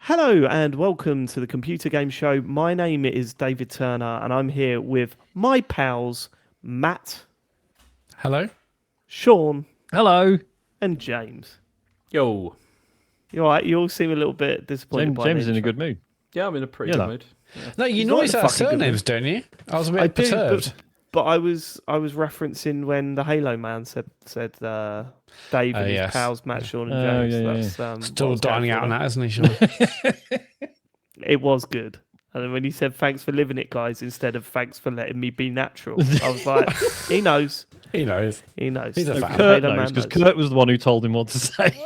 Hello and welcome to the Computer Game Show. My name is David Turner and I'm here with my pals Matt, Hello. Sean, Hello. and James. Yo. You all right? You all seem a little bit disappointed by James is the in a intro. good mood. Yeah, I'm in a pretty Yeah, good that- mood. No, you He's know not his in a fucking good surnames, don't you? I was a I bit do, perturbed. but I was referencing when the Halo man said Dave and his Yes. pals Matt, Sean, and Oh, James. yeah, yeah. That's what I Still was going dining for out on there. that, isn't he, Sean? It was good. And then when he said "thanks for living it, guys," instead of "thanks for letting me be natural," I was like, "He knows. He knows. He knows." He's a fan. Kurt Halo knows man because Kurt was the one who told him what to say.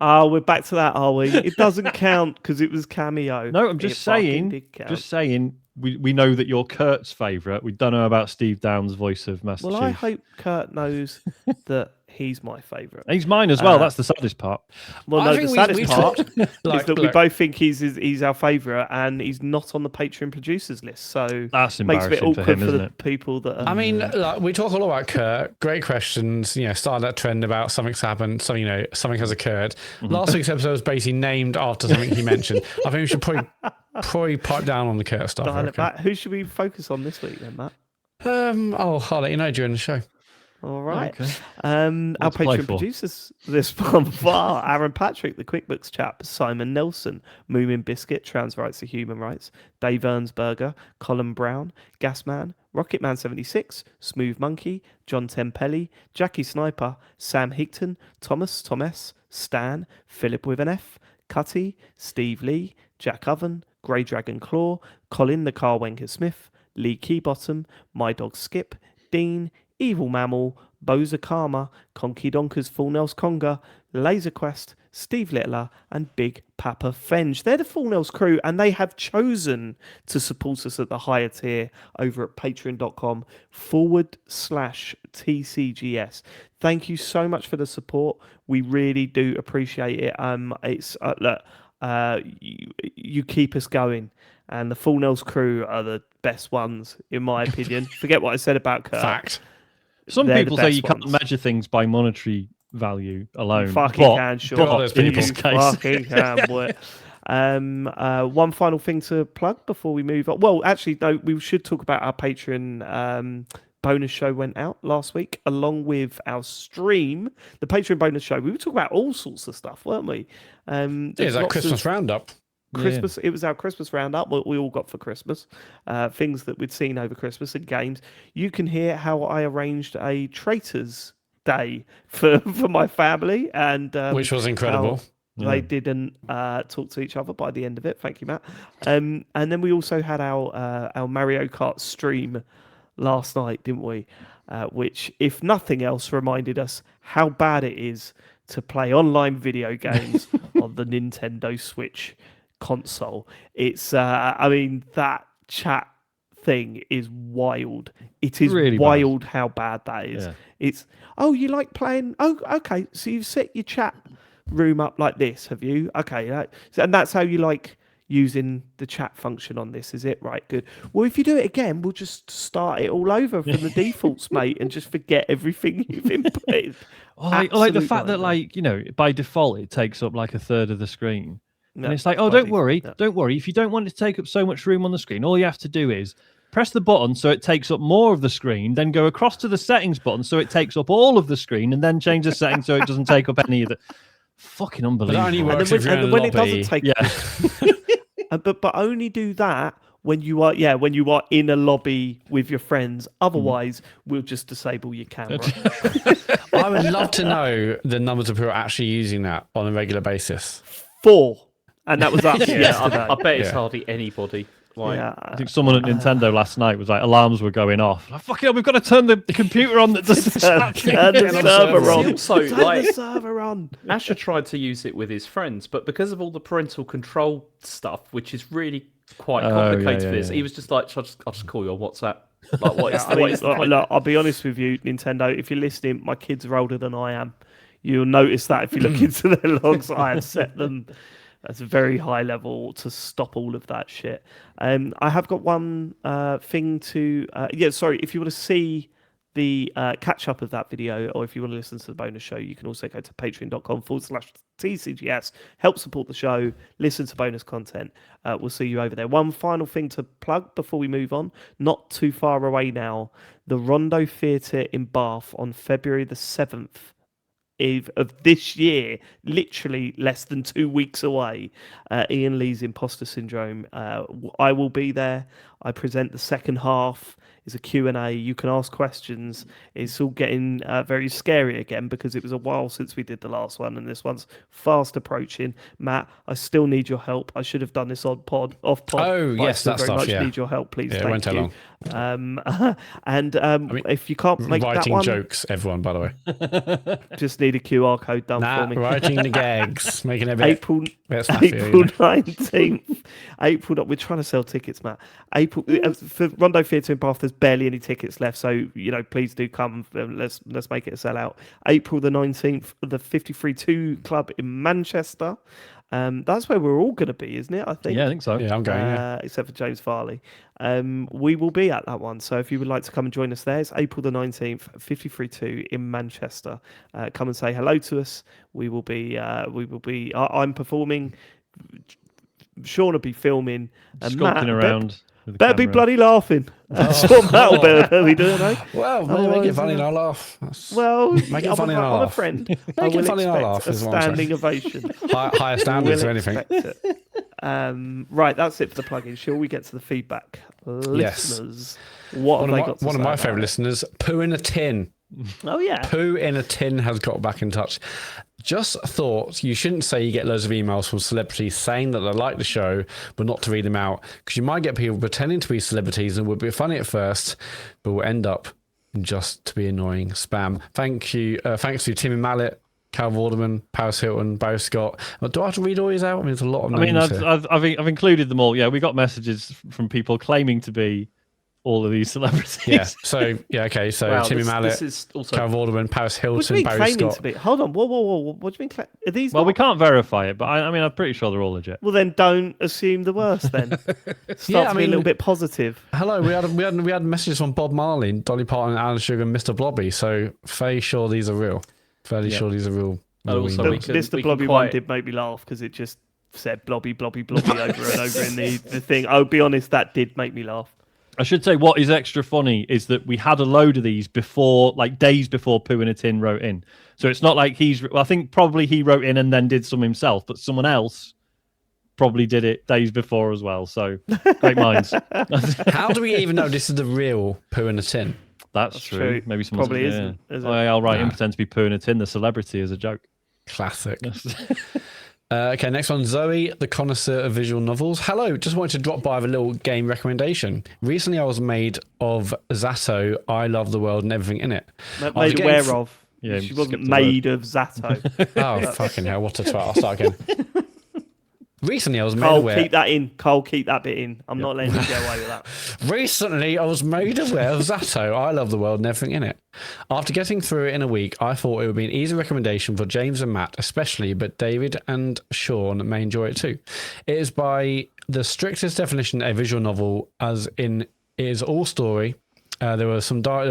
We're back to that, are we? It doesn't count because it was cameo. No, I'm just It fucking saying. did count. Just saying. We know that you're Kurt's favourite. We don't know about Steve Downs' voice of Master Well, Chief. I hope Kurt knows that he's my favourite. He's mine as well. That's the saddest part. Well, I no, think the we saddest part talked- is like, that we look, both think he's our favourite, and he's not on the Patreon producers list. So That's makes it a bit embarrassing for awkward him, for isn't the it? people that are. I mean, like, we talk a lot about Kurt. Great questions. Started that trend about something's happened. So, something has occurred. Last week's episode was basically named after something he mentioned. I think we should probably pipe down on the Kurt stuff. dial it Okay? back. Who should we focus on this week then, Matt? I'll let you know during the show. All right. Okay. Our What to play Patreon for? producers this month are Aaron Patrick, the QuickBooks chap, Simon Nelson, Moomin Biscuit, Trans Rights to Human Rights, Dave Ernsberger, Colin Brown, Gasman, Rocketman76, Smooth Monkey, John Tempelli, Jackie Sniper, Sam Higton, Thomas, Stan, Philip with an F, Cutty, Steve Lee, Jack Oven, Grey Dragon Claw, Colin the Carwenker Smith, Lee Keybottom, My Dog Skip, Dean, Evil Mammal, Boza Karma, Conky Donkers, Full Nels Conga, Laser Quest, Steve Littler, and Big Papa Fenge. They're the Full Nels crew, and they have chosen to support us at the higher tier over at patreon.com/TCGS. Thank you so much for the support. We really do appreciate it. It's look, you keep us going. And the Full Nels crew are the best ones, in my opinion. Forget what I said about Kurt. Fact. Some They're people the say best you can't ones. measure things by monetary value alone. You fucking but, can, sure. God, those but in people. this You case, fucking can, boy. One final thing to plug before we move on. Well, actually, no, we should talk about our Patreon bonus show went out last week, along with our stream. The Patreon bonus show, we were talking about all sorts of stuff, weren't we? It's There's that lots of Christmas roundup. Christmas. It was our Christmas roundup. What we all got for Christmas, things that we'd seen over Christmas and games. You can hear how I arranged a Traitors Day for my family, and Which was incredible. how they didn't talk to each other by the end of it. Thank you, Matt. And then we also had our Mario Kart stream last night, didn't we? Which, if nothing else, reminded us how bad it is to play online video games on the Nintendo Switch console. It's I mean, that chat thing is wild. It is Really bad. wild how bad that is. Yeah. It's you like playing, okay, so you've set your chat room up like this, have you? Okay, and that's how you like using the chat function on this, is it? Right, good. Well, if you do it again, we'll just start it all over from the defaults, mate, and just forget everything you've inputted. I like the Absolute fact that, nightmare. by default, it takes up like a third of the screen. No, And it's like, oh, by don't default, worry, no. don't worry. If you don't want it to take up so much room on the screen, all you have to do is press the button so it takes up more of the screen, then go across to the settings button so it takes up all of the screen, and then change the settings so it doesn't take up any of the. Fucking unbelievable. only And works then if you're in a when it lobby. doesn't take, Yeah. but only do that when you are in a lobby with your friends. Otherwise, we'll just disable your camera. I would love to know the numbers of people actually using that on a regular basis. 4, and that was up Yeah, yesterday. I bet it's Yeah. hardly anybody. Like, Yeah, I think someone at Nintendo last night was like, alarms were going off. Like, fucking hell, we've got to turn the computer on that doesn't turn start. the server on. Also, Turn like- the server on. Asher tried to use it with his friends, but because of all the parental control stuff, which is really quite Oh, complicated yeah, for this, yeah. he was just like, I'll just call you on WhatsApp. Like, what is, I mean, what is the point? look, I'll be honest with you, Nintendo. If you're listening, my kids are older than I am. You'll notice that if you look into their logs, I have set them at a very high level to stop all of that shit. I have got one thing to. Sorry. If you want to see the catch up of that video, or if you want to listen to the bonus show, you can also go to patreon.com/TCGS. Help support the show, listen to bonus content. We'll see you over there. One final thing to plug before we move on, not too far away now, the Rondo Theatre in Bath on February the 7th of this year, literally less than 2 weeks away. Ian Lee's Imposter Syndrome. I will be there. I present the second half. It's a Q&A. You can ask questions. It's all getting very scary again because it was a while since we did the last one, and this one's fast approaching. Matt, I still need your help. I should have done this off pod. Oh, but yes, I that very stuff, much yeah. need your help, please. Yeah, it won't Thank take you. long. If you can't make that Writing one, jokes, everyone, by the way. just need a QR code done Nah, for me. writing the gags, making it a bit, April bit snappier, April you know. 19th. We're trying to sell tickets, Matt. April for Rondo Theatre in Bath. There's barely any tickets left, so please do come. Let's make it a sellout. April the 19th, the 53-2 Club in Manchester. That's where we're all going to be, isn't it? I think. Yeah, I think so. Yeah, I'm going. Yeah. Except for James Farley. We will be at that one. So if you would like to come and join us there, it's April the 19th, 53-2 in Manchester. Come and say hello to us. We will be. I'm performing. Sean will be filming. And Skulking Matt, around. with the Better be camera. bloody laughing. That's what Matt will be doing, eh? Well, make it funny and I'll laugh. Well, Make it funny and I'll I'm a laugh. friend. Make I it will funny and I'll expect laugh a is what I'm saying. standing ovation. Higher standards or anything. Expect it. Right, that's it for the plugin. Shall we get to the feedback? Yes. Listeners, what have they got to One of say my about favourite it? listeners, Poo in a Tin. Oh, yeah. Poo in a Tin has got back in touch. Just thought you shouldn't say you get loads of emails from celebrities saying that they like the show, but not to read them out, because you might get people pretending to be celebrities and will be funny at first, but will end up just to be annoying spam. Thank you. Thanks to Timmy Mallet, Cal Vorderman, Paris Hilton, Barry Scott. Do I have to read all these out? I mean, there's a lot of names here. I've included them all. Yeah, we got messages from people claiming to be all of these celebrities. Yeah. So okay. So Wow, Timmy Mallet, this is also Cal Vorderman, Paris What do you Hilton, mean Barry claiming Scott. to be? Hold on. Whoa. What do you mean? Are these Well, not? we can't verify it, but I mean, I'm pretty sure they're all legit. Well, then don't assume the worst. Then start to be a little bit positive. Hello, we had messages from Bob Marley, Dolly Parton, Alan Sugar, and Mr. Blobby. So fairly sure these are real. Fairly sure these are real. And also, real we emails. can- Mr. Blobby one did make me laugh because it just said blobby over and over in the thing. I'll be honest, that did make me laugh. I should say what is extra funny is that we had a load of these before, like days before Poo in a Tin wrote in. So it's not like I think probably he wrote in and then did some himself, but someone else probably did it days before as well. So great minds. How do we even know this is the real Poo in a Tin? That's true. Maybe someone Probably isn't, is it? I'll write in Nah. pretend to be Poo in a Tin, the celebrity, as a joke. Classic. Okay, next one, Zoe, the connoisseur of visual novels. Hello, just wanted to drop by with a little game recommendation. Recently, I was made of Zato, I Love the World and Everything in It. I was Made getting aware of. Yeah, She skipped wasn't a made of Zato. Oh, fucking hell, what a twat. I'll start again. Recently, I was made Cole, aware. keep that in. Cole, keep that bit in. I'm not letting you get away with that. Recently, I was made aware of Zato, I Love the World and Everything in It. After getting through it in a week, I thought it would be an easy recommendation for James and Matt, especially, but David and Sean may enjoy it too. It is by the strictest definition a visual novel, as in it is all story. There were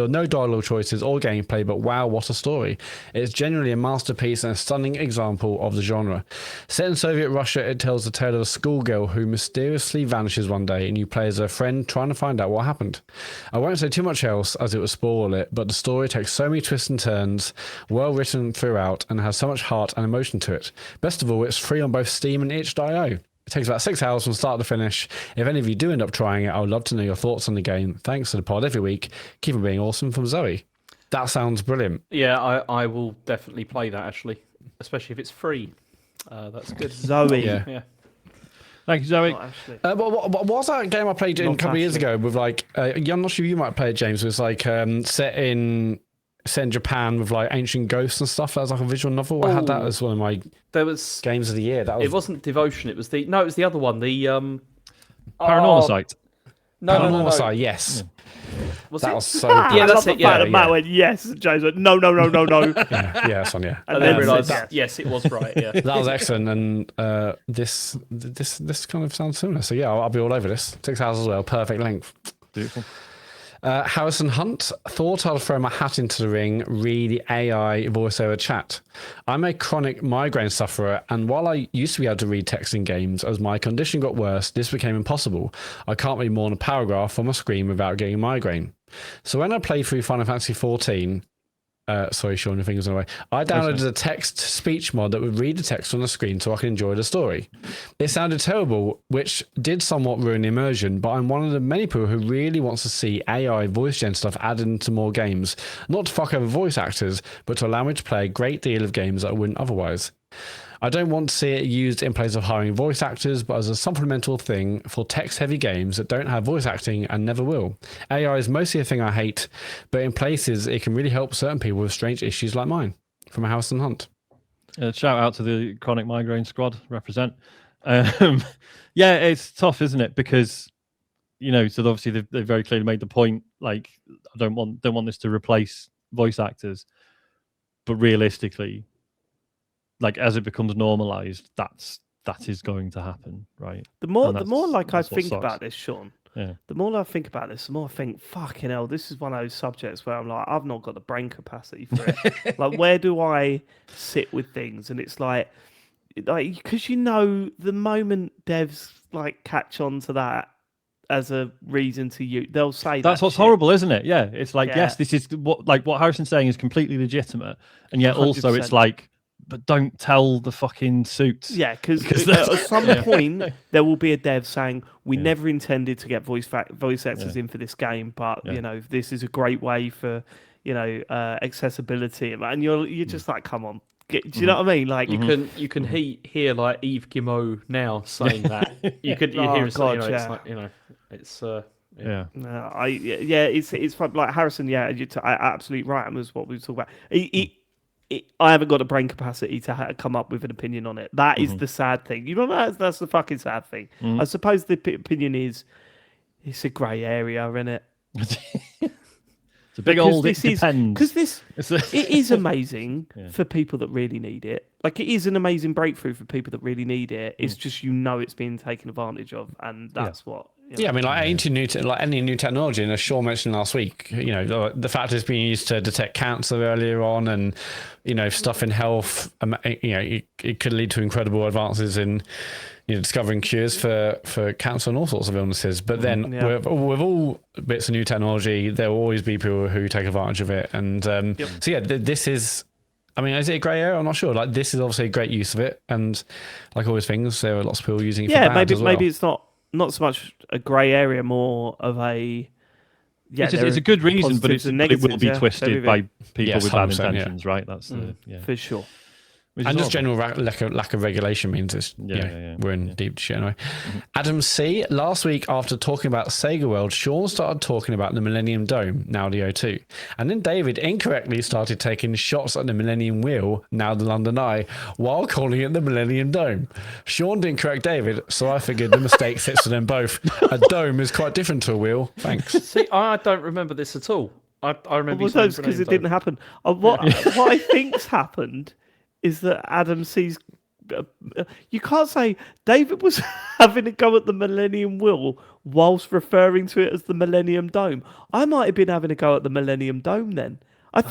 no dialogue choices or gameplay, but wow, what a story. It's genuinely a masterpiece and a stunning example of the genre. Set in Soviet Russia, it tells the tale of a schoolgirl who mysteriously vanishes one day, and you play as her friend trying to find out what happened. I won't say too much else as it will spoil it, but the story takes so many twists and turns, well written throughout, and has so much heart and emotion to it. Best of all, it's free on both Steam and itch.io. It takes about 6 hours from start to finish. If any of you do end up trying it, I would love to know your thoughts on the game. Thanks to the pod every week. Keep it being awesome, from Zoe. That sounds brilliant. Yeah, I will definitely play that actually, especially if it's free. That's good. Zoe. Yeah. Yeah. Thank you, Zoe. Not Ashley. What was that game I played a Not couple of years Ashley. ago with like, I'm not sure if you might play it, James. It was like set in Japan with like ancient ghosts and stuff. That was like a visual novel. I had that as one of my There was. games of the year. That was It wasn't Devotion. It was the other one. The Paranormal Site. No. Paranormal Side, yes. Was That it? was so Ah, good. Yeah, I that's love the it, yeah, fact that Matt yeah. went yes. And James went no. Yeah, that's one, yeah. And then Um, realised that- yes, it was right. Yeah. That was excellent, and this kind of sounds similar. So yeah, I'll be all over this. 6 hours as well, perfect length. Beautiful. Harrison Hunt, thought I'd throw my hat into the ring, read the AI voiceover chat. I'm a chronic migraine sufferer, and while I used to be able to read text in games, as my condition got worse, this became impossible. I can't read more than a paragraph on my screen without getting a migraine. So when I played through Final Fantasy 14, sorry, Sean, your fingers on the way. I downloaded a text-speech mod that would read the text on the screen so I could enjoy the story. It sounded terrible, which did somewhat ruin the immersion, but I'm one of the many people who really wants to see AI voice gen stuff added into more games. Not to fuck over voice actors, but to allow me to play a great deal of games that I wouldn't otherwise. I don't want to see it used in place of hiring voice actors, but as a supplemental thing for text-heavy games that don't have voice acting and never will. AI is mostly a thing I hate, but in places it can really help certain people with strange issues like mine. From Harrison Hunt. Shout out to the chronic migraine squad. Represent. Yeah, it's tough, isn't it? Because so obviously they've very clearly made the point. Like, I don't want this to replace voice actors, but realistically, like, as it becomes normalized, that is going to happen, right? The more like I think about this, Sean, yeah, the more I think about this, the more I think, fucking hell, this is one of those subjects where I'm like, I've not got the brain capacity for it. Like, where do I sit with things? And it's like because the moment devs like catch on to that as a reason to use, they'll say that's what's shit. horrible, isn't it? Yeah, it's like, yes, this is what Harrison's saying is completely legitimate, and yet also 100%. It's like, but don't tell the fucking suits. Yeah, because at some point there will be a dev saying, we never intended to get voice actors in for this game, but this is a great way for accessibility, and you're just like, come on, do you know what I mean? Like, you can hear like Yves Guillemot now saying that. You hear him saying, it's it's fun. Like Harrison, you're absolutely right, and was what we were talking about. I haven't got the brain capacity to come up with an opinion on it. That is the sad thing. That's the fucking sad thing. I suppose the opinion is it's a grey area, isn't it? It's a big old it depends. Because it is amazing for people that really need it. Like, it is an amazing breakthrough for people that really need it. It's just it's being taken advantage of, and that's what. Yeah, I mean, like any new technology, and as Sean mentioned last week, the fact it's being used to detect cancer earlier on, and stuff in health, it could lead to incredible advances in discovering cures for cancer and all sorts of illnesses. But then with all bits of new technology, there will always be people who take advantage of it. And so this is. I mean, is it a grey area? I'm not sure. Like, this is obviously a great use of it, and like always things, there are lots of people using it. Yeah, for bad as well. maybe it's not so much a grey area, more of a it's a good reason, but it will be twisted by people with bad intentions, right? That's for sure. And just general lack of regulation means we're in deep shit anyway. Adam C. Last week, after talking about Sega World, Sean started talking about the Millennium Dome, now the O2. And then David incorrectly started taking shots at the Millennium Wheel, now the London Eye, while calling it the Millennium Dome. Sean didn't correct David, so I figured the mistake sits to them both. A dome is quite different to a wheel. Thanks. See, I don't remember this at all. I remember because it didn't happen. What I think's happened is that Adam sees. You can't say David was having a go at the Millennium Wheel whilst referring to it as the Millennium Dome. I might have been having a go at the Millennium Dome then. I'm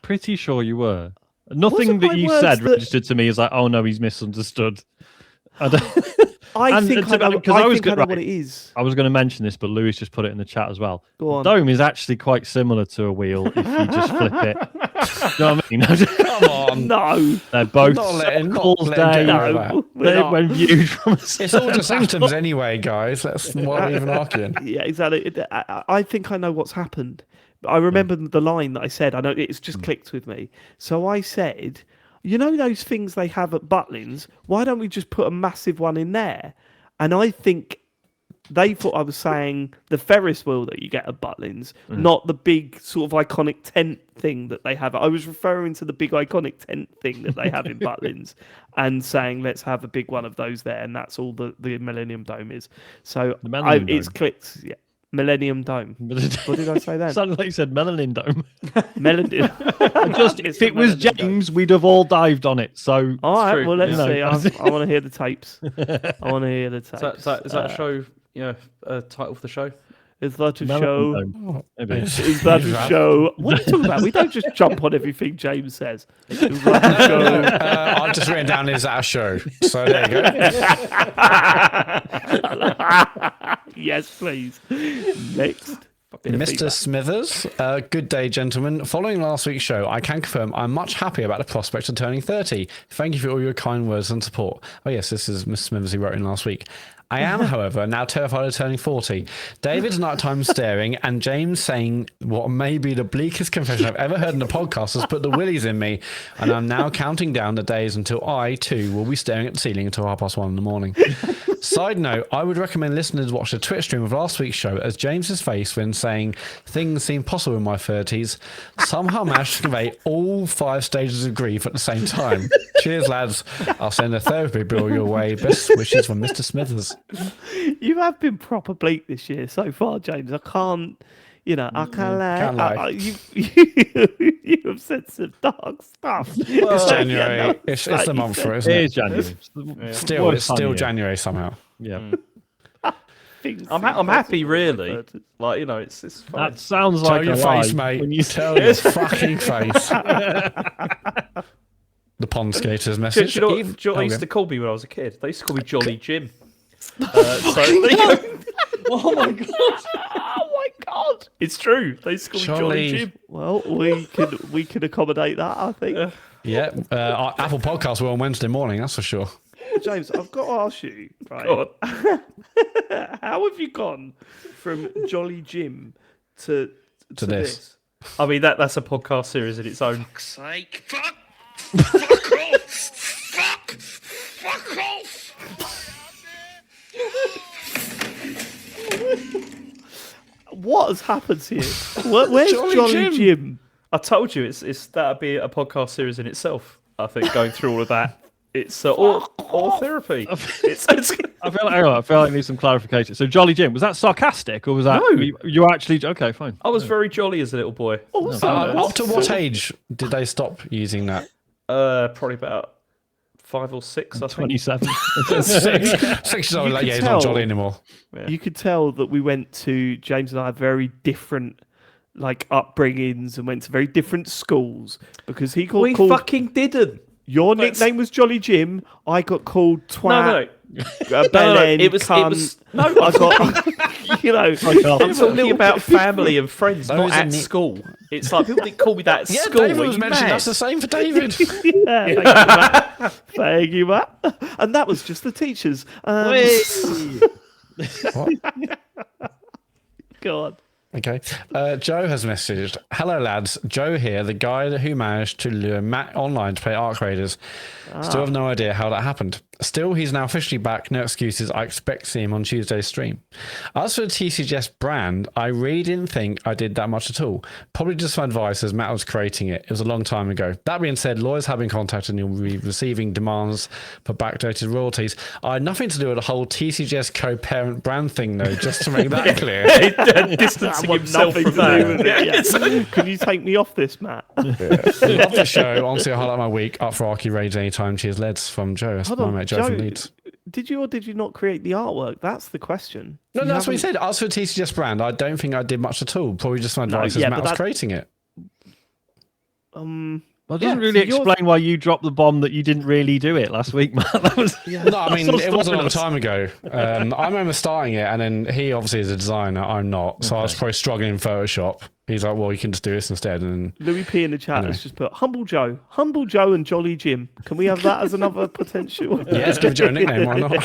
pretty sure you were. Nothing that you said registered to me as like, oh no, he's misunderstood. I think I know what it is. I was going to mention this, but Lewis just put it in the chat as well. Go on. Dome is actually quite similar to a wheel if you just flip it. You know what I mean? Come on. No. They're both when viewed from it's all just atoms anyway, guys. That's what we're even arguing. Yeah, exactly. I think I know what's happened. I remember the line that I said. I know it's just clicked with me. So I said, those things they have at Butlins, why don't we just put a massive one in there? And I think they thought I was saying the Ferris wheel that you get at Butlins, not the big sort of iconic tent thing that they have. I was referring to the big iconic tent thing that they have in Butlins and saying, let's have a big one of those there. And that's all the Millennium Dome is. So it's clicked. Yeah. Millennium Dome. What did I say then? Sounded like you said Melanin Dome. Melanin. If it was James, we'd have all dived on it. So all right, well, let's see. I want to hear the tapes. I want to hear the tapes. Is that a show? Title of the show? Is that a Melon show? Dome. Maybe. Is that a show? What are you talking about? We don't just jump on everything James says. Is that a show? I've just written down, is that a show? So there you go. Yes, please. Next. Mr. Smithers, good day, gentlemen. Following last week's show, I can confirm I'm much happier about the prospect of turning 30. Thank you for all your kind words and support. Oh, yes, this is Mr. Smithers who wrote in last week. I am, however, now terrified of turning 40. David's nighttime staring and James saying what may be the bleakest confession I've ever heard in a podcast has put the willies in me, and I'm now counting down the days until I, too, will be staring at the ceiling until 1:30 in the morning. Side note, I would recommend listeners watch the Twitch stream of last week's show, as James's face when saying things seem possible in my 30s somehow managed to convey all 5 stages of grief at the same time. Cheers, lads. I'll send a therapy bill your way. Best wishes from Mr. Smithers. You have been proper bleak this year so far, James. I can't lie. You have said some dark stuff. It's January. It's the month for it, isn't It it? is January. It's still January somehow. Yeah. I'm happy, really. Like, you know, it's fine. That sounds Tell like your a lie face, mate. when you Tell your fucking face. The pond skaters message. Do you know what they used to call me when I was a kid? They used to call me Jolly Jim. Oh my god! Oh my god! It's true. They used to call me Jolly Jim. Well, we can accommodate that, I think. Yeah, our Apple Podcasts were on Wednesday morning, that's for sure. James, I've got to ask you, right? God. How have you gone from Jolly Jim to this? I mean, that's a podcast series in its own. Fuck's sake. Fuck off! Fuck off! What has happened here? Where's Jolly Jim? I told you, it's that'd be a podcast series in itself. I think going through all of that, it's or therapy. I feel like I need some clarification. So Jolly Jim, was that sarcastic or was that you actually okay? Fine. I was very jolly as a little boy. Up to what age did they stop using that? Probably about 5 or 6. I think. 27. 6 years old. Like, he's not jolly anymore. Yeah. You could tell that we went to James and I very different upbringings and went to very different schools because he called. We fucking didn't. Your nickname was Jolly Jim. I got called twat. No. It was no. I got. You know, I'm talking about family and friends, not at school. It's like people didn't call me that at school. David was mentioned. That's the same for David. Thank you, Matt. And that was just the teachers. Go on. Okay. Joe has messaged, hello lads, Joe here, the guy who managed to lure Matt online to play Ark Raiders. Still have no idea how that happened. Still, he's now officially back, no excuses, I expect to see him on Tuesday's stream. As for the TCGS brand, I really didn't think I did that much at all. Probably just some advice as Matt was creating it. It was a long time ago. That being said, lawyers have been contacted and you'll be receiving demands for backdated royalties. I had nothing to do with the whole TCGS co-parent brand thing though, just to make that clear. Distancing himself from that. Can you take me off this, Matt? Love the show. Honestly, I highlight my week. Up for Arky Raids anytime. Cheers, Leds from Joe. That's my mate Joe from Leeds. Did you or did you not create the artwork? That's the question. No, that's what he said. As for the TCGS brand, I don't think I did much at all. Probably just my advice as Matt was creating it. Well, it doesn't really explain why you dropped the bomb that you didn't really do it last week, Matt. That was no, I mean it was a long time ago. I remember starting it, and then he obviously is a designer. I'm not, so I was probably struggling in Photoshop. He's like, "Well, you can just do this instead." And Louis P in the chat has just put Humble Joe, and Jolly Jim. Can we have that as another potential? Yeah, let's give Joe a nickname. Why not?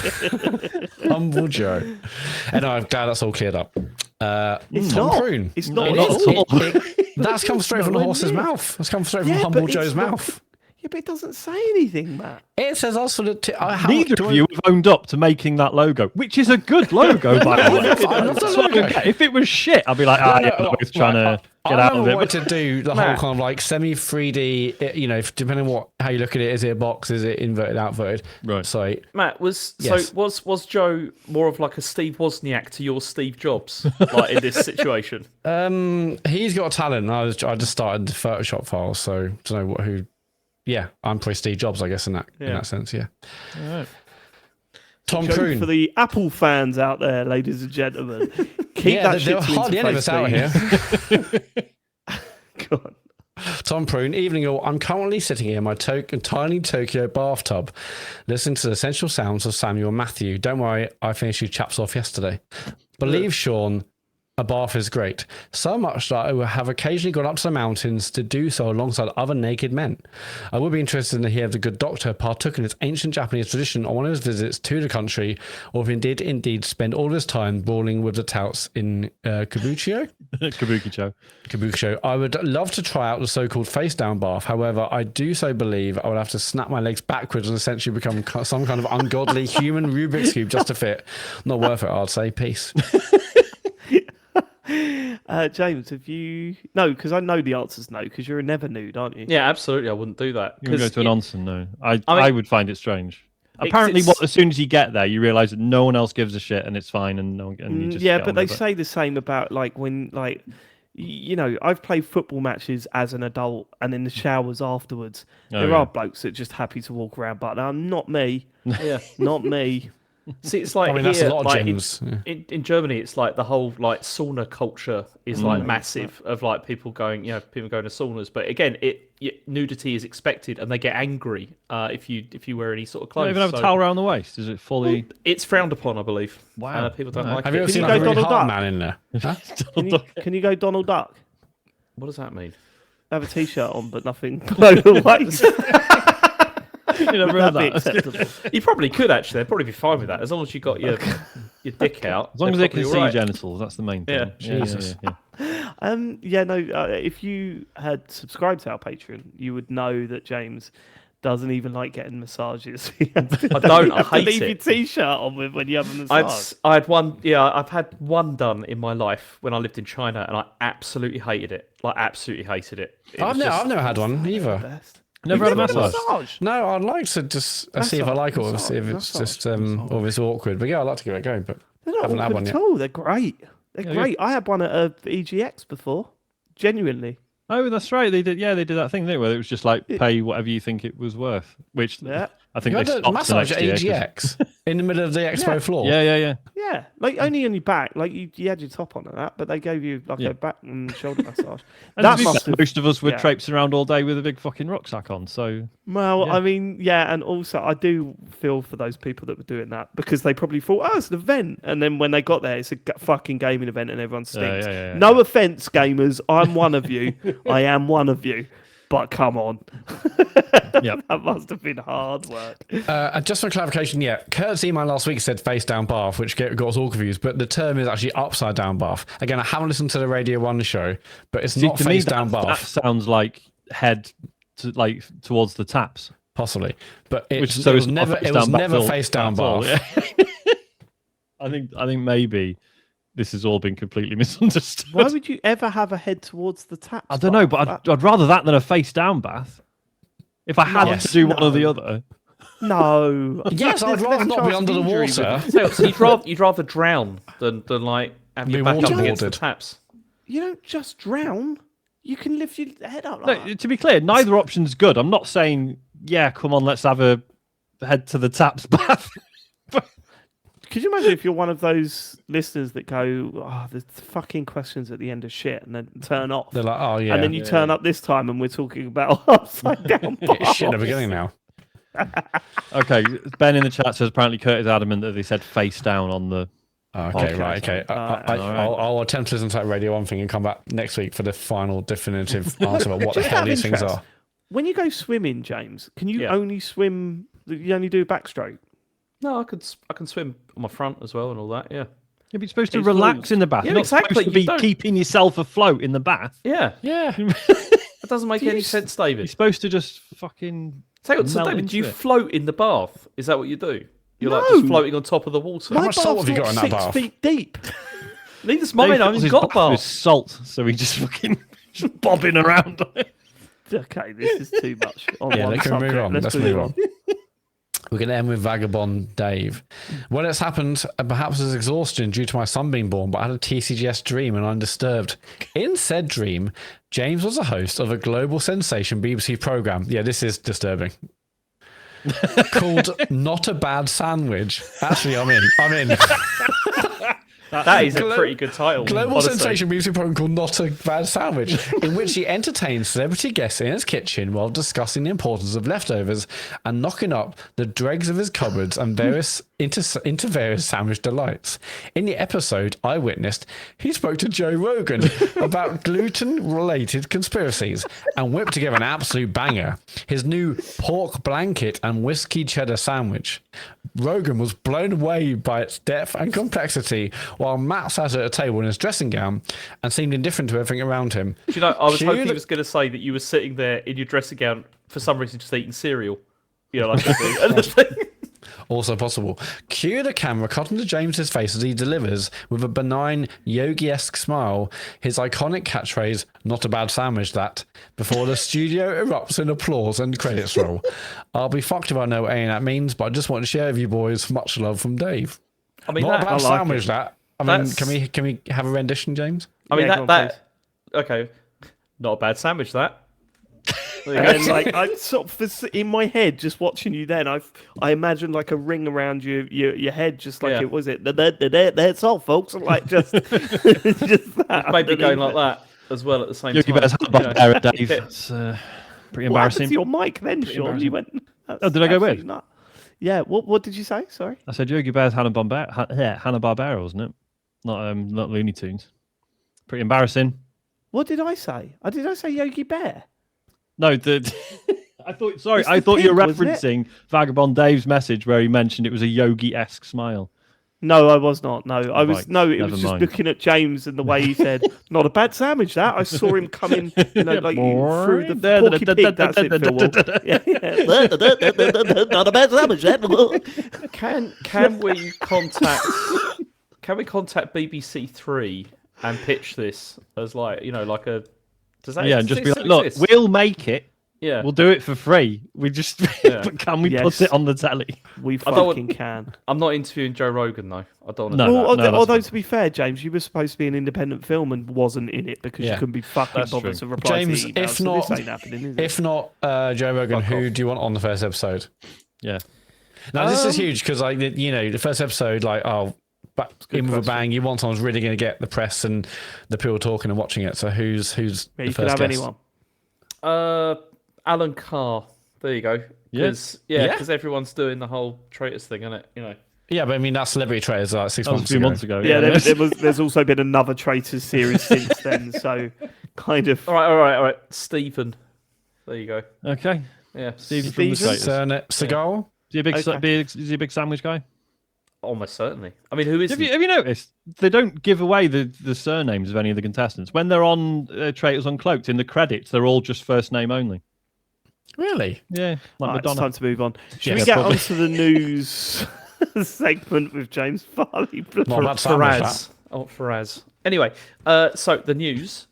Humble Joe. And I'm glad that's all cleared up. It's Tom not. Prune. It's not. That's come straight from the horse's mouth. That's come straight from Humble Joe's mouth. Yeah, but it doesn't say anything, Matt. It says us for the. Neither of you have owned up to making that logo, which is a good logo, by the way. I love the logo. If it was shit, I'd be like, we're both trying to get out of it. I wanted to do the whole kind of like semi 3D, you know, depending on how you look at it. Is it a box? Is it inverted, outverted? Right. So, Matt, was Joe more of like a Steve Wozniak to your Steve Jobs, like in this situation? He's got a talent. I just started the Photoshop files, so I don't know who. Yeah, I'm probably Steve Jobs, I guess, in that sense. Yeah. All right. Tom Joke Prune. for the Apple fans out there, ladies and gentlemen. Keep that shit there are to hardly any of us out here. Go on. Tom Prune, evening all. I'm currently sitting here in my tiny Tokyo bathtub, listening to the essential sounds of Samuel Matthew. Don't worry, I finished you chaps off yesterday. Believe Sean, a bath is great. So much that I have occasionally gone up to the mountains to do so alongside other naked men. I would be interested to hear if the good doctor partook in this ancient Japanese tradition on one of his visits to the country, or if he did indeed spend all of his time brawling with the touts in Kabukicho. Kabukicho. I would love to try out the so-called face-down bath. However, I do so believe I would have to snap my legs backwards and essentially become some kind of ungodly human Rubik's Cube just to fit. Not worth it, I'd say. Peace. James, have you... No, because I know the answer's no, because you're a never nude, aren't you? Yeah, absolutely. I wouldn't do that. You would go to an onsen, no. I mean, would find it strange. Apparently, as soon as you get there, you realise that no one else gives a shit and it's fine, and no one. And you just yeah, get but on they with it. say the same about when I've played football matches as an adult, and in the showers afterwards, there are blokes that are just happy to walk around, but not me. Yeah, not me. See, it's like I mean, here, that's a lot of like gyms. in Germany, it's like the whole like sauna culture is like massive of like people going to saunas. But again, nudity is expected, and they get angry if you wear any sort of clothes. You don't even have a towel around the waist. Is it fully? Well, it's frowned upon, I believe. Wow. People don't like Have it. you ever seen you like a go really Donald hard Duck? man in there? Huh? Can you go Donald Duck? What does that mean? Have a t-shirt on, but nothing below the waist. You never heard That'd be that. acceptable. You probably could actually. They'd probably be fine with that as long as you got your dick out. As long as they can see your genitals, that's the main thing. Yeah. Jesus. If you had subscribed to our Patreon, you would know that James doesn't even like getting massages. I don't. I hate leave it. your t-shirt on when you have a massage. I had one. Yeah, I've had one done in my life when I lived in China, and I absolutely hated it. Like absolutely hated it. I've never had one either. Best. Never had a You've massage. No, I'd like to just see if I like it or see if it's just or if it's awkward. But yeah, I'd like to give it a go. But They're not haven't had awkward one at yet. all. They're great. They're great. I had one at EGX before. Genuinely. Oh, that's right. They did. Yeah, they did that thing there where it was just like pay whatever you think it was worth. Which I think You they had a stopped massage the at next year 'cause- EGX in the middle of the expo floor. Yeah. Yeah, like only on your back. Like you had your top on and that, but they gave you like a back and shoulder massage. And That to be must fair, have- most of us were yeah. traipsing around all day with a big fucking rucksack on. So Well, Yeah. I mean, yeah, and also I do feel for those people that were doing that because they probably thought, oh, it's an event, and then when they got there, it's a fucking gaming event, and everyone stinks. yeah. No offense, gamers, I'm one of you. I am one of you, but come on, Yep. that must have been hard work. Just for clarification, Kurt's email last week said face down bath, which got us all confused, but the term is actually upside down bath. Again, I haven't listened to the Radio 1 show, but it's not to me, face down that bath, sounds like head to like towards the taps. possibly. But Which it so was it's never not it was never bath face down at all, bath. yeah. I think maybe this has all been completely misunderstood. Why would you ever have a head towards the tap? I don't know, but I'd rather that than a face down bath. If I had Yes. to do one or the other. No. Yes, I'd There's rather less not be chance under of the injury water. with- So you'd rather drown than like have Be your back up against the waterboarded. taps. You don't just drown. You can lift your head up. Like No, to be clear, neither option's good. I'm not saying, yeah, come on, let's have a head to the taps bath. Could you imagine if you're one of those listeners that go, oh, the fucking questions at the end of shit, and then turn off? They're like, oh yeah, And then you turn up this time and we're talking about upside down It's shit at the baths. beginning now. Okay, Ben in the chat says apparently Kurt is adamant that they said face down on the. Okay, Okay, right, okay. I'll attempt to listen to that Radio 1 thing and come back next week for the final definitive answer about what the Just hell out of these things interest, are. When you go swimming, James, can you Yeah. only swim? You only do backstroke. No, I can swim on my front as well and all that. Yeah. You're supposed to It's relax rules. in the bath. Yeah, You're not exactly, supposed to you be don't- keeping yourself afloat in the bath. Yeah. Yeah. That doesn't make any sense, You're David. supposed to just fucking. So melt David, do you into it. float in the bath? Is that what you do? You're like No. just floating on top of the water. My much salt bath's have you not got in that 6 bath? feet deep. Neither's mine. I fills haven't his got a bath with bath. salt, so he just fucking just bobbing around on it. Okay, this is too much. On Yeah, one can we move subject. on? Let's move on. We're going to end with Vagabond Dave. When it's happened, perhaps as exhaustion due to my son being born, but I had a TCGS dream and I'm disturbed. In said dream, James was a host of a global sensation BBC programme. Yeah, this is disturbing. called Not a Bad Sandwich. Actually, I'm in. That is a pretty good title. Global honestly. sensation music program called Not a Bad Sandwich, in which he entertains celebrity guests in his kitchen while discussing the importance of leftovers and knocking up the dregs of his cupboards and various into various sandwich delights. In the episode I witnessed, he spoke to Joe Rogan about gluten-related conspiracies and whipped together an absolute banger, his new pork blanket and whiskey cheddar sandwich. Rogan was blown away by its depth and complexity, while Matt sat at a table in his dressing gown and seemed indifferent to everything around him. Do you know, I was Cue hoping the- he was going to say that you were sitting there in your dressing gown for some reason just eating cereal. You know, like Also possible. Cue the camera cutting to James's face as he delivers, with a benign, yogi-esque smile, his iconic catchphrase, "Not a bad sandwich, that," before the studio erupts in applause and credits roll. I'll be fucked if I know what any of that means, but I just want to share with you boys. Much love from Dave. I mean, Not a that, bad I like sandwich, it. that. I mean, That's- can we have a rendition, James? I mean, Yeah, go on, okay, not a bad sandwich, that. There you And go. then, like, I sort of in my head, just watching you. Then I imagined like a ring around your head, just like Yeah. it was it. That's all, folks. Like just that. Maybe going underneath like it. that as well at the same Yogi time. Bear's you know. Bear, Dave. Yeah. That's pretty What happened embarrassing. to your mic then, Sean? You went. Oh, did I go with? Not. Yeah. What did you say? Sorry. I said Yogi Bear's Hanna-Barbera, wasn't it? Not Looney Tunes. Pretty embarrassing. What did I say? Did I say Yogi Bear? No, I thought. Sorry, It's I the thought you were pig, wasn't it? referencing Vagabond Dave's message where he mentioned it was a yogi-esque smile. No, I was not. No, I was. Right, No, it never was just mind. looking at James and the way he said, "Not a bad sandwich." That I saw him coming, like through the Porky Pig. That's it, Phil Wall. Yeah. Not a bad sandwich. That. Can we contact BBC Three and pitch this as like like a does that Yeah, and just does be it like, still look, exist? we'll make it. Yeah. We'll do it for free. We just, Yeah. but can we Yes. put it on the telly? We I don't fucking can. I'm not interviewing Joe Rogan though. I don't want to No, do Well, that. that's although fine. to be fair, James, you were supposed to be an independent film and wasn't in it because Yeah. you couldn't be fucking That's bothered true. to reply James, to emails. if so not- this ain't happening, is it? If not Joe Rogan, Fuck who off. do you want on the first episode? Yeah. Now, this is huge because, like, the first episode, like, but good in with a question. bang, you want someone who's really going to get the press and the people talking and watching it. So who's Yeah, the you could first have guest? anyone. Alan Carr. There you go. Yeah. Yeah. Because everyone's doing the whole traitors thing, isn't it? Yeah, but I mean, that celebrity trailers like 6 That was a months few ago. months ago. Yeah, there's also been another Traitors series since then. So, kind of. All right. Stephen. There you go. Okay. Yeah. Stephen from the Stephen? Traitors. Seagal? Is he a big, Okay. is he a big sandwich guy? Almost certainly. I mean, who is? Have you noticed they don't give away the surnames of any of the contestants when they're on Traitors Uncloaked in the credits? They're all just first name only. Really? Yeah, like Right, it's Madonna. time to move on. Should Yeah, we get probably. onto the news segment with James Farley? Not bad sandwich, that. Faraz. Oh, Faraz. Anyway, so the news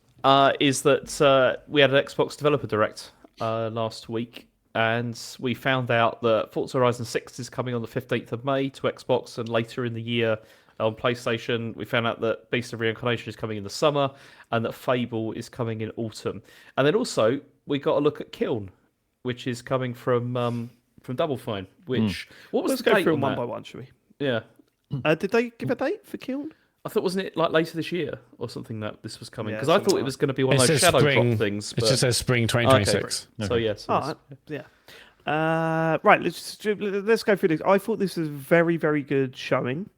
is that we had an Xbox Developer Direct last week, and we found out that Forza Horizon 6 is coming on the 15th of May to Xbox, and later in the year on PlayStation. We found out that Beast of Reincarnation is coming in the summer, and that Fable is coming in autumn. And then also, we got a look at Kiln, which is coming from Double Fine. Which what was Let's the go date through on them one that? by one, shall we? Yeah. Did they give a date for Kiln? I thought, wasn't it like later this year or something that this was coming? Yeah, Because I something thought it like was going to be one of It those says shadow spring. drop things. It But... just says spring Okay, 2026. So yes. All right, yeah. Right, let's go through this. I thought this was a very, very good showing.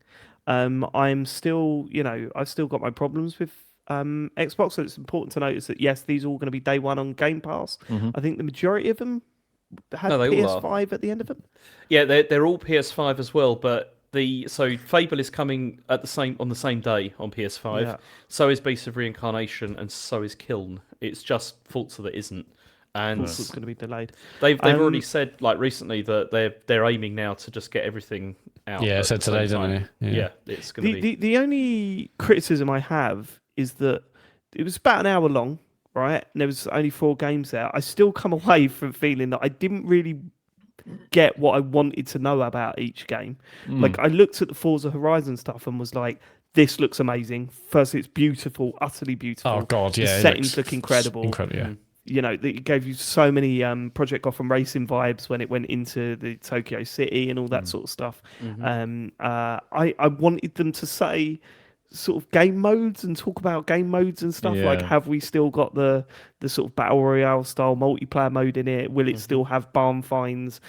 I'm still, I've still got my problems with Xbox, so it's important to notice that yes, these are all going to be day one on Game Pass. Mhm. I think the majority of them had No, they all PS5 at the end of them. Yeah, they're all PS5 as well, but so Fable is coming on the same day on PS5. Yeah. So is Beast of Reincarnation, and so is Kiln. It's just Forza that isn't. And It's going to be delayed. they've already said like recently that they're aiming now to just get everything out. Yeah, at it said the same today, didn't time. it? Yeah, it's going to be. The only criticism I have is that it was about an hour long, right? And there was only 4 games there. I still come away from feeling that I didn't really get what I wanted to know about each game. Like I looked at the Forza Horizon stuff and was like, this looks amazing. First, it's beautiful, utterly beautiful. Oh, God, yeah. The it settings looks look incredible. Incredible, yeah. it gave you so many Project Gotham Racing vibes when it went into the Tokyo City and all that sort of stuff. I wanted them to say sort of game modes and talk about game modes and stuff. Like, Yeah. have we still got the sort of battle royale style multiplayer mode in it? Will it still have barn finds?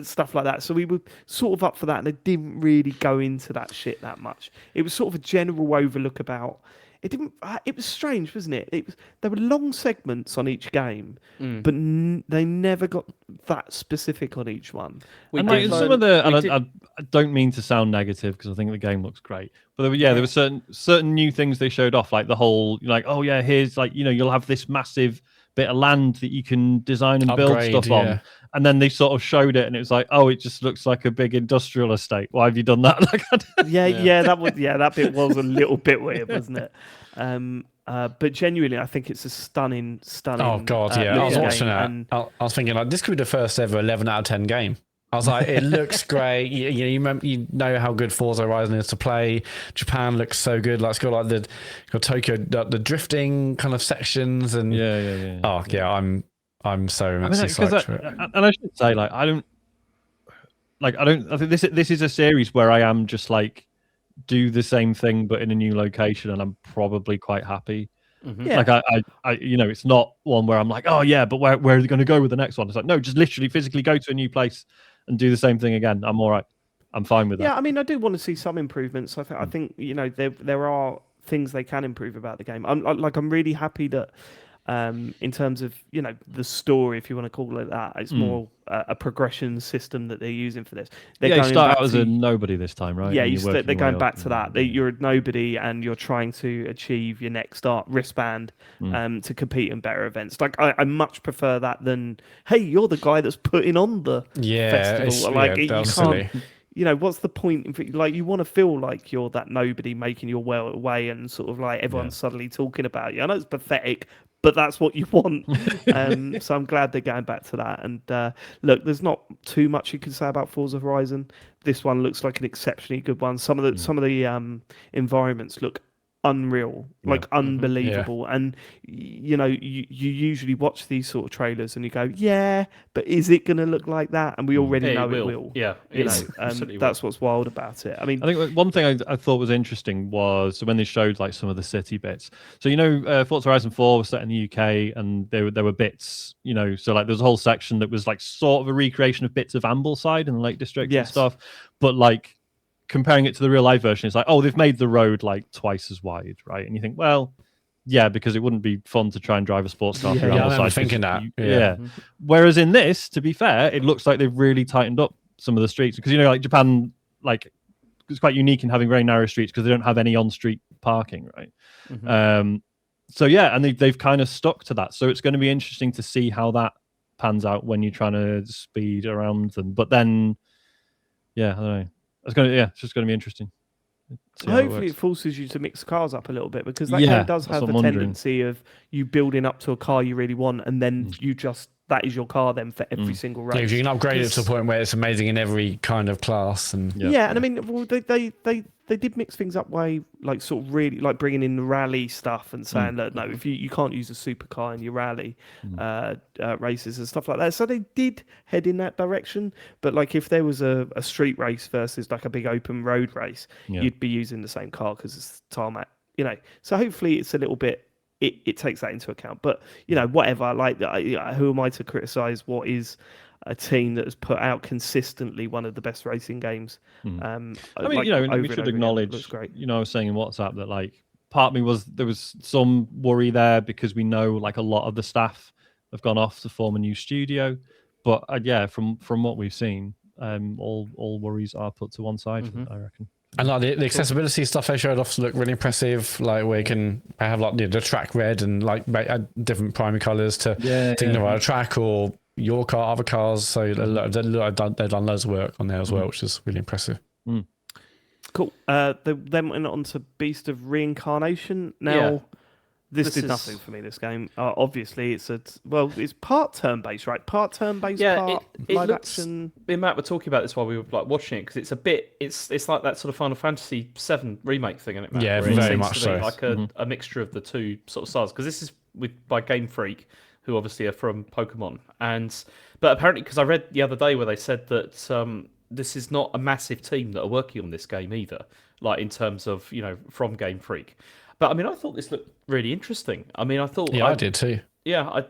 Stuff like that. So we were sort of up for that, and it didn't really go into that shit that much. It was sort of a general overlook about. It didn't. It was strange, wasn't it? There were long segments on each game, but they never got that specific on each one. And like some of the, and I don't mean to sound negative because I think the game looks great, but there were certain new things they showed off, like the whole oh yeah, here's like you'll have this massive bit of land that you can design and build stuff on, and then they sort of showed it, and it was like, oh, it just looks like a big industrial estate. Why have you done that? That bit was a little bit weird, wasn't it? But genuinely, I think it's a stunning. Oh god, I was watching that. And I was thinking like this could be the first ever 11 out of 10 game. I was like, it looks great. You know how good Forza Horizon is to play. Japan looks so good. Like it's got like got Tokyo, the drifting kind of sections, and I'm so immensely psyched for it. And I should say, I think this is a series where I am just like do the same thing but in a new location, and I'm probably quite happy. Like I it's not one where I'm like, oh yeah, but where are they going to go with the next one? It's like, no, just literally physically go to a new place and do the same thing again. I'm all right. I'm fine with that. Yeah, I mean, I do want to see some improvements. I think there are things they can improve about the game. I'm really happy that in terms of the story, if you want to call it that, it's more a progression system that they're using for this. You start out as a nobody this time, right? Yeah, they're going back to that. You're a nobody, and you're trying to achieve your next wristband to compete in better events. Like I much prefer that than, hey, you're the guy that's putting on the festival. You can't. What's the point? Like, you want to feel like you're that nobody making your way and sort of like everyone's suddenly talking about you. I know it's pathetic, but that's what you want. So I'm glad they're going back to that. And look, there's not too much you can say about Forza Horizon. This one looks like an exceptionally good one. Some of the environments look unreal, like unbelievable. And you usually watch these sort of trailers and you go, yeah, but is it going to look like that? And we already know it will. Yeah, that's what's wild about it. I mean, I think one thing I thought was interesting was when they showed like some of the city bits. So Forza Horizon 4 was set in the UK, and there were bits, so like there's a whole section that was like sort of a recreation of bits of Ambleside and the Lake District and stuff, but like comparing it to the real life version, it's like, oh, they've made the road like twice as wide, right? And you think, well, yeah, because it wouldn't be fun to try and drive a sports car through Ambleside. I'm thinking that. Whereas in this, to be fair, it looks like they've really tightened up some of the streets, because like Japan, like it's quite unique in having very narrow streets because they don't have any on-street parking, right? So yeah, and they've kind of stuck to that. So it's going to be interesting to see how that pans out when you're trying to speed around them. But then, I don't know. It's just going to be interesting. Hopefully it forces you to mix cars up a little bit, because that game does have a tendency of you building up to a car you really want, and then that is your car then for every single race. Yeah, you can upgrade it to a point where it's amazing in every kind of class. And and I mean, well, they did mix things up way, like sort of really like bringing in the rally stuff and saying that no, if you can't use a supercar in your rally races and stuff like that. So they did head in that direction. But like if there was a street race versus like a big open road race, you'd be using the same car because it's tarmac. So hopefully it's a little bit. It takes that into account. But whatever. Like, who am I to criticize what is a team that has put out consistently one of the best racing games? I mean, we should acknowledge. Looks great. I was saying in WhatsApp that like part of me there was some worry there because we know like a lot of the staff have gone off to form a new studio. But from what we've seen, all worries are put to one side. I reckon. And like the accessibility stuff they showed off looked really impressive. Like where you can have like the track red and like different primary colours to signify a track or your car, other cars. So they've done loads of work on there as well, which is really impressive. Cool. They then went on to Beast of Reincarnation. Now, this did nothing for me, this game. Obviously, it's part turn-based, right? Part turn-based, part live action. Me and Matt were talking about this while we were like watching it, because it's a bit, it's like that sort of Final Fantasy VII remake thing, isn't it, Matt? Yeah, where very it much seems to so. be like a mixture of the two sort of styles, because this is by Game Freak, who obviously are from Pokemon, but apparently because I read the other day where they said that this is not a massive team that are working on this game either, like in terms of from Game Freak. But I mean, I thought this looked really interesting. I mean, I thought I did too. Yeah,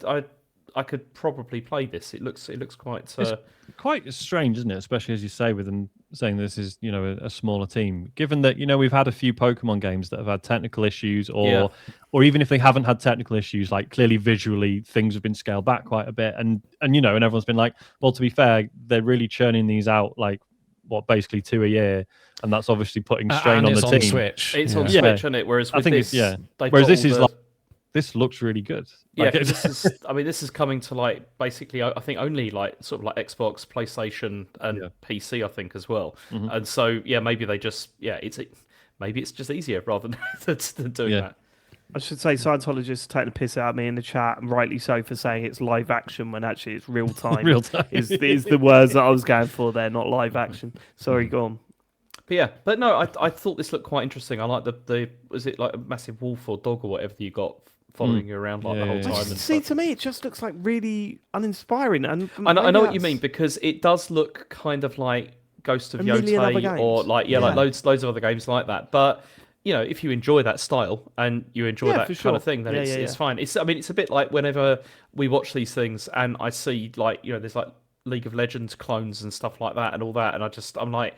I could probably play this. It looks quite. It's quite strange, isn't it? Especially as you say, with them saying this is a smaller team. Given that we've had a few Pokemon games that have had technical issues, or even if they haven't had technical issues, like clearly visually things have been scaled back quite a bit, and everyone's been like, well, to be fair, they're really churning these out like basically 2 a year, and that's obviously putting strain on the team. Switch. It's on Switch, isn't it? Whereas with this, Whereas this is like, this looks really good. Yeah, this is coming to like basically, I think only like sort of like Xbox, PlayStation, and PC, I think as well. Mm-hmm. And so maybe they just maybe it's just easier rather than doing that. I should say Scientologists taking the piss out of me in the chat, and rightly so, for saying it's live action when actually it's real time. Real time is the words that I was going for there, not live action. Sorry, go on. But no, I thought this looked quite interesting. I like the was it like a massive wolf or dog or whatever you got following you around like the whole time. See, to me, it just looks like really uninspiring. And I know what you mean, because it does look kind of like Ghost of Yotei or like loads of other games like that. But if you enjoy that style and you enjoy that kind of thing, then it's fine. It's a bit like whenever we watch these things and I see like there's like League of Legends clones and stuff like that and all that, and I'm like.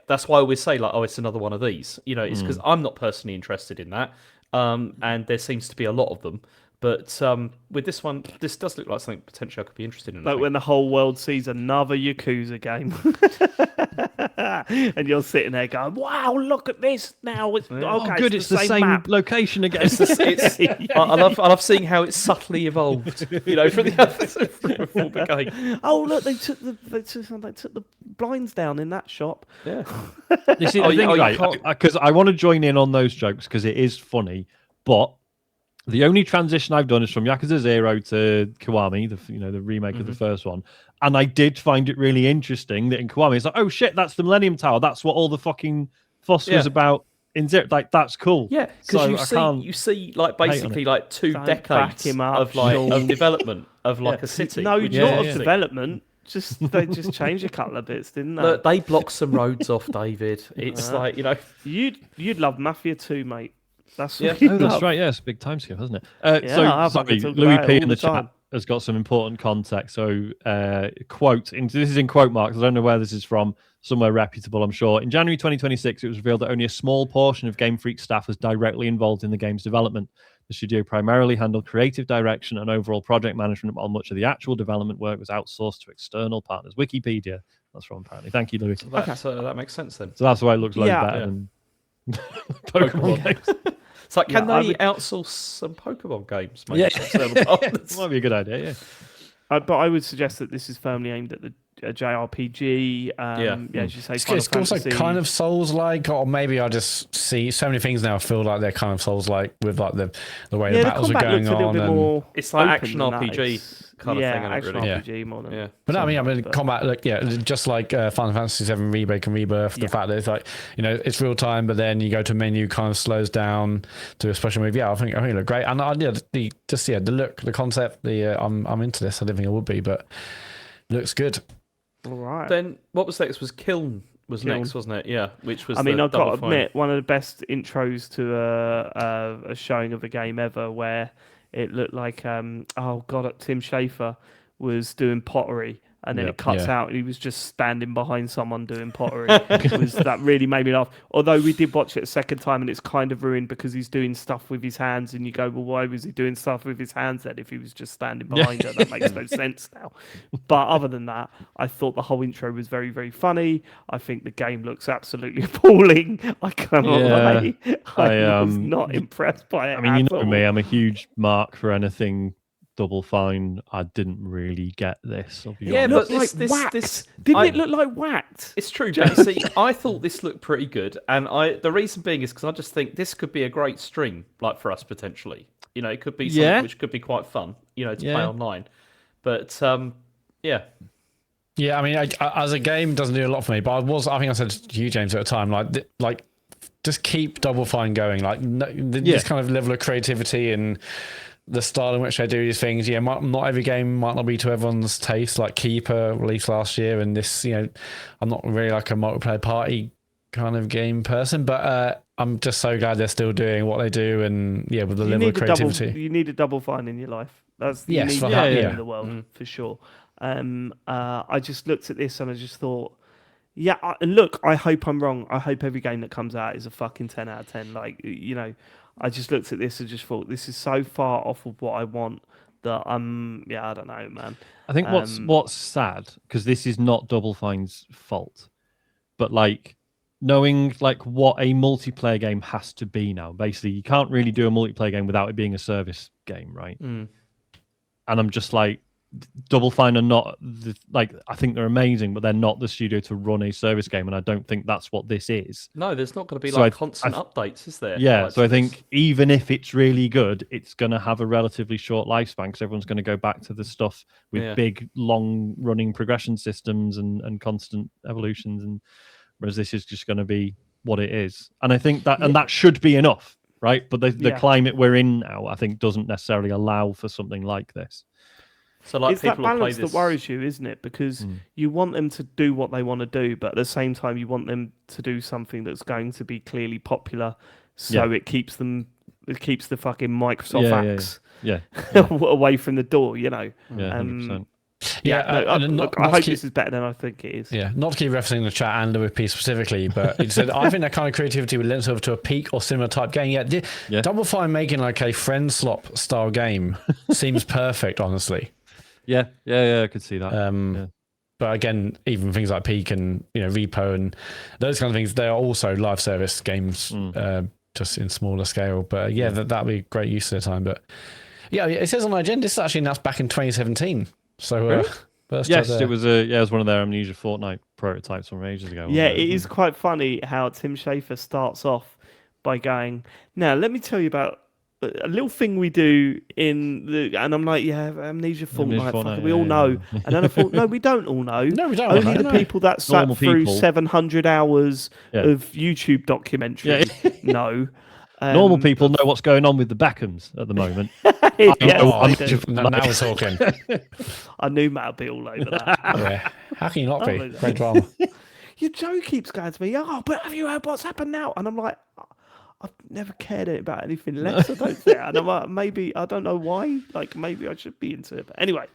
That's why I always say like, oh, it's another one of these. It's because I'm not personally interested in that, and there seems to be a lot of them. But with this one, this does look like something potentially I could be interested in. Like when the whole world sees another Yakuza game, and you're sitting there going, "Wow, look at this now!" It's good. It's the same map. Location again. I love seeing how it's subtly evolved. From the other game. Oh look, they took the blinds down in that shop. Yeah. You see, the thing, right? Because I want to join in on those jokes because it is funny, but. The only transition I've done is from Yakuza 0 to Kiwami, the remake of the first one, and I did find it really interesting that in Kiwami it's like, oh shit, that's the Millennium Tower. That's what all the fucking fuss was about in Zero. Like that's cool. Yeah, because you see like basically like 2 decades of development of like a city. No, not of development. They just changed a couple of bits, didn't they? Look, they blocked some roads off, David. It's like you'd love Mafia 2, mate. That's right. Yeah, it's a big time skip, hasn't it? Louis P in the chat has got some important context. So, quote, this is in quote marks. I don't know where this is from. Somewhere reputable, I'm sure. In January 2026, it was revealed that only a small portion of Game Freak staff was directly involved in the game's development. The studio primarily handled creative direction and overall project management, while much of the actual development work was outsourced to external partners. Wikipedia. That's from apparently. Thank you, Louis. That makes sense then. So that's why it looks loads better than Pokemon games. It's like, can they outsource some Pokemon games? Might be a good idea, yeah. But I would suggest that this is firmly aimed at the JRPG. As you say, it's also kind of Souls-like, or maybe I just see so many things now. I feel like they're kind of Souls-like with like the way the battles are going on. It's like action RPG kind of thing. Action RPG more than But no, I mean, combat. Just like Final Fantasy VII Remake and Rebirth. The fact that it's like it's real time, but then you go to a menu, kind of slows down to a special move. Yeah, I think it looked great, and the look, the concept. I'm into this. I didn't think it would be, but it looks good. All right. Then what was next? Was Kiln next, wasn't it? Yeah, which was. I mean, I've got to admit, one of the best intros to a showing of a game ever, where it looked like Tim Schafer was doing pottery, and then it cuts out, and he was just standing behind someone doing pottery. That really made me laugh. Although we did watch it a second time, and it's kind of ruined because he's doing stuff with his hands, and you go, well, why was he doing stuff with his hands then if he was just standing behind her? That makes no sense now. But other than that, I thought the whole intro was very, very funny. I think the game looks absolutely appalling. I cannot lie. I was not impressed by it. I mean, you know me, I'm a huge mark for anything Double Fine. I didn't really get this. Yeah, but this didn't it look like whacked? It's true, JC. I thought this looked pretty good, and the reason being is because I just think this could be a great stream, like for us potentially. It could be something which could be quite fun, to play online. But yeah. I mean, as a game, it doesn't do a lot for me. But I think I said to you, James, at the time, like just keep Double Fine going. Like this kind of level of creativity and the style in which they do these things. Yeah, not every game might not be to everyone's taste. Like Keeper released last year, and this, I'm not really like a multiplayer party kind of game person, but I'm just so glad they're still doing what they do, and with the level of creativity. You need a Double Fine in your life. That's you Yes, need for that that, in the world for sure. I just looked at this and I just thought, and look, I hope I'm wrong. I hope every game that comes out is a fucking 10 out of 10. Like, I just looked at this and just thought, this is so far off of what I want that I don't know, man. I think what's sad, because this is not Double Fine's fault, but like knowing like what a multiplayer game has to be now. Basically, you can't really do a multiplayer game without it being a service game, right? And I'm just like, Double Fine are not I think they're amazing, but they're not the studio to run a service game, and I don't think that's what this is. No, there's not going to be constant updates, is there? Yeah, so I think even if it's really good, it's going to have a relatively short lifespan because everyone's going to go back to the stuff with big, long-running progression systems and constant evolutions, and whereas this is just going to be what it is. And I think that and that should be enough, right? But the climate we're in now, I think, doesn't necessarily allow for something like this. So like it's that balance that worries you, isn't it? Because you want them to do what they want to do, but at the same time, you want them to do something that's going to be clearly popular, so it keeps the fucking Microsoft axe away from the door. Yeah, 100%. I hope this is better than I think it is. Yeah, not to keep referencing the chat and Louis P specifically, but it said, I think that kind of creativity would lend itself to a Peak or similar type game. Double Fine making like a friend slop style game seems perfect, honestly. Yeah, I could see that. But again, even things like Peak and Repo and those kind of things, they are also live service games, just in smaller scale. But that'd be great use of their time. But it says on my agenda, this is actually announced back in 2017. So it was it was one of their Amnesia Fortnite prototypes from ages ago. Yeah, it is quite funny how Tim Schafer starts off by going, "Now let me tell you about a little thing we do and I'm like, Amnesia Fortnite, we all know." And then I thought, no, we don't all know. No, we don't. Only the people that sat through 700 hours of YouTube documentary know. Normal people know what's going on with the Beckhams at the moment. Now we're talking. I knew Matt would be all over that. How can you not be? Great drama. Your Joe keeps going to me, but have you heard what's happened now? And I'm like, I've never cared about anything less, I don't think. And I'm like, maybe, I don't know why. Like, maybe I should be into it. But anyway,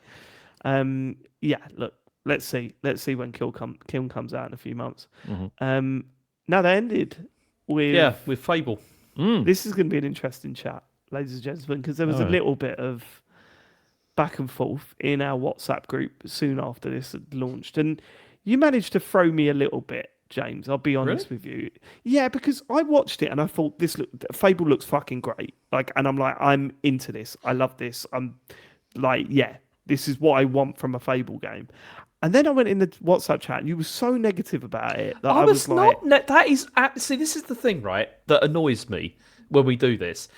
look, let's see when Kiln comes out in a few months. Now they ended with Fable. This is going to be an interesting chat, ladies and gentlemen, because there was a little bit of back and forth in our WhatsApp group soon after this had launched. And you managed to throw me a little bit, James. I'll be honest with you. Yeah, because I watched it and I thought Fable looks fucking great. And I'm like, I'm into this. I love this. I'm like, this is what I want from a Fable game. And then I went in the WhatsApp chat and you were so negative about it that I was like... That is... See, this is the thing, right, that annoys me when we do this.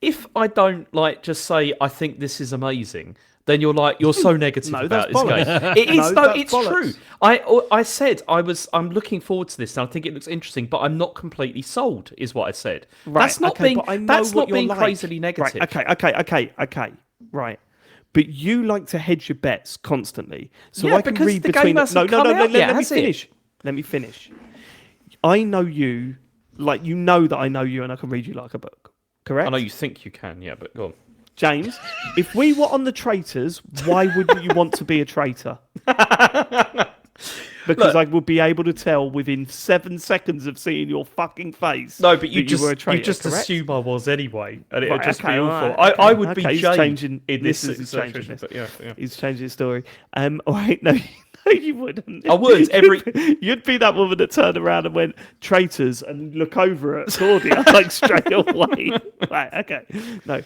If I don't, just say, I think this is amazing, then you're so negative about this game. It is, it's true. I said I'm looking forward to this and I think it looks interesting, but I'm not completely sold, is what I said. Right, that's not being crazily negative. Right, okay. Right. But you like to hedge your bets constantly. So I can read between... No, let me finish. Let me finish. I know you, you know that I know you and I can read you like a book. Correct? I know you think you can, but go on. James, if we were on the traitors, why would you want to be a traitor? Because I would be able to tell within 7 seconds of seeing your fucking face. No, but you were a traitor, you just assume I was anyway, and it would just be awful. Right. I would be changing in this situation. But He's changing his story. All right, no, you wouldn't. I would. You'd be that woman that turned around and went traitors and look over at Claudia straight away. Right, okay, no.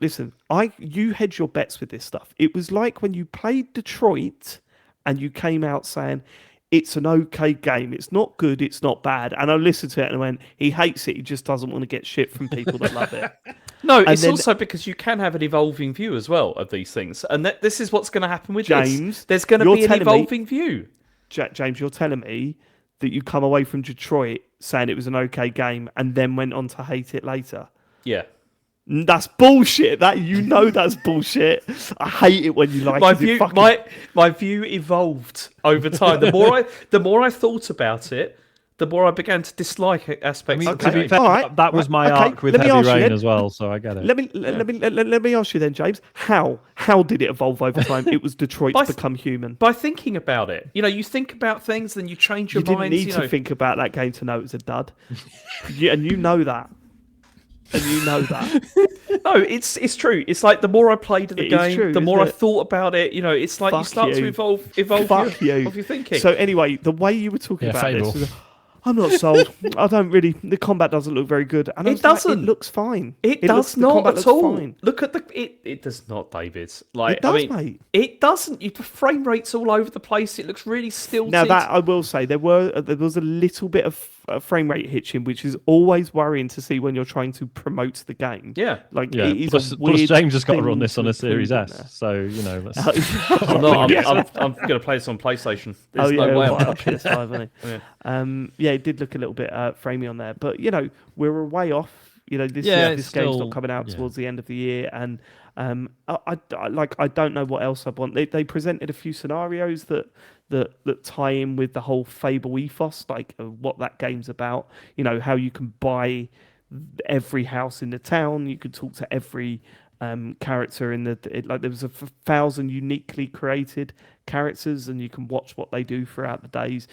Listen, you hedge your bets with this stuff. It was like when you played Detroit and you came out saying it's an okay game, it's not good, it's not bad, and I listened to it and I went, he hates it, he just doesn't want to get shit from people that love it. No, it's also because you can have an evolving view as well of these things, and this is what's going to happen with James. There's going to be an evolving view. James, you're telling me that you come away from Detroit saying it was an okay game and then went on to hate it later. Yeah. That's bullshit. That's bullshit. I hate it when you like my it. view, my view evolved over time. The more I thought about it, the more I began to dislike aspects of the to be game. fair, All right. that was my Okay, arc with let me Heavy ask you Rain then. as well, so I get it. Let me ask you then, James. How did it evolve over time? It was Detroit's become human. By thinking about it. You think about things, then you change your You didn't mind. need to think about that game to know it was a dud. And you know that. And you know that. No, it's true. It's like the more I played the It is game, true, the more I isn't it? thought about it. It's like you Fuck start to you. evolve Fuck your, you. of your thinking. So anyway, the way you were talking about Fable. this, I'm not sold. I don't really. The combat doesn't look very good. And I It was like, doesn't. it looks fine. It looks, does not combat at looks all. Fine. Look at it does not, David. Like It does, I mean, mate. it doesn't. The frame rate's all over the place. It looks really stilted. Now that I will say, there was a little bit of frame rate hitching, which is always worrying to see when you're trying to promote the game. Yeah. Like Yeah, it is plus a weird James has got to thing run this on a include Series in S, there. so let's... I'm going to play this on PlayStation. There's no way. well, PS5, isn't it? Yeah, it did look a little bit framey on there, but we're way off. This it's game's still- not coming out yeah. towards the end of the year, and I don't know what else I want. They presented a few scenarios that tie in with the whole Fable ethos, like what that game's about. How you can buy every house in the town, you could talk to every character in there was 1,000 uniquely created characters, and you can watch what they do throughout the days.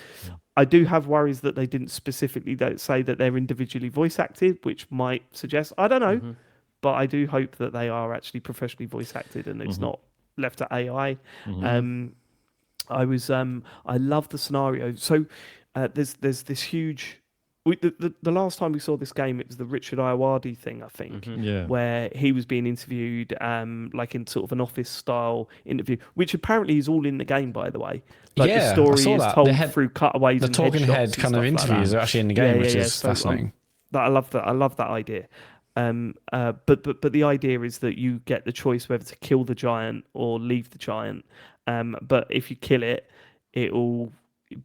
I do have worries that they didn't specifically say that they're individually voice acted, which might suggest, I don't know, but I do hope that they are actually professionally voice acted and it's not left to AI. I love the scenario. So there's this huge. The last time we saw this game, it was the Richard Ayoade thing, I think, Yeah. where he was being interviewed, like in sort of an office style interview, which apparently is all in the game, by the way. Like Yeah, I the story saw is that. told They had through cutaways The and talking headshots head and kind of stuff like interviews that. are actually in the game, which is So, fascinating. I love that. I love that idea. But the idea is that you get the choice whether to kill the giant or leave the giant. But if you kill it, it will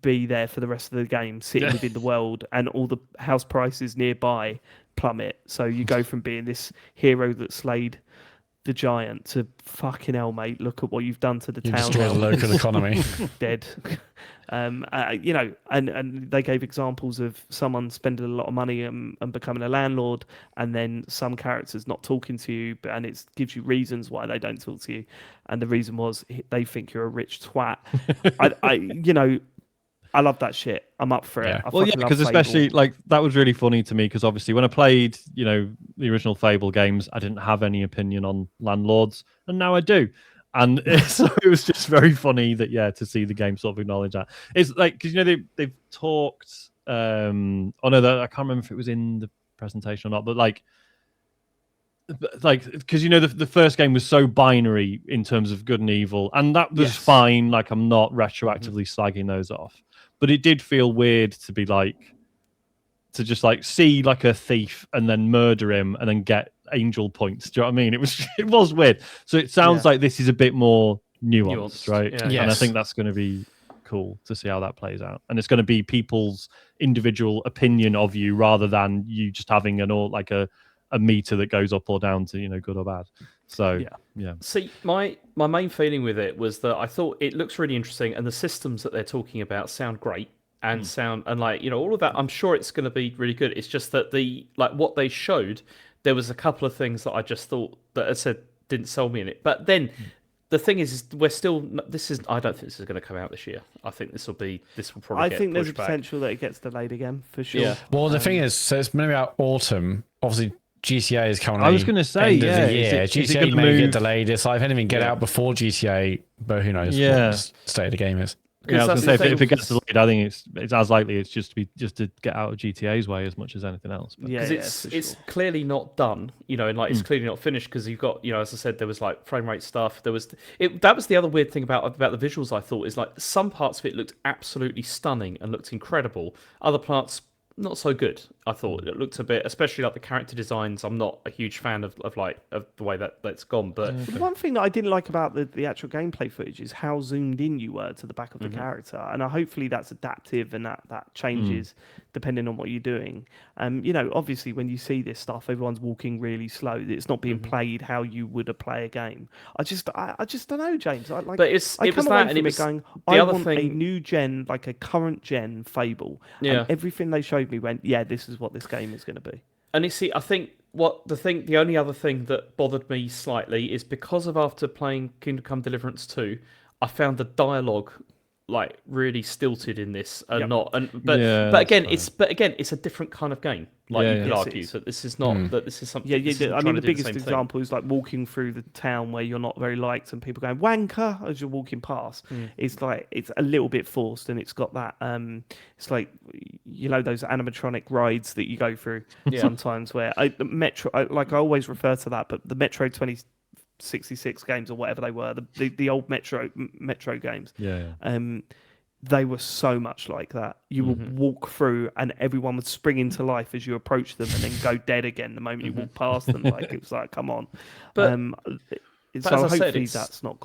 be there for the rest of the game, sitting within the world, and all the house prices nearby plummet. So you go from being this hero that slayed the giant to fucking hell, mate. Look at what you've done to the You town. destroy the now. local economy. Dead. And they gave examples of someone spending a lot of money and becoming a landlord, and then some characters not talking to you, and it gives you reasons why they don't talk to you. And the reason was they think you're a rich twat. I love that shit. I'm up for it. Yeah. I Well, yeah, fucking love because Fable. especially like that was really funny to me because obviously when I played, the original Fable games, I didn't have any opinion on landlords, and now I do. And so it was just very funny that to see the game sort of acknowledge that. It's like because they've talked. I can't remember if it was in the presentation or not, but like because the first game was so binary in terms of good and evil, and that was fine. Like I'm not retroactively slagging those off, but it did feel weird to be like to just like see like a thief and then murder him and then get angel points. Do you know what I mean? It was weird. So it sounds like this is a bit more nuanced, right? Yeah. And I Yes. think that's going to be cool to see how that plays out. And it's going to be people's individual opinion of you rather than you just having a meter that goes up or down to good or bad. So yeah. See, my main feeling with it was that I thought it looks really interesting, and the systems that they're talking about sound great and all of that. I'm sure it's going to be really good. It's just that what they showed, there was a couple of things that I just thought that I said didn't sell me in it. But then the thing is we're still. I don't think this is going to come out this year. I think this will probably. I get think there's a pushed back. potential that it gets delayed again for sure. Yeah. Well, the thing is, so it's maybe about autumn. Obviously, GTA is currently I was gonna say, end of yeah, the year. is it GTA gonna may get move- delayed. It's like if anything get out before GTA, but who knows Yeah. what the state of the game is. Yeah, I was that's going to the say if it thing. gets delayed, I think it's as likely it's just to get out of GTA's way as much as anything else. But Yeah, Because for it's sure. clearly not done, and it's clearly not finished because you've got, as I said, there was like frame rate stuff. That was the other weird thing about the visuals. I thought is like some parts of it looked absolutely stunning and looked incredible. Other parts not so good. I thought it looked a bit, especially like the character designs. I'm not a huge fan of the way that's gone, but The one thing that I didn't like about the actual gameplay footage is how zoomed in you were to the back of the character, and hopefully that's adaptive and that changes depending on what you're doing. Obviously when you see this stuff, everyone's walking really slow. It's not being played how you would play a game. I just don't know, James. I But I it was come away that, and from it it was going, the I other want a thing. new gen, like a current gen Fable. Yeah. And everything they showed me went, yeah, this is what this game is going to be. And you see, I think the only other thing that bothered me slightly is because of after playing Kingdom Come Deliverance 2, I found the dialogue like really stilted in this and Yep. not Yeah, but again that's it's a different kind of game. Like Yeah, you yeah. could Yes, it argue is. that this is not that this is something. Yeah, this isn't I mean, trying the to do biggest same thing. example is like walking through the town where you're not very liked and people going wanker as you're walking past. It's like it's a little bit forced, and it's got that. It's like those animatronic rides that you go through sometimes where the Metro. I always refer to that, but the Metro 2066 games or whatever they were, the old Metro games. Yeah. They were so much like that. You would walk through and everyone would spring into life as you approach them and then go dead again the moment you walk past them. Like it was like, come on. But- So as I said, hopefully it's- that's not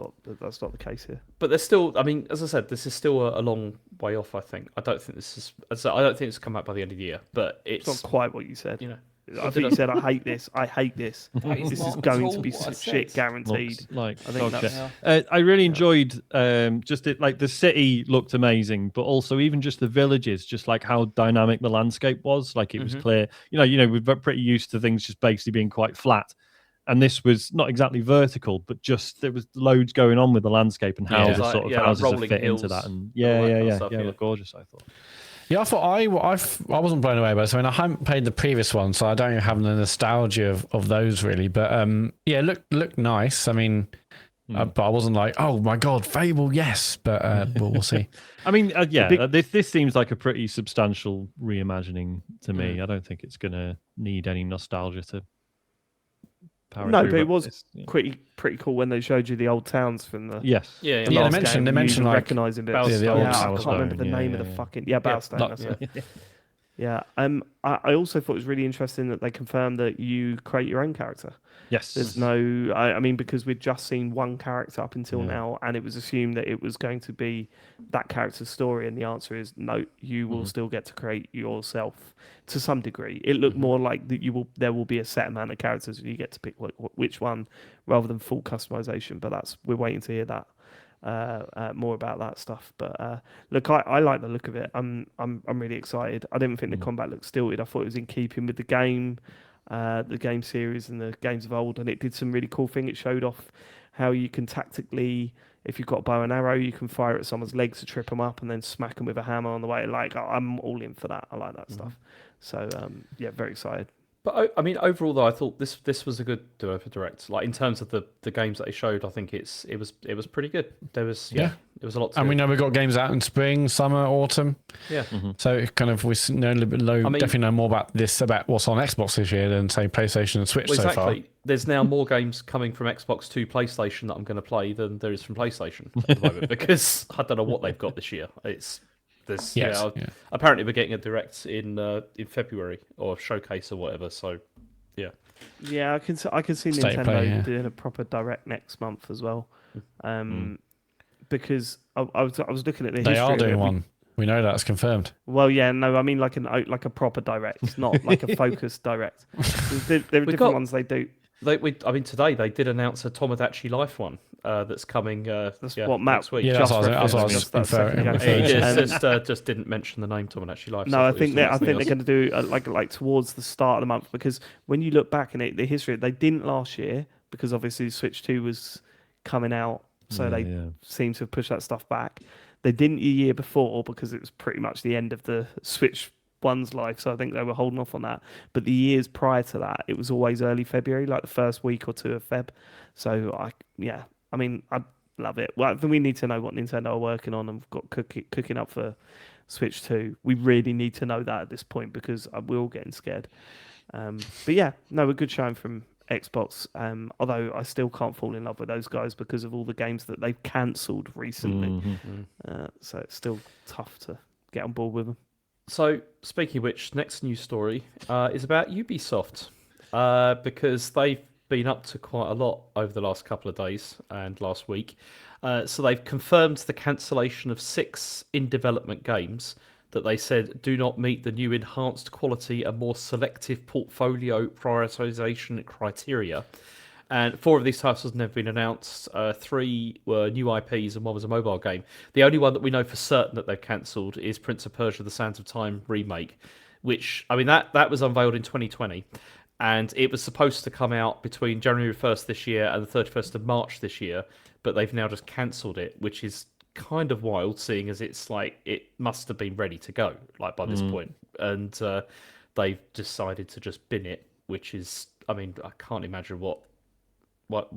the case here. But there's still, I mean, as I said, this is still a long way off. I think. I don't think it's come out by the end of the year. But It's not quite what you said. I Did think I- you said, I hate this. I hate this. That is This is not at going to all be what I shit said. guaranteed. Looks like I think dog that's- shit. I really enjoyed just it. Like the city looked amazing, but also even just the villages, just like how dynamic the landscape was. Like it was clear. We're pretty used to things just basically being quite flat, and this was not exactly vertical, but just there was loads going on with the landscape and how Yeah. the Like- sort of like houses have rolling fit into hills that. And all that kind of stuff, yeah, yeah. look gorgeous. I thought. Yeah, I thought I wasn't blown away by this. I mean, I haven't played the previous one, so I don't even have the nostalgia of those really. But yeah, looked nice. I mean, but I wasn't like, oh my god, Fable, yes. But we'll see. I mean, this seems like a pretty substantial reimagining to me. I don't think it's going to need any nostalgia to power No, through, but it was it's- yeah. pretty cool when they showed you the old towns from the Yes. Yeah, the Yeah, last they mentioned- game, they you mentioned, even like, recognizing bits. Bowstone. Yeah, I can't Bowstone, remember the name of the yeah. fucking Bowstone. like- That's it. Yeah. I also thought it was really interesting that they confirmed that you create your own character. Yes. There's no, I mean, because we'd just seen one character up until now, and it was assumed that it was going to be that character's story, and the answer is no. You will still get to create yourself to some degree. It looked more like that there will be a set amount of characters, and you get to pick which one, rather than full customization. But we're waiting to hear that. More about that stuff, but look, I like the look of it. I'm really excited. I didn't think the combat looked stilted. I thought it was in keeping with the game series and the games of old, and it did some really cool thing. It showed off how you can tactically, if you've got a bow and arrow, you can fire at someone's legs to trip them up and then smack them with a hammer on the way. Like I'm all in for that. I like that stuff. So yeah, very excited. But I mean, overall though, I thought this was a good developer direct. Like in terms of the games that they showed, I think it was pretty good. There was Yeah. it was a lot. To And we do. know we've got games out in spring, summer, autumn. Yeah. So it kind of we know a little bit low. I mean- Definitely know more about what's on Xbox this year than say PlayStation and Switch Well, so far. exactly. There's now more games coming from Xbox to PlayStation that I'm going to play than there is from PlayStation at the moment because I don't know what they've got this year. Apparently we're getting a direct in February or a showcase or whatever. So yeah. Yeah, I can see State of Nintendo play, yeah. doing a proper direct next month as well, because I was looking at the They history. are of it. doing one. We know that's confirmed. Well, yeah, no, I mean like a proper direct, not like a focused direct. There are different got- ones they do. I mean, today they did announce a Tomodachi Life one that's coming. That's what Matt next week. Yeah, that's what I was referenced, just that second inferring. game. He just didn't mention the name Tomodachi Life. so No, I thought he think was they're doing something going to do like towards the start of the month, because when you look back in the history, they didn't last year because obviously Switch 2 was coming out, so they seem to have pushed that stuff back. They didn't the year before because it was pretty much the end of the Switch One's life, so I think they were holding off on that. But the years prior to that, it was always early February, like the first week or two of Feb. So I mean, I love it. Well, we need to know what Nintendo are working on and got cooking up for Switch 2. We really need to know that at this point because we're all getting scared. But yeah, no, a good showing from Xbox. Although I still can't fall in love with those guys because of all the games that they've cancelled recently. So it's still tough to get on board with them. So, speaking of which, next news story is about Ubisoft because they've been up to quite a lot over the last couple of days and last week. So they've confirmed the cancellation of 6 in-development games that they said do not meet the new enhanced quality and more selective portfolio prioritization criteria. And 4 of these titles have never been announced. 3 were new IPs and 1 was a mobile game. The only one that we know for certain that they've cancelled is Prince of Persia: The Sands of Time remake, which, I mean, that was unveiled in 2020. And it was supposed to come out between January 1st this year and the 31st of March this year, but they've now just cancelled it, which is kind of wild, seeing as it's like it must have been ready to go, like by this point. And they've decided to just bin it, which is, I mean, I can't imagine why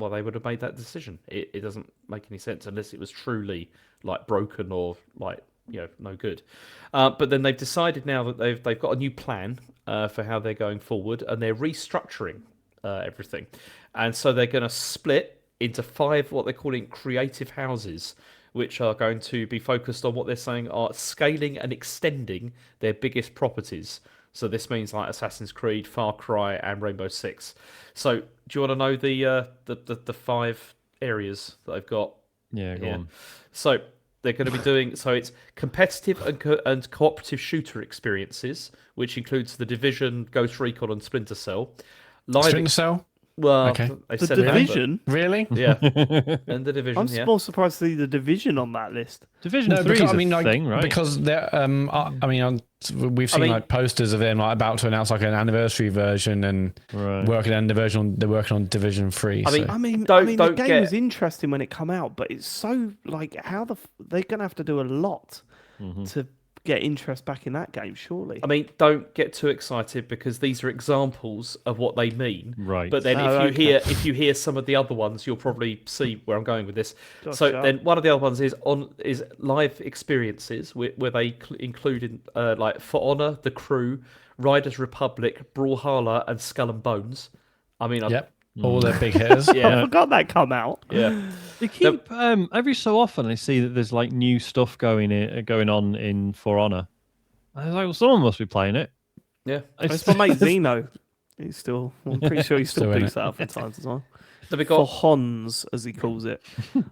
they would have made that decision. It doesn't make any sense unless it was truly like broken or like, you know, no good. But then they've decided now that they've got a new plan for how they're going forward, and they're restructuring everything. And so they're going to split into 5 what they're calling creative houses, which are going to be focused on what they're saying are scaling and extending their biggest properties. So this means like Assassin's Creed, Far Cry, and Rainbow Six. So do you want to know the 5 areas that they've got? Yeah, go on. So they're going to be doing, so it's competitive and cooperative shooter experiences, which includes The Division, Ghost Recon, and Splinter Cell. Splinter Cell? Well, Okay. they've The said it, but- Division. Really? yeah, and The Division. I'm yeah. more surprised to see the Division on that list. Division No, 3 because, is I mean, a like, thing, right? because they're, we've seen mean- like posters of them like about to announce like an anniversary version and Right. they're working on Division 3. I mean, so. I mean, Don't- the don't game get- was interesting when it come out, but it's so like how they're gonna have to do a lot to get interest back in that game, surely. I mean, don't get too excited because these are examples of what they mean. Right. But then Oh, if you hear some of the other ones, you'll probably see where I'm going with this. So Gotcha. then one of the other ones is live experiences where they include like For Honor, The Crew, Riders Republic, Brawlhalla, and Skull and Bones. I mean, Yep. All their big hitters. I yeah, forgot that come out. yeah. They keep every so often I see that there's like new stuff going on in For Honor. I was like, well, someone must be playing it. Yeah. It's my mate Zeno. I'm pretty sure he still Still in boots it. that up at times as well. Then we For got Hons, as he calls it.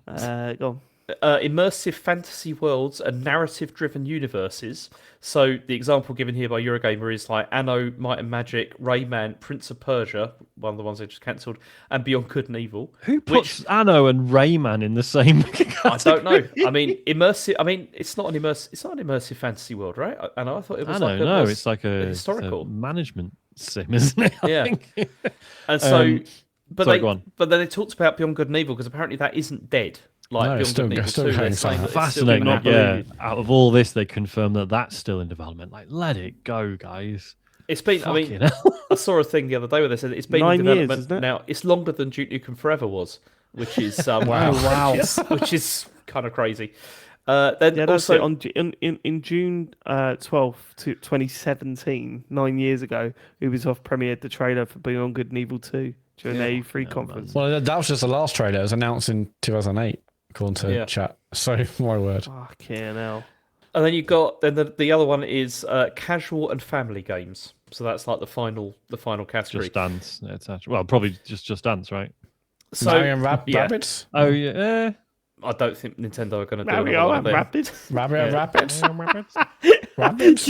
Go on. immersive fantasy worlds and narrative-driven universes. So the example given here by Eurogamer is like Anno, Might and Magic, Rayman, Prince of Persia, one of the ones they just cancelled, and Beyond Good and Evil. Who puts Anno and Rayman in the same? I don't know. I mean, immersive. I mean, it's not an immersive fantasy world, right? Anno, I thought it was like a it's like a historical management sim, isn't it? I Yeah. think. And so, sorry, go on. but then they talked about Beyond Good and Evil because apparently that isn't dead. Like No, Beyond it's still- Good and Evil still 2, going they're saying strong. that it's still Fascinating. being Yeah. uploaded. Out of all this, they confirmed that that's still in development. Like, let it go, guys. It's been. I mean, Fucking hell. I saw a thing the other day where they said it's been 9 in years, development isn't it? now. It's longer than Duke Nukem Forever was, which is Wow. which is kind of crazy. Then Yeah, that's also, it. In June 12th, 2017, 9 years ago, Ubisoft premiered the trailer for Beyond Good and Evil 2 during their E3 conference. Well, that was just the last trailer. It was announced in 2008, according to Yeah. chat. So, my word. Fucking hell. and then you got the other one is casual and family games. So that's like the final category. Just Dance. It's actually, well, probably just Dance, right? So Mario and yeah, Rabbids? Oh yeah. I don't think Nintendo are going to do another Mario one of and them. Rapid. Mario and Yeah. Rabbids? Rabbids?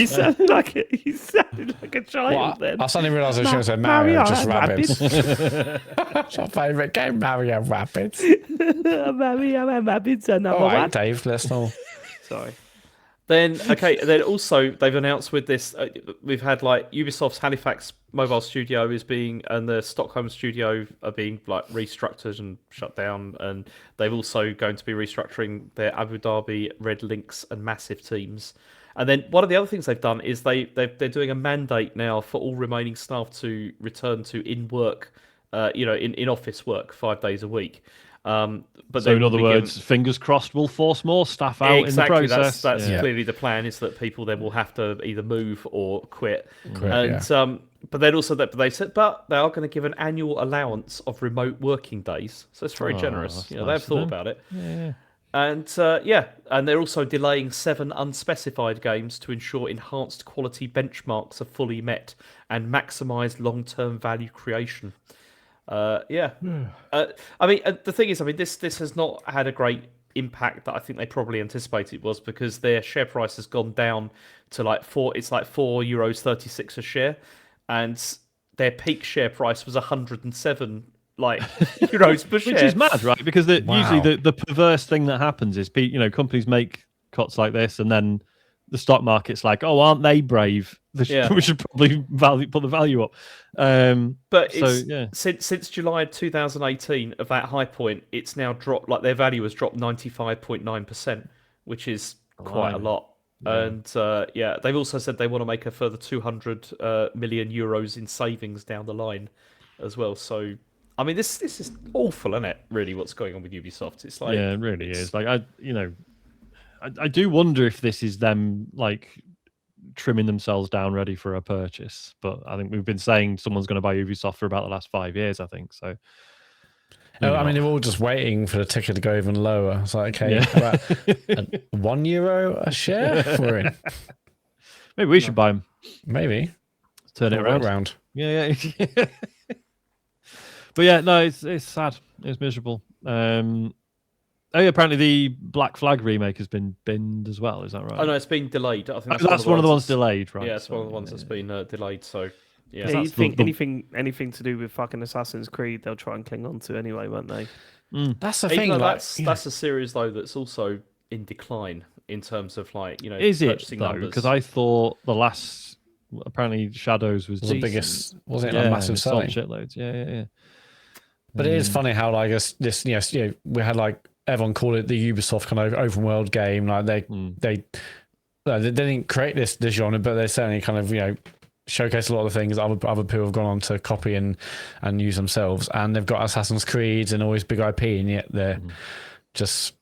You sounded like a child What? then. I suddenly realised I should have said Mario, Mario just and Rabbids. That's my favourite game, Mario and Rabbids. Mario and Rapid's another All right, one. Dave, let's know. Sorry. Then also they've announced with this we've had like Ubisoft's Halifax mobile studio and the Stockholm studio are being like restructured and shut down, and they've also going to be restructuring their Abu Dhabi, Red Lynx, and Massive teams. And then one of the other things they've done is they're doing a mandate now for all remaining staff to return to in office work 5 days a week. But So they in will other be words, given- fingers crossed, we'll force more staff out exactly, in the process. That's Yeah. clearly the plan, is that people then will have to either move or quit. Quit, And but then also that they said, but they are going to give an annual allowance of remote working days, so it's very generous. that's They've nice of thought them. about it. Yeah. And and they're also delaying 7 unspecified games to ensure enhanced quality benchmarks are fully met and maximise long-term value creation. I mean, the thing is, I mean, this has not had a great impact that I think they probably anticipated was because their share price has gone down to like €4.36 a share, and their peak share price was 107 like euros per share, Which is mad, right? Because usually Wow. the perverse thing that happens is companies make cuts like this, and then the stock market's like, oh, aren't they brave? Yeah. We should probably put the value up. But so it's, yeah, since July 2018 of that high point, it's now dropped. Like their value has dropped 95.9%, which is quite a Blimey. lot. Yeah. And they've also said they want to make a further 200 million euros in savings down the line as well. So, I mean, this is awful, isn't it? Really, what's going on with Ubisoft? It's like, yeah, it really is. Like I do wonder if this is them like trimming themselves down ready for a purchase. But I think we've been saying someone's going to buy Ubisoft for about the last 5 years, I think. So I mean, they're all just waiting for the ticket to go even lower. It's like, okay, Yeah. how about €1 a share? We're in. maybe we should buy them. Maybe. Turn it All right around. round. Yeah. But yeah, no, it's sad. It's miserable. Oh, yeah, apparently the Black Flag remake has been binned as well. Is that right? oh no, it's been delayed. I think That's one of the ones that's- delayed, right? Yeah, it's So, one of the ones that's been delayed. So, yeah. Yeah, you that's think the- anything to do with fucking Assassin's Creed, they'll try and cling on to anyway, won't they? That's the Even thing. though Like, that's a series though that's also in decline in terms of like Is it purchasing though? numbers. Because I thought the last, apparently Shadows was was the decent. biggest, wasn't it? Yeah, Like massive it sold selling. shitloads. Yeah. But it is funny how like this we had like everyone called it the Ubisoft kind of open world game. Like they didn't create this genre, but they certainly kind of showcase a lot of the things that other people have gone on to copy and use themselves. And they've got Assassin's Creed and always big IP, and yet they're just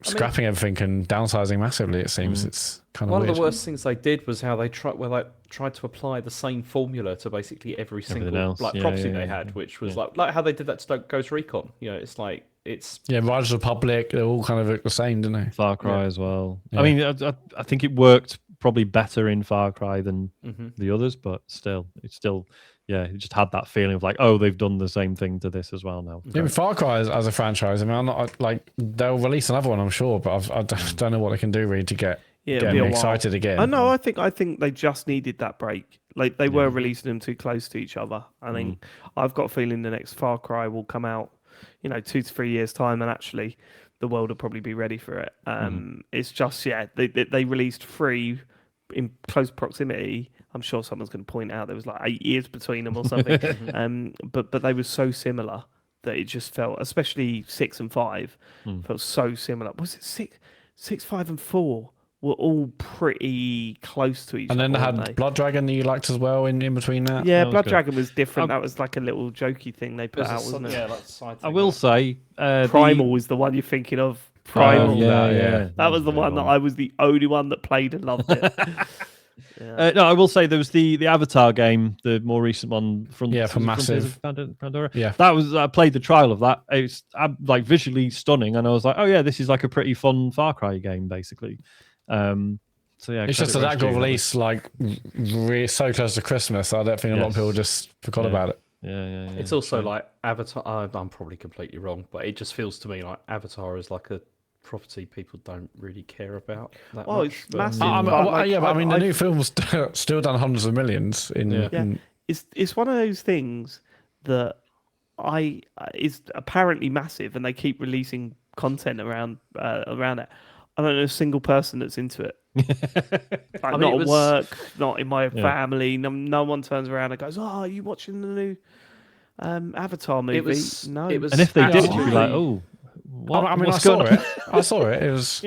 scrapping everything and downsizing massively. It seems it's kind of one weird. of the worst things they did was how they tried to apply the same formula to basically every single else. property Yeah, they yeah, had, which was like how they did that to Ghost Recon. It's like it's Riders of the Republic, they're all kind of look the same, don't they? Far Cry as well. Yeah. I mean, I think it worked probably better in Far Cry than Mhm. the others, but it just had that feeling of like, oh, they've done the same thing to this as well now. Yeah, but Far Cry as a franchise, I mean, I'm not like they'll release another one, I'm sure, but I don't know what they can do really to get It'll be a me while. excited again. I know. I think they just needed that break. Like they were releasing them too close to each other. I think I've got a feeling the next Far Cry will come out, 2 to 3 years time, and actually the world will probably be ready for it. It's just they released 3 in close proximity. I'm sure someone's going to point out there was like 8 years between them or something. But they were so similar that it just felt, especially 6 and 5, felt so similar. Was it 6, 5, and 4? Were all pretty close to each And other. then they weren't had they? Blood Dragon that you liked as well in between that. Yeah, That was Blood good. Dragon was different. That was like a little jokey thing they put There's out, a wasn't it? yeah, like side I thing, will like- say, Primal is the one you're thinking of. Primal. yeah. That was the one that I was the only one that played and loved it. No, I will say there was the Avatar game, the more recent one from from Massive. Pandora. Yeah. That was I played the trial of that. It's like visually stunning, and I was like, oh yeah, this is like a pretty fun Far Cry game, basically. So yeah, It's just that credit got where it's due. released like really so close to Christmas. I don't think a lot of people just forgot about it. Yeah. It's also like Avatar. I'm probably completely wrong, but it just feels to me like Avatar is like a property people don't really care about that Well, much. it's but- massive. But I mean, the I- new film's still done hundreds of millions in. Yeah, it's one of those things that is apparently massive, and they keep releasing content around it. I don't know a single person that's into it. Like, mean, not it at was- work, not in my family. No one turns around and goes, "Oh, are you watching the new Avatar movie?" It was no. It was And if they did, you'd be absolutely- like, oh, what? I mean, I what's saw going on? it. I saw it. It was.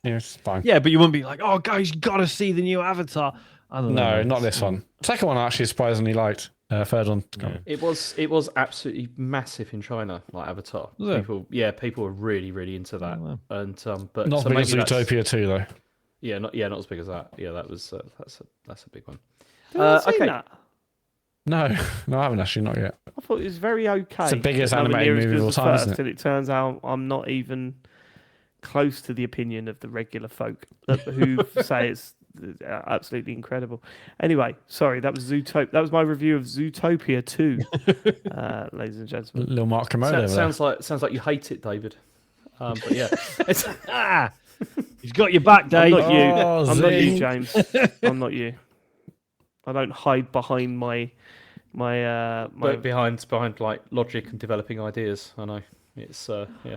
It's fine. Yeah, but you wouldn't be like, oh, guys, you got to see the new Avatar. I don't know, No, man. not this one. Second one I actually surprisingly liked. Third one. It was absolutely massive in China, like Avatar. Was it? People were really into that, wow. and but Not so as big as maybe that's- Utopia 2 though. Yeah, not as big as that. Yeah, that was that's a big one. Have you seen okay. that? No, I haven't actually. Not yet. I thought it was very okay. It's the biggest but nowhere animated near as movie good of as all the time, first, isn't it? And it turns out I'm not even close to the opinion of the regular folk who say it's absolutely incredible. Anyway, sorry, that was Zootopia. That was my review of Zootopia 2, ladies and gentlemen. Little Mark Kermode over there. Sounds like you hate it, David. But yeah, it's, He's got your back, I'm Dave. not you. Oh, I'm not you, zing. James. I'm not you. I don't hide behind my but behind like logic and developing ideas. I know it's yeah.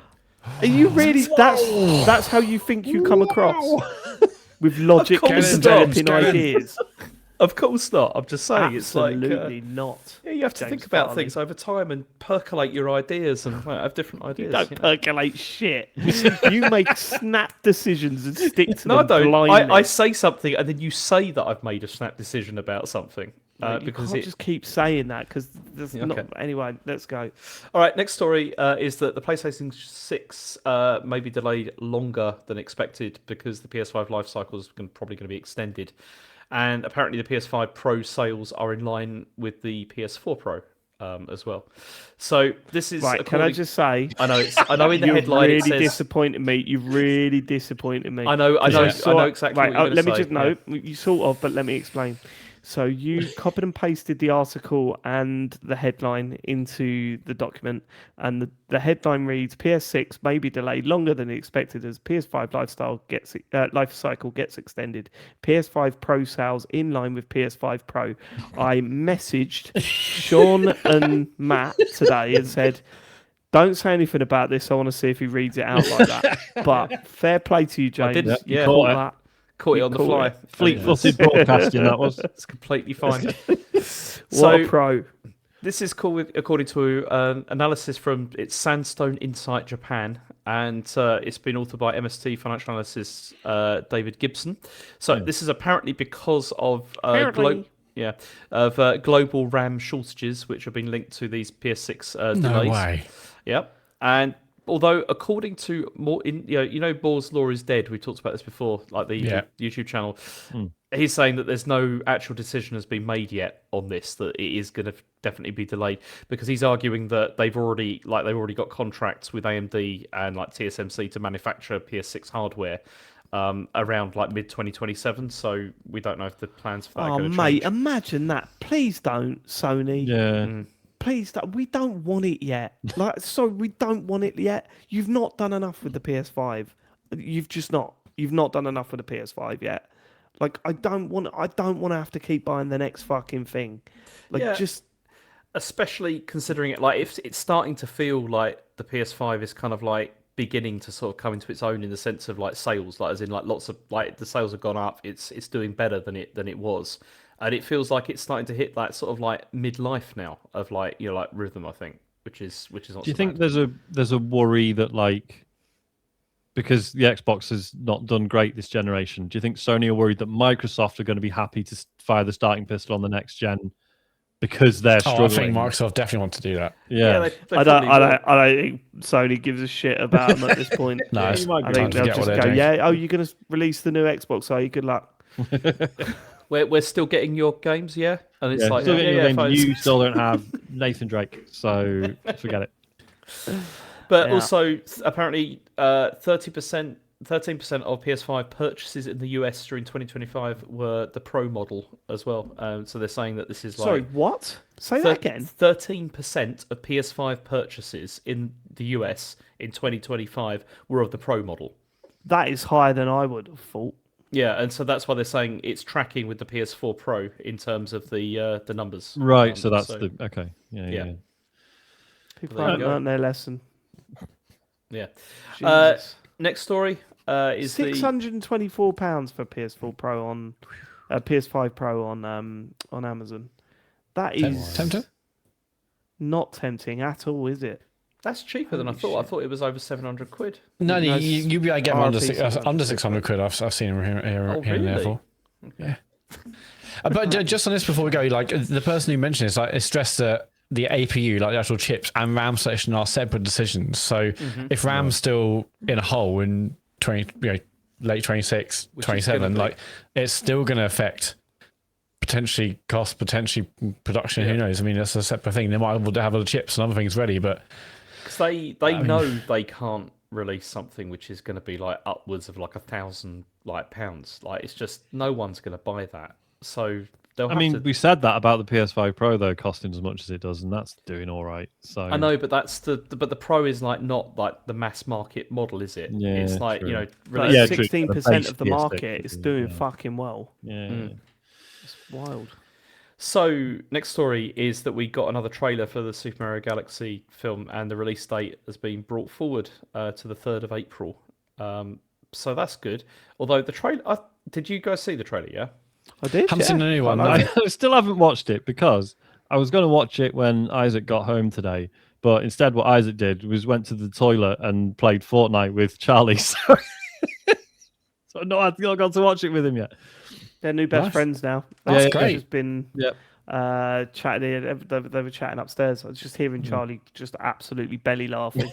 Are you really? That's how you think you come across with logic and course not. developing Get him. ideas? Of course not. I'm just saying Absolutely it's like not. yeah, you have to James think about Farley. things over time and percolate your ideas and have different ideas. Don't you know. percolate shit. You make snap decisions and stick to No, I them don't. blindly. I say something and then you say that I've made a snap decision about something. You Because can't it. just keep saying that because there's not. Okay. Anyway, let's go. All right, next story is that the PlayStation 6 may be delayed longer than expected because the PS5 life cycle is probably going to be extended. And apparently the PS5 Pro sales are in line with the PS4 Pro as well. So this is... Right, can I just say... I know in the You've headline really it says... disappointed me. You've really disappointed me. I know exactly Right, what you're let me going just... to No, say. you sort of, but let me explain. So you copied and pasted the article and the headline into the document, and the headline reads: PS6 may be delayed longer than expected as PS5 life cycle gets extended. PS5 Pro sales in line with PS5 Pro. I messaged Sean and Matt today and said, "Don't say anything about this. I want to see if he reads it out like that." But fair play to you, James. did, You yeah. caught Caught it. that. Caught it You on the caught fly. it. Fleet-footed broadcasting, that was. It's completely fine. What a pro. This is called, according to an analysis from Sandstone Insight Japan, and it's been authored by MST financial analyst David Gibson. So this is apparently because of global RAM shortages, which have been linked to these PS6 No delays. way. Yep, and although according to Bohr's law is dead. We talked about this before, like the YouTube channel. He's saying that there's no actual decision has been made yet on this, that it is going to definitely be delayed, because he's arguing that they've already got contracts with AMD and like TSMC to manufacture PS6 hardware around like mid 2027. So we don't know if the plans for that are going to change. Imagine that. Please don't, Sony. Yeah. Please don't. We don't want it yet. We don't want it yet. You've not done enough with the PS5. You've just not. You've not done enough with the PS5 yet. Like, I don't want to have to keep buying the next fucking thing. Especially considering it, like, if it's starting to feel like the PS5 is kind of like beginning to sort of come into its own in the sense of like sales, like as in like lots of like the sales have gone up. It's doing better than it was, and it feels like it's starting to hit that sort of like midlife now of like like rhythm. I think, which is not. Do you so think bad. there's a worry that like, because the Xbox has not done great this generation, do you think Sony are worried that Microsoft are going to be happy to fire the starting pistol on the next gen because they're I struggling? think Microsoft definitely want to do that. Yeah, they I probably don't think Sony gives a shit about them at this point. No, it's I time think to they'll get what just they're go, doing. yeah. Oh, you're gonna release the new Xbox? Are you? Good luck. We're still getting your games, yeah, and it's yeah. like Still getting your games. fine. You still don't have Nathan Drake, so forget it. But Yeah. also, apparently, 13% of PS5 purchases in the US during 2025 were the Pro model as well. So they're saying that this is like... Sorry, what? Say that again. 13% of PS5 purchases in the US in 2025 were of the Pro model. That is higher than I would have thought. Yeah, and so that's why they're saying it's tracking with the PS4 Pro in terms of the numbers. Right, so that's the okay. Yeah. People There you haven't go. learned their lesson. Yeah. Jesus. Next story is £624 for PS4 Pro on PS5 Pro on Amazon. That is Tempting? not tempting at all, is it? That's cheaper than I Holy thought. I shit. thought it was over 700 quid. No, No, you be able to get them under, RP under 600 quid. I've seen them here and there. really? For. Yeah. But just on this before we go, like the person who mentioned this, like, it stressed that the APU, like the actual chips and RAM selection, are separate decisions. So if RAM's still in a hole in late 26, Which 27, it's gonna like it's still going to affect potentially cost, potentially production. Who knows? I mean, that's a separate thing. They might have other chips and other things ready, but because they know they can't release something which is going to be like upwards of like £1,000 pounds. Like it's just no one's going to buy that. So They'll I have mean, to... we said that about the PS5 Pro though, costing as much as it does, and that's doing all right. So I know, but that's but the Pro is like not like the mass market model, is it? Yeah, It's like true. But Yeah, at true. 16% of the base PS6 market, would it's be, doing yeah. fucking well. Yeah. It's wild. So, next story is that we got another trailer for the Super Mario Galaxy film, and the release date has been brought forward to the 3rd of April. So that's good. Although the trailer, did you guys see the trailer? Yeah, I did. Haven't seen the new one. I still haven't watched it because I was going to watch it when Isaac got home today, but instead, what Isaac did was went to the toilet and played Fortnite with Charlie. So I've not got to watch it with him yet. They're new best Nice. friends now. That's They've great. Just been chatting. They were chatting upstairs. I was just hearing Charlie just absolutely belly laughing.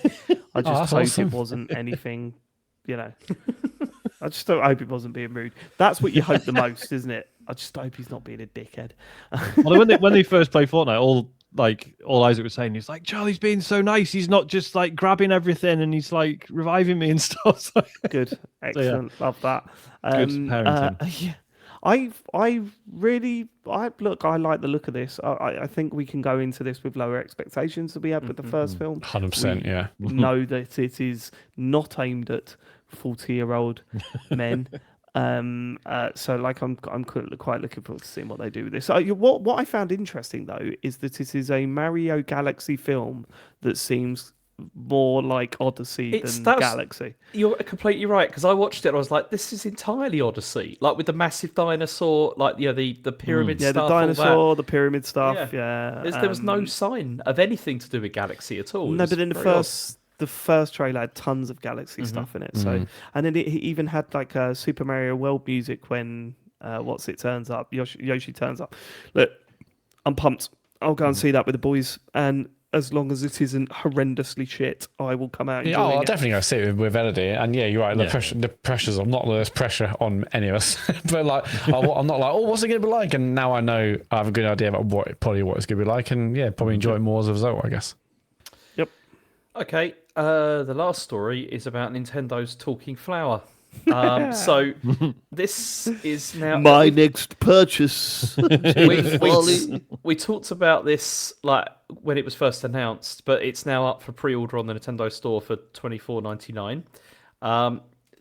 I just that's hope awesome. it wasn't anything, I just don't hope he wasn't being rude. That's what you hope the most, isn't it? I just hope he's not being a dickhead. Well, when they first played Fortnite, all Isaac was saying, he's like, Charlie's being so nice. He's not just like grabbing everything and he's like reviving me and stuff. So, Good, excellent, love that. Good parenting. Yeah. I like the look of this. I think we can go into this with lower expectations than we had with the first film. 100%, yeah. Know that it is not aimed at 40-year-old men. So like I'm quite looking forward to seeing what they do with this. What I found interesting though is that it is a Mario Galaxy film that seems more like Odyssey than Galaxy. You're completely right, because I watched it and I was like, this is entirely Odyssey. Like with the massive dinosaur, like the pyramid stuff. Yeah, the dinosaur, the pyramid stuff. Yeah. There was no sign of anything to do with Galaxy at all. No, but in the first trailer had tons of Galaxy stuff in it. So, and then it even had like Super Mario World music when turns up. Yoshi turns up. Look, I'm pumped. I'll go and see that with the boys, and as long as it isn't horrendously shit, I will come out. I'll definitely go see it with Elodie. And yeah, you're right. The pressure's on. Not that there's pressure on any of us, but like I'm not like, what's it going to be like? And now I know I have a good idea about what it's going to be like, and yeah, probably enjoy it more as a result, I guess. Yep. Okay. The last story is about Nintendo's talking flower. So this is now my next purchase. we talked about this like when it was first announced, but it's now up for pre-order on the Nintendo Store for $24.99.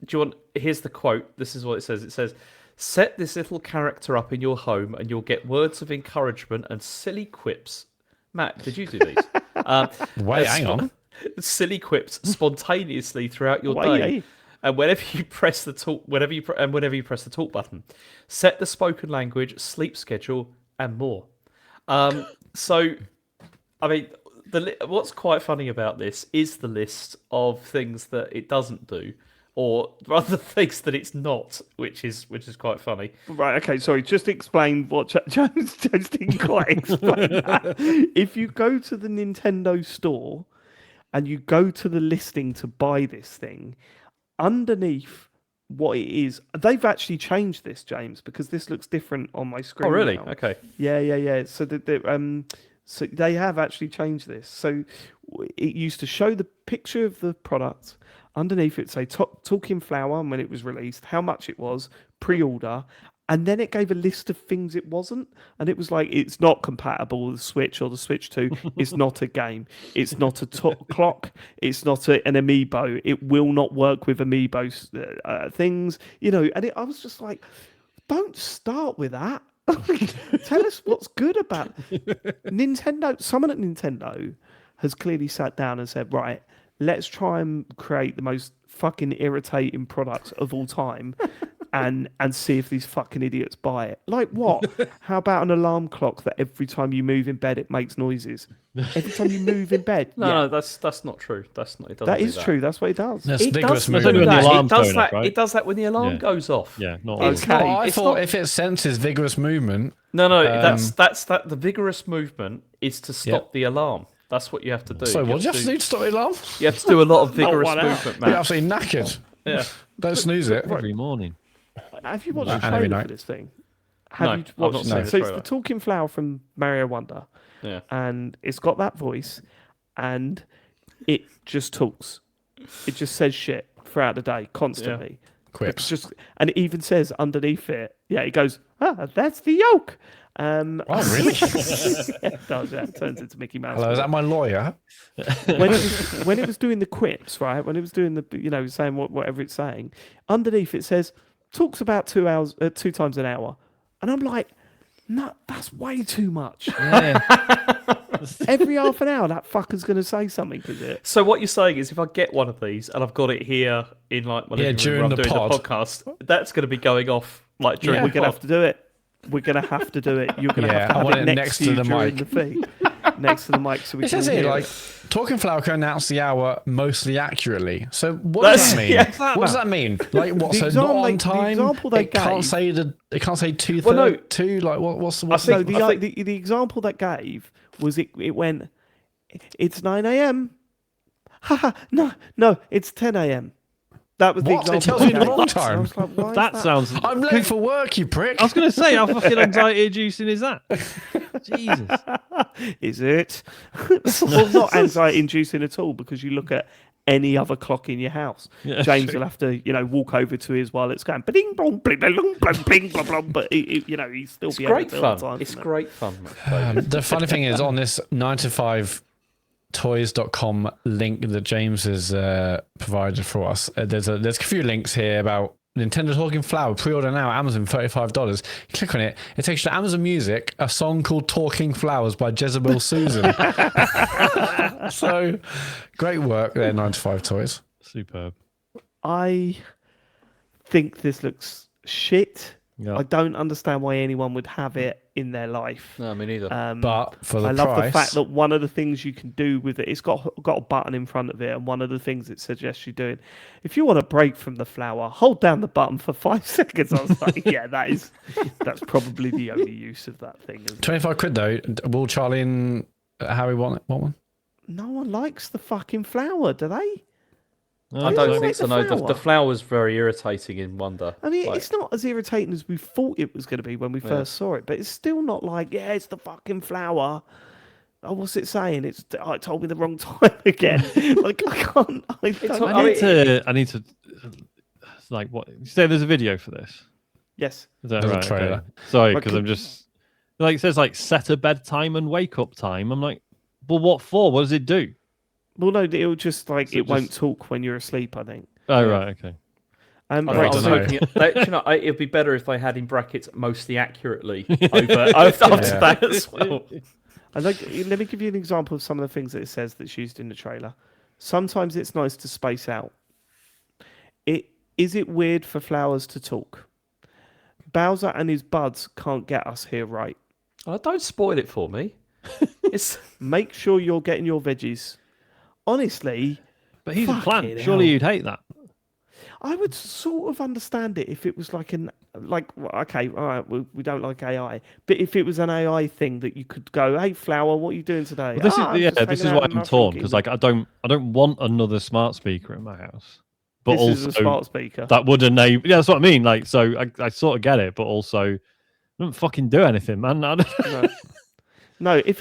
Do you want? Here's the quote. This is what it says. It says, "Set this little character up in your home, and you'll get words of encouragement and silly quips." Matt, did you do these? Wait, hang on. Silly quips spontaneously throughout your day. And whenever you press the talk button, set the spoken language, sleep schedule, and more. So, I mean, what's quite funny about this is the list of things that it doesn't do, or rather things that it's not, which is quite funny. Right. Okay. Sorry. Just explain what James didn't quite explain. That. If you go to the Nintendo Store and you go to the listing to buy this thing, underneath what it is, they've actually changed this, James, because this looks different on my screen. Oh, really? Now. Okay. Yeah. So so they have actually changed this. So it used to show the picture of the product. Underneath it say talking flower when it was released, how much it was, pre-order, and then it gave a list of things it wasn't, and it was like, it's not compatible with the Switch or the Switch 2, it's not a game, it's not a clock, it's not an amiibo, it will not work with amiibo things, and I was just like, don't start with that. Tell us what's good about Nintendo. Someone at Nintendo has clearly sat down and said, right, let's try and create the most fucking irritating product of all time and see if these fucking idiots buy it. Like what? How about an alarm clock that every time you move in bed, it makes noises? Every time you move in bed? No, that's not true. That's not. It doesn't. That is true. That's what it does. That's It vigorous does movement. when the that. alarm's It does going that. off, right? It does that when the alarm goes off. Yeah, not It's always. not- I it's thought not- if it senses vigorous movement, No. That's the vigorous movement is to stop the alarm. That's what you have to do. so what do you have to do to stop the alarm? You have to do a lot of vigorous one out. movement, You're man. absolutely knackered. Yeah. Don't snooze it. Every morning. Have you watched No, the and every trailer night. for this thing? No, Have I've you not watched seen it? the So it's trailer. the talking flower from Mario Wonder. Yeah. And it's got that voice, and it just talks. It just says shit throughout the day, constantly. Quips. It's just, and it even says underneath it, it goes, that's the yolk. Oh, really? It does, yeah, it turns into Mickey Mouse. Hello, is that my lawyer? When it was doing the quips, right? When it was doing the, saying whatever it's saying, underneath it says talks about 2 hours, 2 times an hour, and I'm like, no, that's way too much. Every half an hour, that fucker's going to say something, is it? So what you're saying is, if I get one of these and I've got it here in like my living room during where I'm the doing pod. the podcast, that's going to be going off like during We're the going to pod. have to do it. We're going to have to do it. You're going to have to I have want it next to the you during mic. the feed. Next to the mic, so we It can says hear here, it. like, Talking Flower can announce the hour mostly accurately. So what does that mean? Yeah. What does that mean? Like what? The So example not they- on the time. example they It can't gave- say it can't say 2:30. Well, no. 2. Like what's I think- The example that gave was it went, it's 9 a.m. Haha, no, it's 10 a.m. That was the What? It example. tells you they the gave. wrong And I time. was like, why is That that? sounds. I'm late for work, you prick. I was going to say, how fucking anxiety inducing is that? Jesus. Is it? Well, not anxiety inducing at all, because you look at any other clock in your house. Yeah, James true. will have to, walk over to his while it's going bling blong bling blong bling bling blah blah. But he's still It's be able great to fill the fun. time It's from it. great fun. David. The funny thing is, on this 9to5toys.com link that James has provided for us, there's a few links here about Nintendo Talking Flower. Pre-order now, Amazon, $35. You click on it, it takes you to Amazon Music, a song called Talking Flowers by Jezebel Susan. So, great work there, 9to5toys. Superb. I think this looks shit. Yeah. I don't understand why anyone would have it in their life. No, me neither. But for the I price, love the fact that one of the things you can do with it, it's got a button in front of it, and one of the things it suggests you doing, if you want to break from the flower, hold down the button for 5 seconds. I was like, yeah, that's probably the only use of that thing. Isn't it? 25 quid though. Will Charlie and Harry want one? No one likes the fucking flower, do they? I don't like think so. the No, flower. the flower's very irritating in Wonder. I mean, Like, it's not as irritating as we thought it was going to be when we first saw it, but it's still not like, yeah, it's the fucking flower. Oh, what's it saying? It told me the wrong time again. Like, I can't. I need to. Like, what? You say there's a video for this? Yes. Is that There's a right? trailer. Okay. Sorry, Like, because I'm just. Like, it says, like, set a bedtime and wake up time. I'm like, well, what for? What does it do? Well, no, it'll just like So it won't just- talk when you're asleep, I think. Oh, right, okay. I Right, was dunno. hoping it'd be better if they had in brackets mostly accurately after that as well. let me give you an example of some of the things that it says that's used in the trailer. Sometimes it's nice to space out. Is it weird for flowers to talk? Bowser and his buds can't get us here right. Oh, don't spoil it for me. It's Make sure you're getting your veggies. Honestly, But he's a Fucking plant. hell. Surely you'd hate that. I would sort of understand it if it was like okay, all right, we don't like AI, but if it was an AI thing that you could go, hey flower, what are you doing today? Well, this "Ah, I'm is just this is hanging why out in I'm my torn, thinking." because like I don't want another smart speaker in my house, but This is a also smart speaker. that would enable. Yeah, that's what I mean. Like, so I sort of get it, but also don't fucking do anything, man. I don't- No. No, if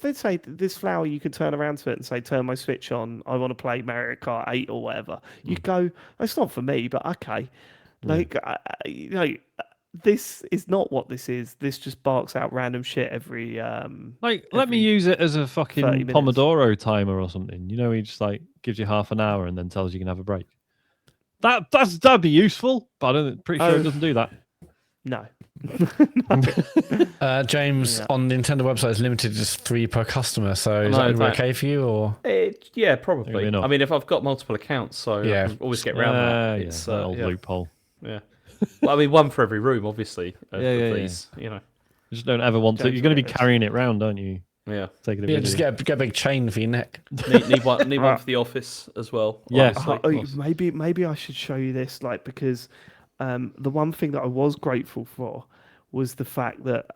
they'd say this flower, you could turn around to it and say, "Turn my switch on. I want to play Mario Kart 8 or whatever." You'd go, "That's not for me," but okay. Like, this is not what this is. This just barks out random shit every. Like, let me use it as a 30 fucking minutes. Pomodoro timer or something. You know, he just like gives you half an hour and then tells you can have a break. That'd be useful, but I don't. Pretty sure Oh. it doesn't do that. No. James, Yeah. on the Nintendo website, it's limited to just 3 per customer. So is No, that gonna be that- okay for you, or Yeah, probably. Maybe not. I mean, if I've got multiple accounts, so Yeah. I can always get around that. Yeah, It's, that old yeah. loophole. Yeah. Well, I mean, one for every room, obviously. Of Yeah. these, you know. You just don't ever want to. James You're going to be Davis. carrying it around, aren't you? Yeah. Taking a yeah, video. just get a big chain for your neck. Need one for the office as well. Yes. obviously. Maybe I should show you this, like, because the one thing that I was grateful for was the fact that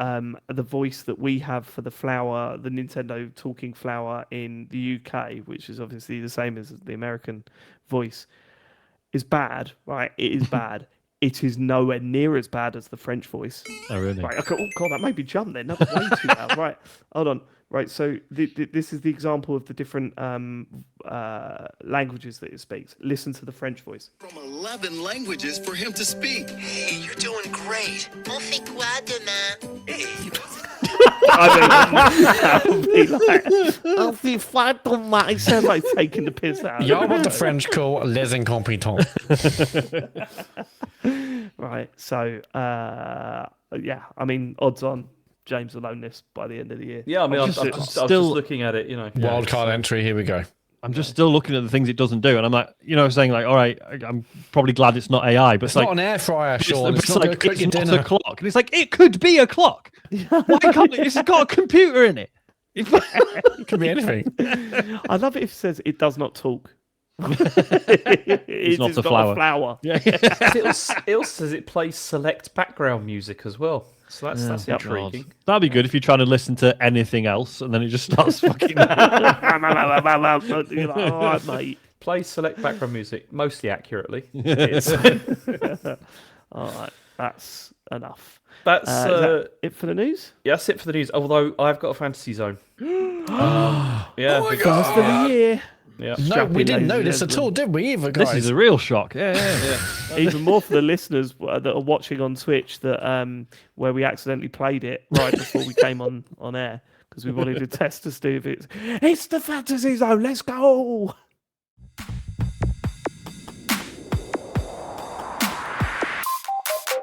the voice that we have for the flower, the Nintendo talking flower in the UK, which is obviously the same as the American voice, is bad, right? It is bad. it is nowhere near as bad as the French voice. Oh, really? Right. Okay. Oh god, that made me jump then. That was way too loud. Right. Hold on. Right. So this is the example of the different languages that it speaks. Listen to the French voice. From 11 languages for him to speak. Hey, you're doing great. On fait quoi demain? That would be like, oh, it sounds like taking the piss out. You're what the French call les incompetents. Right. So, yeah. I mean, odds on James will own this by the end of the year. Yeah, I mean, I'm just- just still- looking at it, you know. Wild card entry. Here we go. I'm just still looking at the things it doesn't do, and I'm like, saying like, all right, I'm probably glad it's not AI, but It's like, not an air fryer, Sean. It's not like, going to cook it's your not dinner. a clock, and it's like it could be a clock. Why can't it? It's got a computer in it. It could be anything. I love it if it says it does not talk. It's not just a flower. flower. Yeah. It also says it plays select background music as well. So that's intriguing. That'd be good if you're trying to listen to anything else, and then it just starts fucking. You're like, all right, mate. Plays select background music, mostly accurately. It's- All right, that's enough. that's Is that it for the news? yeah, that's it for the news. Although I've got a fantasy zone. Yeah, First of the year. yeah. No, Strap we in, didn't ladies know and this at gentlemen. all, did we? Either, guys. This is a real shock. Yeah. Even more for the listeners that are watching on Twitch that where we accidentally played it right before we came on air because we wanted to test to see if it's the fantasy zone. Let's go.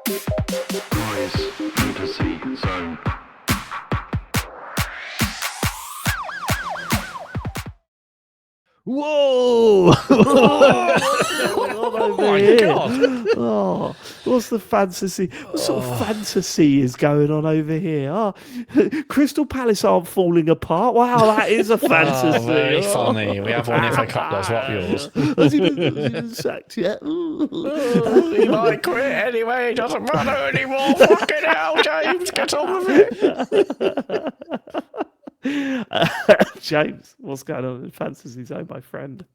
Guys, fantasy zone. Whoa! Oh my God. Oh, what's the fantasy? What sort of fantasy is going on over here? Oh, Crystal Palace aren't falling apart. Wow, that is a fantasy. Oh, very Oh. funny. We have one FA Cup that's what yours. Has he been sacked yet? Ooh. He might quit anyway. He doesn't matter anymore. Fucking hell, James. Get on with it. James, what's going on in Fantasy Zone, my friend?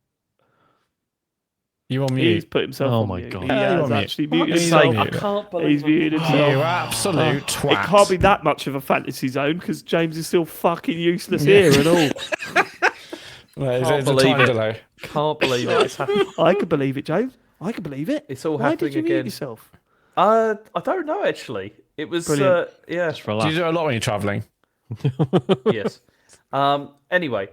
You on He's mute? put himself Oh on my mute. God. He Yeah, has you're on mute. actually muted He's himself. on mute. I can't believe He's muted You himself. absolute twat. It can't be that much of a fantasy zone because James is still fucking useless here and all. There's Can't a believe time it. delay. Can't believe it. It's happening. I can believe it, James. I can believe it. It's all Why happening did you mute again. yourself? I don't know actually. It was Brilliant. yeah. Just for a Do laugh. you do a lot when you're travelling? Yes. Anyway,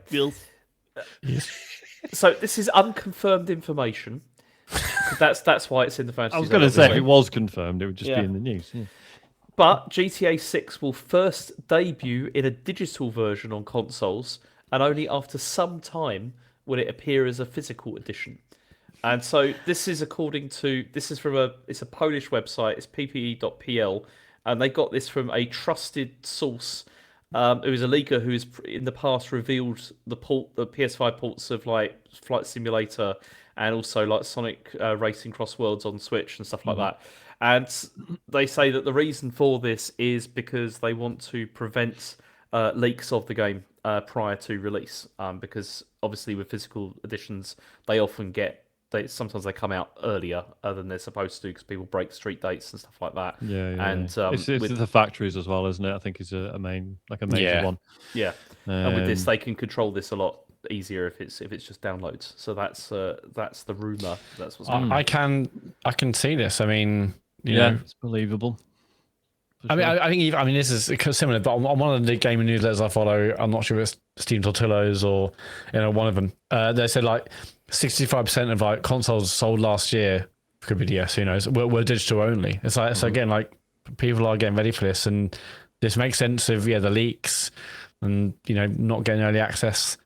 so this is unconfirmed information. That's why it's in the fantasy. I was zone, going to say, if obviously. it was confirmed, it would just Yeah. be in the news. Yeah. But GTA 6 will first debut in a digital version on consoles, and only after some time will it appear as a physical edition. And so this is from it's a Polish website, it's ppe.pl, and they got this from a trusted source who is a leaker who has in the past revealed the PS5 ports of like Flight Simulator and also like Sonic Racing Cross Worlds on Switch and stuff like that. And they say that the reason for this is because they want to prevent leaks of the game prior to release. Because obviously with physical editions, they often sometimes they come out earlier than they're supposed to because people break street dates and stuff like that. Yeah. And it's with the factories as well, isn't it? I think is a major Yeah. one. yeah, and with this Um, they can control this a lot easier if it's just downloads. So that's the rumor. That's what's going on. I can see this. I mean, you yeah, know, it's believable. For I mean, sure. I think this is similar, but on one of the gaming newsletters I follow, I'm not sure if it's Steam Tortillo's or one of them. They said like 65% of like consoles sold last year, could be DS, who knows, were digital only. It's like so again, like people are getting ready for this, and this makes sense of the leaks and not getting early access.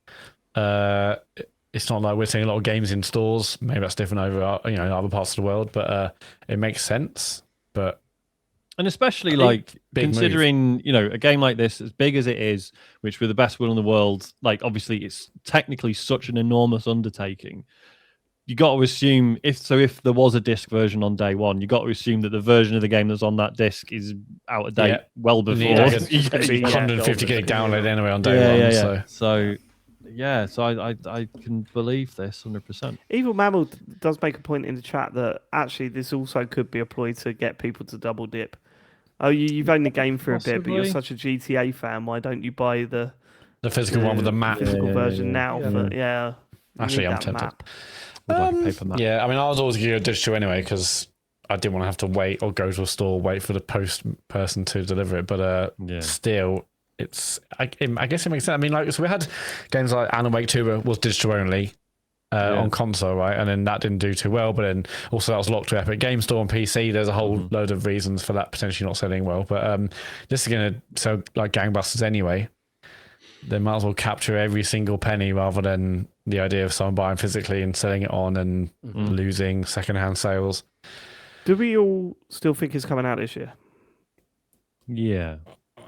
It's not like we're seeing a lot of games in stores. Maybe that's different over in other parts of the world, but it makes sense. But And especially big considering, a game like this, as big as it is, which with the best will in the world, like obviously it's technically such an enormous undertaking. You got to assume if there was a disc version on day one, you got to assume that the version of the game that's on that disc is out of date Yeah. well before. It'd be Yeah, 150 gig download anyway on day one. Yeah. So Yeah, so I can believe this 100%. Evil Mammal does make a point in the chat that actually this also could be a ploy to get people to double dip. Oh, you've owned the game for a bit, but you're Possibly. such a GTA fan. Why don't you buy the physical one with the map. physical version now? Yeah. For you Actually, need I'm that tempted. map. Would like a paper map. Yeah, I mean, I was always going to go digital anyway because I didn't want to have to wait or go to a store, wait for the post person to deliver it. But still, I guess it makes sense. I mean, like, so we had games like Alan Wake 2 was digital only on console, right? And then that didn't do too well. But then also that was locked to Epic Game Store and PC. There's a whole load of reasons for that potentially not selling well. But this is going to sell like gangbusters anyway. They might as well capture every single penny rather than the idea of someone buying physically and selling it on and losing secondhand sales. Do we all still think it's coming out this year? Yeah.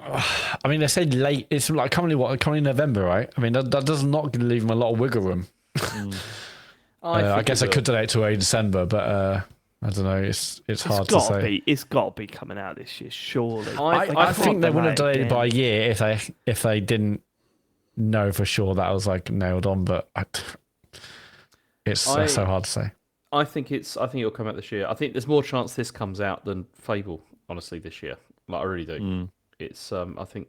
I mean, they said late. It's like coming in November, right? I mean, that does not leave them a lot of wiggle room. I guess I could delay it to early December, but I don't know. It's hard to say. It's got to be coming out this year, surely. I think they can't wouldn't have delay delayed it by a year if they didn't know for sure that was like nailed on. But it's so hard to say. I think it'll come out this year. I think there's more chance this comes out than Fable, honestly, this year. Like, I really do. It's I think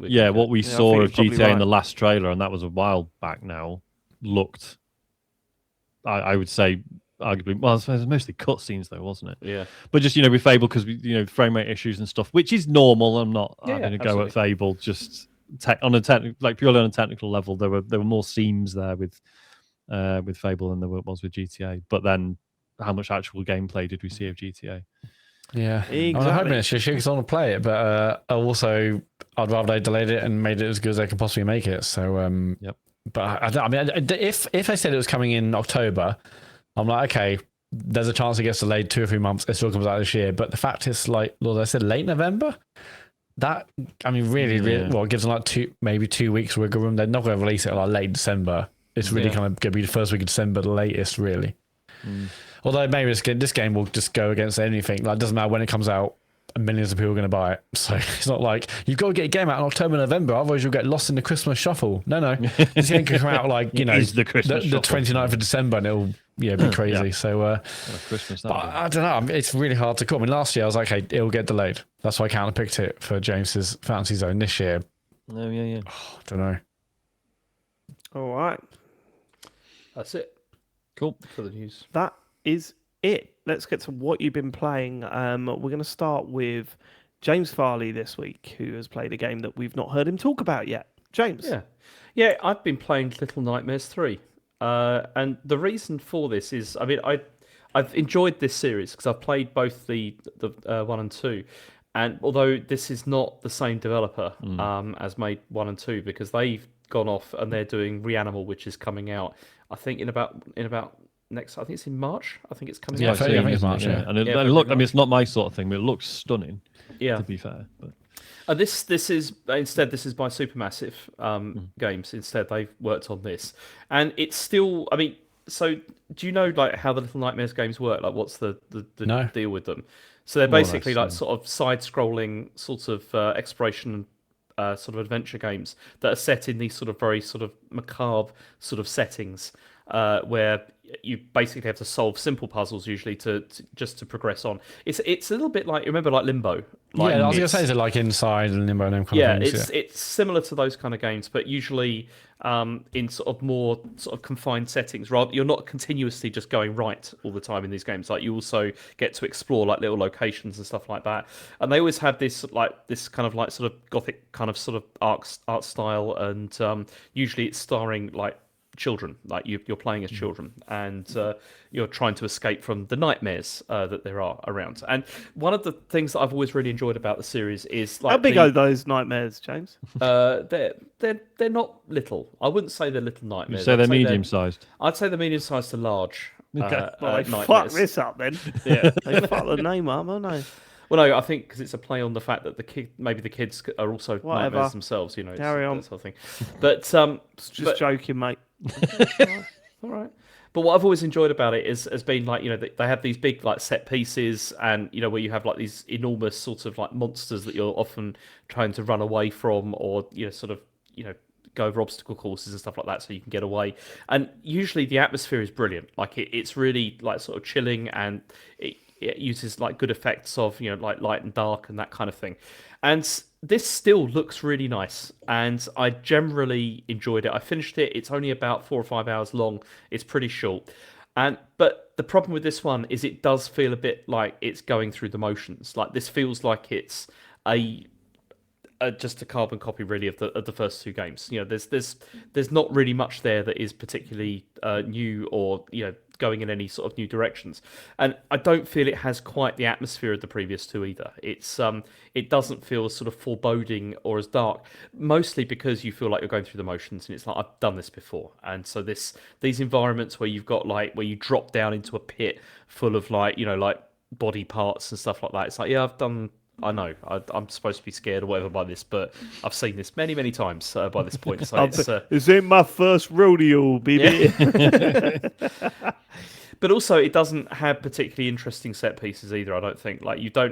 we're what we I saw think of it's probably GTA in right. the last trailer, and that was a while back now, looked, I would say, arguably, well, it was mostly cutscenes though, wasn't it? Yeah. But just, with Fable, because, frame rate issues and stuff, which is normal. I'm not having a go at Fable, just purely on a technical level. There were more seams there with Fable than there was with GTA. But then, how much actual gameplay did we see of GTA? Yeah, Exactly. I'm hoping it's just because I want to play it, but also I'd rather they delayed it and made it as good as they can possibly make it. So, Yep. But I mean, if they said it was coming in October, I'm like, okay, there's a chance it gets delayed 2 or 3 months. It still comes out this year, but the fact is, like, Lord, I said late November. That, I mean, really, well, it gives them like maybe 2 weeks wiggle room. They're not going to release it like late December. It's really kind of going to be the first week of December, the latest, really. Although maybe this game will just go against anything. Like, it doesn't matter when it comes out, millions of people are going to buy it. So it's not like you've got to get a game out in October, November, otherwise you'll get lost in the Christmas shuffle. No. This game can come out like, the 29th of December and it'll be crazy. So, Christmas. But I don't know. It's really hard to call. I mean, last year I was like, hey, it'll get delayed. That's why I counterpicked it for James's Fantasy Zone. This year, I don't know. All right. That's it. Cool. For the news. That is it. Let's get to what you've been playing. We're going to start with James Farley this week, who has played a game that we've not heard him talk about yet. James. Yeah, I've been playing Little Nightmares 3. And the reason for this is, I mean, I've enjoyed this series because I've played both the 1 and 2. And although this is not the same developer as made 1 and 2, because they've gone off and they're doing Reanimal, which is coming out, I think, in about next. I think it's in March. I think it's coming out. I think it's March. Yeah. And look, I mean, it's not my sort of thing, but it looks stunning. Yeah. To be fair, but this is by Supermassive Games. Instead, they've worked on this, and it's still. I mean, so do you know like how the Little Nightmares games work? Like, what's the deal with them? So they're basically like sort of side-scrolling sort of exploration. Sort of adventure games that are set in these sort of very sort of macabre sort of settings where you basically have to solve simple puzzles usually to progress on. It's a little bit like, remember like Limbo? Like, I was going to say, is it like Inside and Limbo and them kind of things? It's similar to those kind of games, but usually in sort of more sort of confined settings. Rather, you're not continuously just going right all the time in these games. Like, you also get to explore like little locations and stuff like that. And they always have this kind of like sort of gothic kind of sort of art style, and usually it's starring like children, like you're playing as children, and you're trying to escape from the nightmares that there are around. And one of the things that I've always really enjoyed about the series is like, how big are those nightmares, James? They're not little. I wouldn't say they're little nightmares. So they're medium-sized. I'd say they're medium-sized to large. Well, nightmares. fuck this up then. Yeah, They fuck the name up, haven't they? Well, no, I think because it's a play on the fact that the kids are also Whatever. nightmares themselves. Carry on. that sort of thing. But Just joking, mate. all right. But what I've always enjoyed about it has been like, they have these big like set pieces, and where you have like these enormous sort of like monsters that you're often trying to run away from, or sort of go over obstacle courses and stuff like that, so you can get away. And usually the atmosphere is brilliant. Like it's really like sort of chilling, and it uses like good effects of like light and dark and that kind of thing. And this still looks really nice, and I generally enjoyed it. I finished it. It's only about 4 or 5 hours long. It's pretty short. But the problem with this one is it does feel a bit like it's going through the motions. Like this feels like it's just a carbon copy really of the first two games. There's not really much there that is particularly new or going in any sort of new directions. And I don't feel it has quite the atmosphere of the previous two either. It doesn't feel as sort of foreboding or as dark, mostly because you feel like you're going through the motions, and it's like, I've done this before. And so these environments where you've got like where you drop down into a pit full of like body parts and stuff like that. It's like, yeah, I know I'm supposed to be scared or whatever by this, but I've seen this many, many times by this point. So this ain't my first rodeo, baby. Yeah. But also, it doesn't have particularly interesting set pieces either. I don't think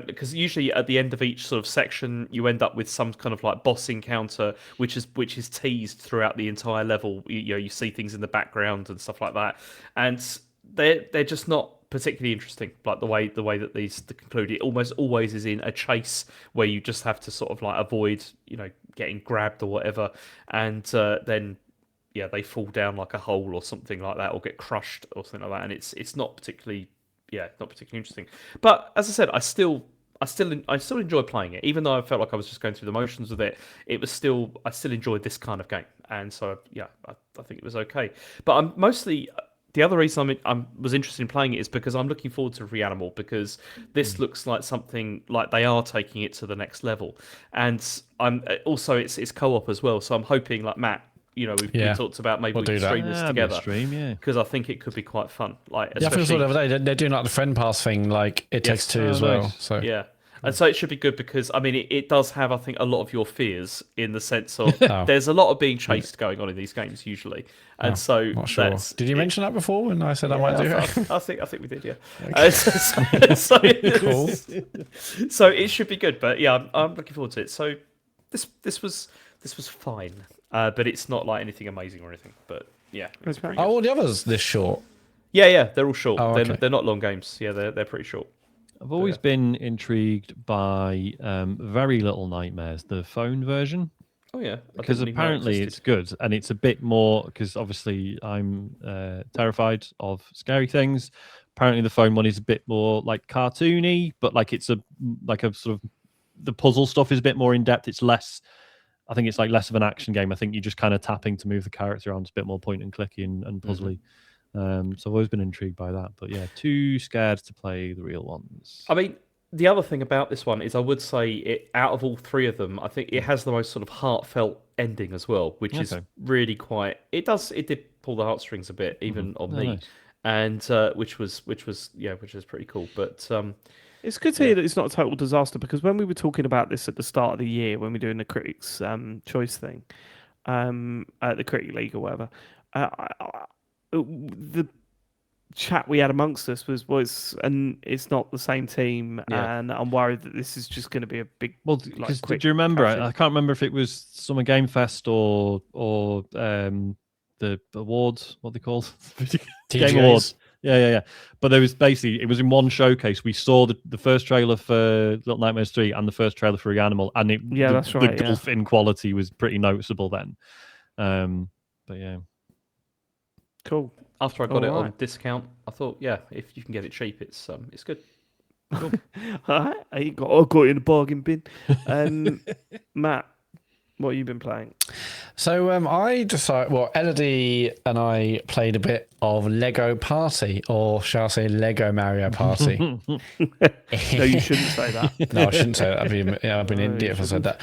because usually at the end of each sort of section, you end up with some kind of like boss encounter, which is teased throughout the entire level. You see things in the background and stuff like that, and they're just not particularly interesting. Like the way that these conclude, it almost always is in a chase where you just have to sort of like avoid getting grabbed or whatever, and then they fall down like a hole or something like that, or get crushed or something like that, and it's not particularly interesting. But as I said, I still enjoy playing it, even though I felt like I was just going through the motions with it. I still enjoyed this kind of game, and so I think it was okay. But I'm mostly. The other reason I was interested in playing it is because I'm looking forward to Reanimal, because this looks like something like they are taking it to the next level, and I'm also it's co-op as well. So I'm hoping, like Matt, we talked about maybe we can stream this together, because I think it could be quite fun. Like I think the other day they're doing like the friend pass thing, like It Takes Two as well. Nice. So yeah. And so it should be good, because I mean it does have, I think, a lot of your fears, in the sense of there's a lot of being chased going on in these games usually, and so not sure. Did you mention that before when I said I might do it? I think we did, yeah. Okay. Cool. So it should be good, but yeah, I'm looking forward to it. So this was fine, but it's not like anything amazing or anything. But yeah, it's pretty good. Are all the others this short? Yeah, they're all short. Oh, okay. They're not long games. Yeah, they're pretty short. I've always been intrigued by Very Little Nightmares, the phone version. Oh yeah, because apparently it's good, and it's a bit more, because obviously I'm terrified of scary things. Apparently the phone one is a bit more like cartoony, but like it's a sort of, the puzzle stuff is a bit more in depth. It's less, I think it's like less of an action game. I think you're just kind of tapping to move the character around. It's a bit more point and clicky and puzzly. So I've always been intrigued by that, but yeah, too scared to play the real ones. I mean, the other thing about this one is, I would say it, out of all three of them, I think it has the most sort of heartfelt ending as well, which is really quite. It did pull the heartstrings a bit, even on me, nice. And which was pretty cool. But it's good to hear that it's not a total disaster, because when we were talking about this at the start of the year, when we were doing the critics' choice thing, at the Critic League or whatever, the chat we had amongst us was and it's not the same team, and I'm worried that this is just going to be a big. Well, because do you remember? I can't remember if it was Summer Game Fest or the awards, what they called TCGS. Game Awards. Yeah. But there was basically, it was in one showcase. We saw the first trailer for Little Nightmares 3 and the first trailer for Reanimal, and that's right. The gulf in quality was pretty noticeable then. But yeah. Cool. After I got it on discount, I thought, if you can get it cheap, it's good. Cool. All right, I got it in the bargain bin. Matt, what have you been playing? So I decided, Elodie and I played a bit of Lego Party, or shall I say Lego Mario Party? No, you shouldn't say that. No, I shouldn't say that. I'd be an idiot if I said that.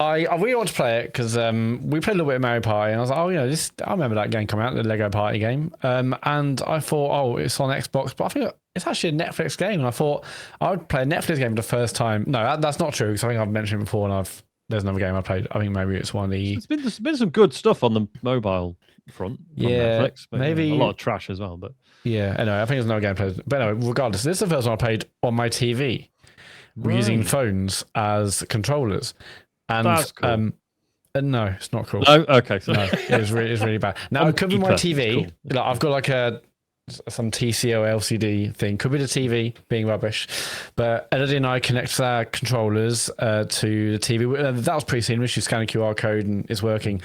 I really want to play it, because we played a little bit of Mario Party, and I was like, I remember that game coming out, the Lego Party game. And I thought, it's on Xbox, but I think it's actually a Netflix game, and I thought I would play a Netflix game for the first time. No, that's not true, because I think I've mentioned it before, and there's another game I played. I think maybe it's one of the. There's been some good stuff on the mobile front. From Netflix, but maybe a lot of trash as well. But anyway, I think there's another game played. But anyway, regardless, this is the first one I played on my TV. We're using phones as controllers, and that's cool. No, it's not cool. No, okay, so No, it's really bad. Now it could be my TV. Cool. Like, I've got like some TCO LCD thing. Could be the TV being rubbish, but Elodie and I connect our controllers to the TV. That was pretty seamless. You scan a QR code and it's working,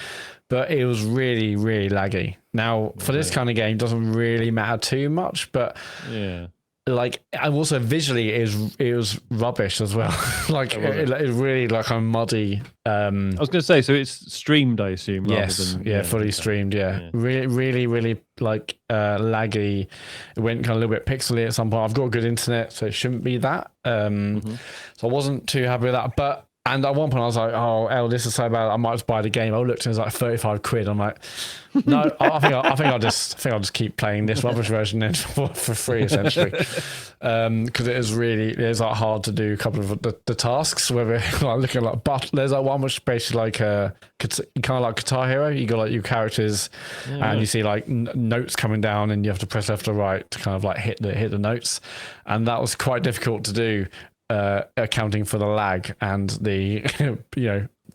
but it was really laggy. Now for this kind of game, it doesn't really matter too much, but yeah. Like, and also visually it was rubbish as well. Like it really like a muddy. I was going to say, so it's streamed, I assume. Yes, rather than, fully streamed. Yeah. Really like laggy. It went kind of a little bit pixely at some point. I've got good internet, so it shouldn't be that. So I wasn't too happy with that, but. And at one point I was like, "Oh, El, this is so bad. I might just buy the game." I looked and it was like 35 quid. I'm like, "No, I think I'll just keep playing this rubbish version then for free, essentially." Because it is like hard to do a couple of the tasks. Whether like looking like, but there's like one which basically like kind of like Guitar Hero. You got like your characters, and you see like notes coming down, and you have to press left or right to kind of like hit the notes, and that was quite difficult to do. Accounting for the lag and the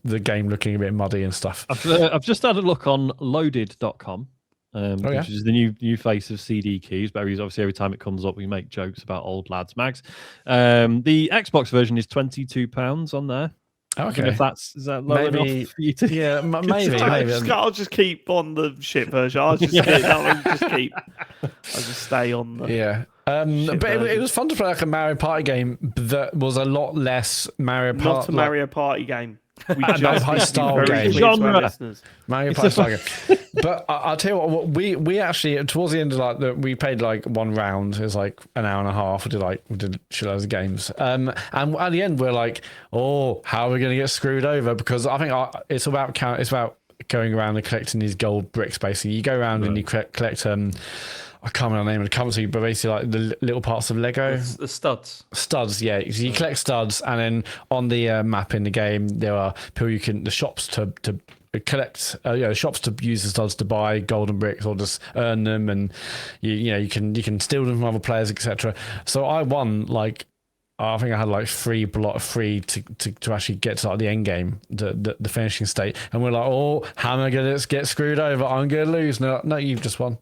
the game looking a bit muddy and stuff. I've just had a look on loaded.com, which is the new face of CD keys. But obviously every time it comes up, we make jokes about old lads mags. The Xbox version is £22 on there. Okay, if is that low enough for you to? Yeah, maybe. I'll just keep on the shit version. I'll just stay on the but it was fun to play like a Mario Party game that was a lot less Mario Party. Not a Mario Party game. We just high style game. Genre. Mario Party style game. But I'll tell you what, we actually towards the end of we played like one round. It was like an hour and a half. We did shitloads of games. And at the end we're like, oh, how are we going to get screwed over? Because I think it's about going around and collecting these gold bricks. Basically, you go around and you collect I can't remember the name of the currency, but basically like the little parts of Lego. The studs. Studs, yeah. So you collect studs, and then on the map in the game, there are the shops to collect, shops to use the studs to buy golden bricks or just earn them, and you can steal them from other players, etc. So I won I think I had like free to actually get to like the end game, the finishing state, and we're like, oh, how am I going to get screwed over? I'm going to lose. No, you've just won.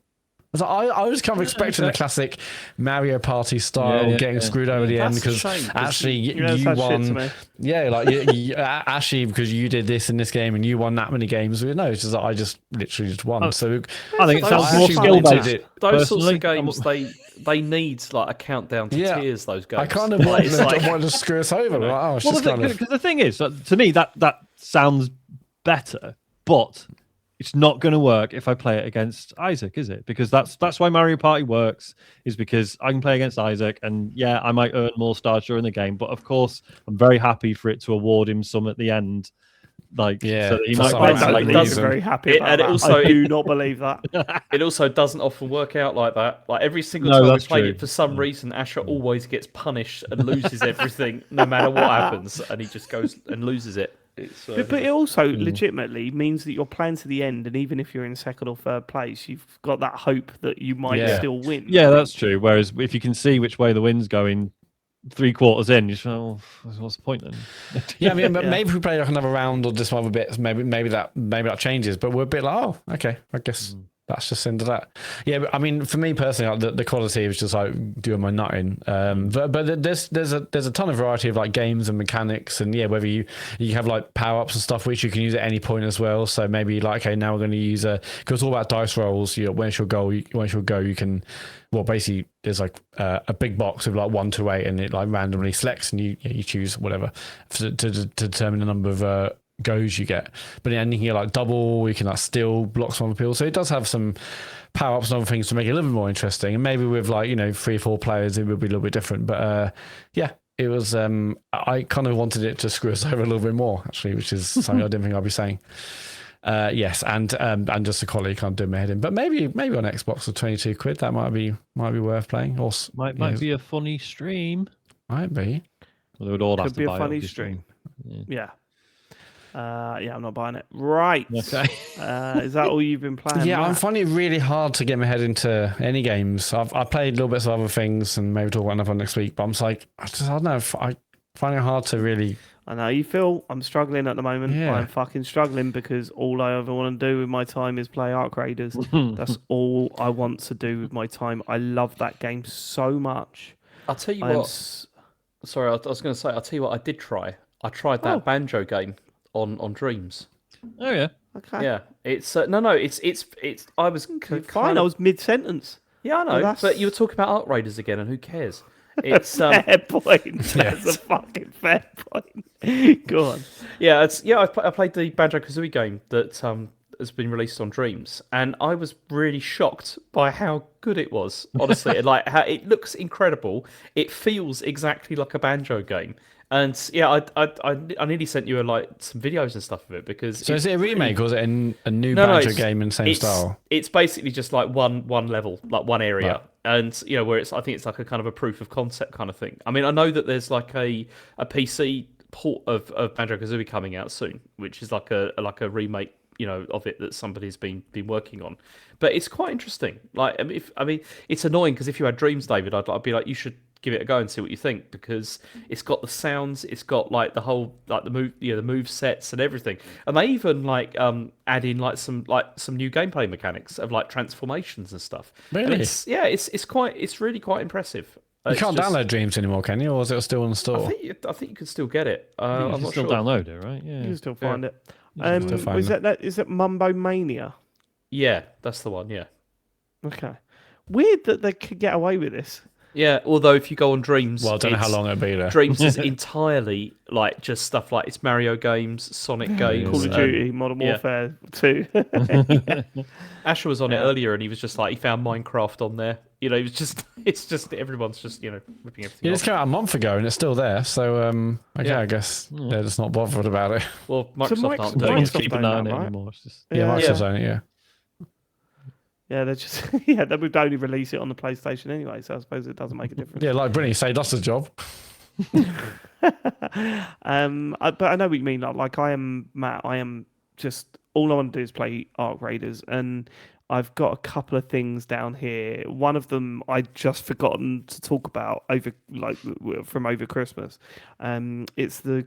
I was kind of expecting the classic Mario Party style getting screwed over the end because actually you won. Yeah, like actually because you did this in this game and you won that many games. No, it's just that I just literally just won. So I think it sounds more skill based. Those sorts of games, they need like a countdown to tears. Those guys. I kind of want to screw us over. Because the thing is, to me, that sounds better, but it's not going to work if I play it against Isaac, is it? Because that's why Mario Party works, is because I can play against Isaac, and yeah, I might earn more stars during the game, but of course, I'm very happy for it to award him some at the end. So that he might very happy about that. I do not believe that. It also doesn't often work out like that. Like every single time we play it, for some reason, Asher always gets punished and loses everything, no matter what happens, and he just goes and loses it. But it also legitimately means that you're playing to the end, and even if you're in second or third place, you've got that hope that you might still win. Yeah, that's true. Whereas if you can see which way the wind's going 3/4 in, you just oh, what's the point then? Yeah, I mean, but maybe if we play like another round or just some other bits, maybe that changes. But we're a bit like, oh, okay, I guess. That's just into that. Yeah, but I mean, for me personally, like, the quality was just like doing my nutting. But there's a ton of variety of like games and mechanics, and whether you have like power ups and stuff which you can use at any point as well. So maybe like, okay, now we're going to use because it's all about dice rolls. Once you'll go, you can. Well, basically, there's like a big box with like 1 to 8, and it like randomly selects, and you choose whatever to determine the number of goes you get. But then you can like double, you can like steal blocks from people. So it does have some power ups and other things to make it a little bit more interesting. And maybe with like 3 or 4 players, it would be a little bit different. But it was. I kind of wanted it to screw us over a little bit more, actually, which is something I didn't think I'd be saying. Yes, and just the quality can't do my head in. But maybe on Xbox for 22 quid, that might be worth playing. Or might be a funny stream. Might be. Well, they would all have to be buy a funny stream. Yeah. I'm not buying it. Right. Okay. Is that all you've been playing? Yeah, I'm finding it really hard to get my head into any games. I played little bits of other things and maybe talk about another one next week, but I'm just like, I don't know. I find it hard to really I know you feel. I'm struggling at the moment. Yeah. I'm fucking struggling because all I ever want to do with my time is play Arc Raiders. That's all I want to do with my time. I love that game so much. I'll tell you I am. what. Sorry, I was going to say. I'll tell you what. I did try. I tried that Oh. banjo game on Dreams. Oh yeah. Okay. Yeah, it's no. It's. I was Fine. I was mid sentence. Yeah, I know. that's- But you were talking about Arc Raiders again, and who cares? It's Fair point. That's a fucking fair point. Go on. yeah, I played the Banjo Kazooie game that has been released on Dreams, and I was really shocked by how good it was. Honestly, like how it looks incredible. It feels exactly like a banjo game, and yeah, I nearly sent you some videos and stuff of it because. So is it a remake or is it a new No, banjo it's- game in the same it's, style? It's basically just like one level, like one area, Right. and where I think it's like a kind of a proof of concept kind of thing. I mean, I know that there's like a PC port of Banjo Kazooie coming out soon, which is like a remake, of it that somebody's been working on. But it's quite interesting. Like, I mean, it's annoying because if you had Dreams, David, I'd be like, you should give it a go and see what you think because it's got the sounds, it's got like the whole the move sets and everything, and they even add in some new gameplay mechanics of like transformations and stuff. Really? And it's really quite impressive. You can't download Dreams anymore, can you? Or is it still in the store? I think you can still get it. You I'm can not still sure. download it, right? Yeah. You can still find it. can still find Is that Mumbo Mania? Yeah, that's the one. Yeah. Okay. Weird that they could get away with this. Yeah, although if you go on Dreams, Well, I don't know how long it'll be there. Dreams is entirely like just stuff like it's Mario games, Sonic games, Call of Duty, Modern yeah. Warfare 2. Asher was on it earlier, and he was just like he found Minecraft on there. He was just it's just everyone's just ripping everything Yeah, off. this came out a month ago and it's still there. So I guess they're just not bothered about it. Well, Microsoft aren't Microsoft- doing Don't it. Microsoft keep an don't eye on know, it right? anymore. It's just... Yeah, Microsoft's own it. Yeah. Yeah, they're just they would only release it on the PlayStation anyway, so I suppose it doesn't make a difference. Yeah, like Brittany said, that's the job. But I know what you mean. Like I am Matt. I am just all I want to do is play Arc Raiders, and I've got a couple of things down here. One of them I just forgotten to talk about from over Christmas. It's the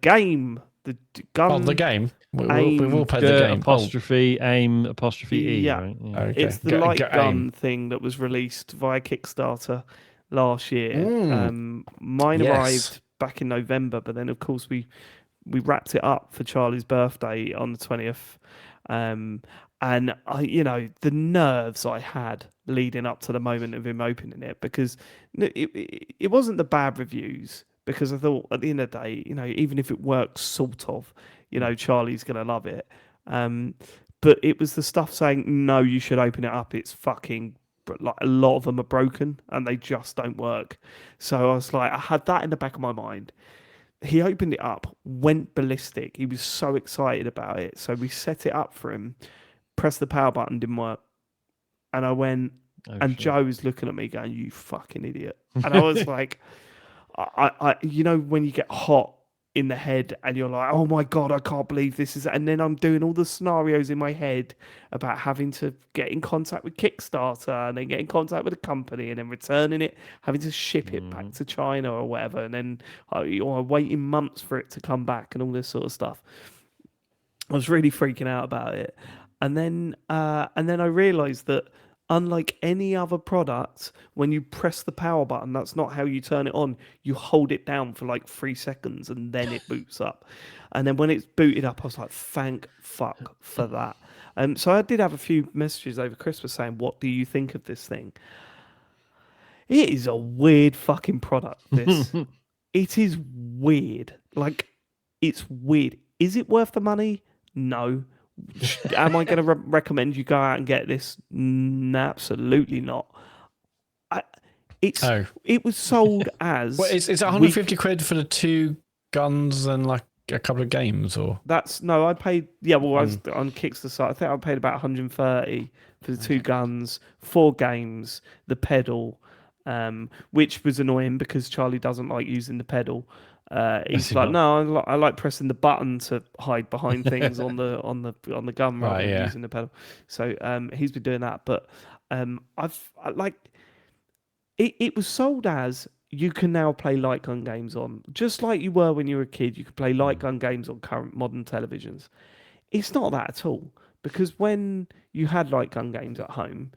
game, the gun. Oh, the game. We will play the game. Apostrophe aim apostrophe e. Yeah. Right? Oh, okay. It's the light gun aim. thing that was released via Kickstarter last year. Mm. Mine Yes. arrived back in November, but then of course we wrapped it up for Charlie's birthday on the 20th. And the nerves I had leading up to the moment of him opening it, because it wasn't the bad reviews, because I thought at the end of the day, even if it works sort of, Charlie's gonna love it. But it was the stuff saying, no, you should open it up. It's fucking, like, a lot of them are broken and they just don't work. So I was like, I had that in the back of my mind. He opened it up, went ballistic. He was so excited about it. So we set it up for him, pressed the power button, didn't work. And I went, and shit. Joe was looking at me going, you fucking idiot. And I was like, I when you get hot in the head and you're like, oh my God, I can't believe this is, and then I'm doing all the scenarios in my head about having to get in contact with Kickstarter and then get in contact with a company and then returning it, having to ship it back to China or whatever, and then waiting months for it to come back and all this sort of stuff. I was really freaking out about it. And then I realized that unlike any other product, when you press the power button, that's not how you turn it on. You hold it down for like 3 seconds and then it boots up. And then when it's booted up, I was like, thank fuck for that. So I did have a few messages over Christmas saying, what do you think of this thing? It is a weird fucking product, this. It is weird. Like, it's weird. Is it worth the money? No. Am I going to recommend you go out and get this? Absolutely not. It was sold as. Well, it's 150 quid for the 2 guns and like a couple of games, or I paid. Yeah, well, I was on Kickstarter. I think I paid about 130 for the 2 guns, 4 games, the pedal, which was annoying because Charlie doesn't like using the pedal. He's like, no, I like pressing the button to hide behind things on the gun rather than using the pedal. So he's been doing that, but it was sold as you can now play light gun games on, just like you were when you were a kid. You could play light gun games on current modern televisions. It's not that at all, because when you had light gun games at home,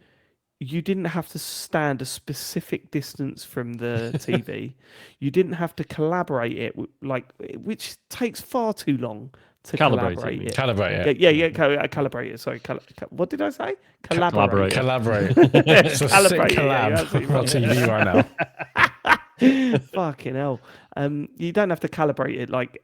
you didn't have to stand a specific distance from the TV. You didn't have to collaborate it, which takes far too long to Calibrate it, collaborate it. Calibrate it. Calibrate it. Sorry, what did I say? Collaborate. Collaborate. It's a sick Calibrate it, yeah, you're collab absolutely on right. TV right now. Fucking hell. You don't have to calibrate it like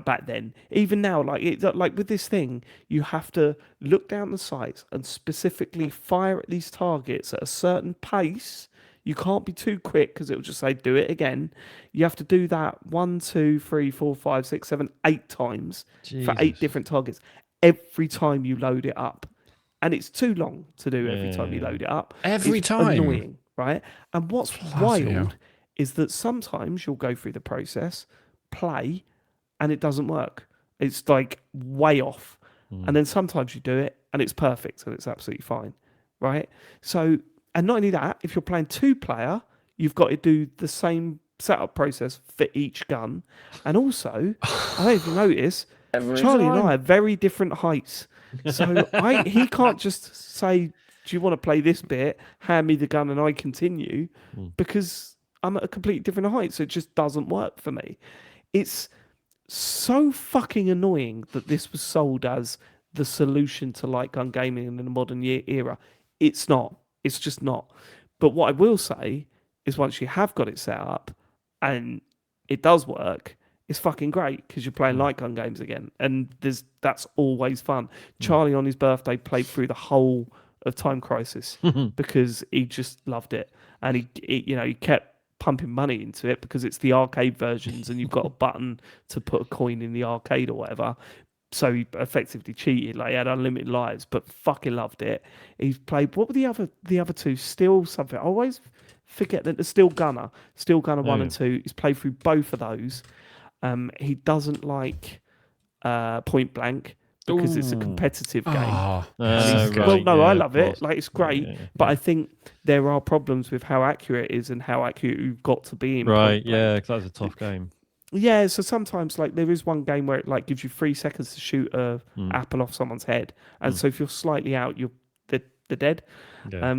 back then. Even now, like with this thing, you have to look down the sights and specifically fire at these targets at a certain pace. You can't be too quick because it will just say do it again. You have to do that 1, 2, 3, 4, 5, 6, 7, 8 times for 8 different targets every time you load it up. And it's too long to do every time you load it up. Every It's time? annoying, right? And what's Bloody hell. wild is that sometimes you'll go through the process, play, and it doesn't work. It's like way off. And then sometimes you do it and it's perfect and it's absolutely fine, right? So, and not only that, if you're playing 2-player, you've got to do the same setup process for each gun. And also, I don't know if you notice, Charlie and I are very different heights. So he can't just say, do you want to play this bit? Hand me the gun and I continue, because I'm at a completely different height. So it just doesn't work for me. It's so fucking annoying that this was sold as the solution to light gun gaming in the modern era. It's not. It's just not. But what I will say is once you have got it set up and it does work, it's fucking great because you're playing light gun games again. And that's always fun. Charlie on his birthday played through the whole of Time Crisis because he just loved it. And he kept pumping money into it because it's the arcade versions and you've got a button to put a coin in the arcade or whatever. So he effectively cheated, like he had unlimited lives, but fucking loved it. He's played, what were the other two? Steel something. I always forget that the Steel Gunner 1 and 2. He's played through both of those. He doesn't like Point Blank because it's a competitive game. Oh, I love it. Like it's great, but I think there are problems with how accurate it is and how accurate you've got to be in. Right, Point Blank. because that's a tough game. Yeah, so sometimes like there is one game where it like gives you 3 seconds to shoot a apple off someone's head, and so if you're slightly out, they're dead. Yeah.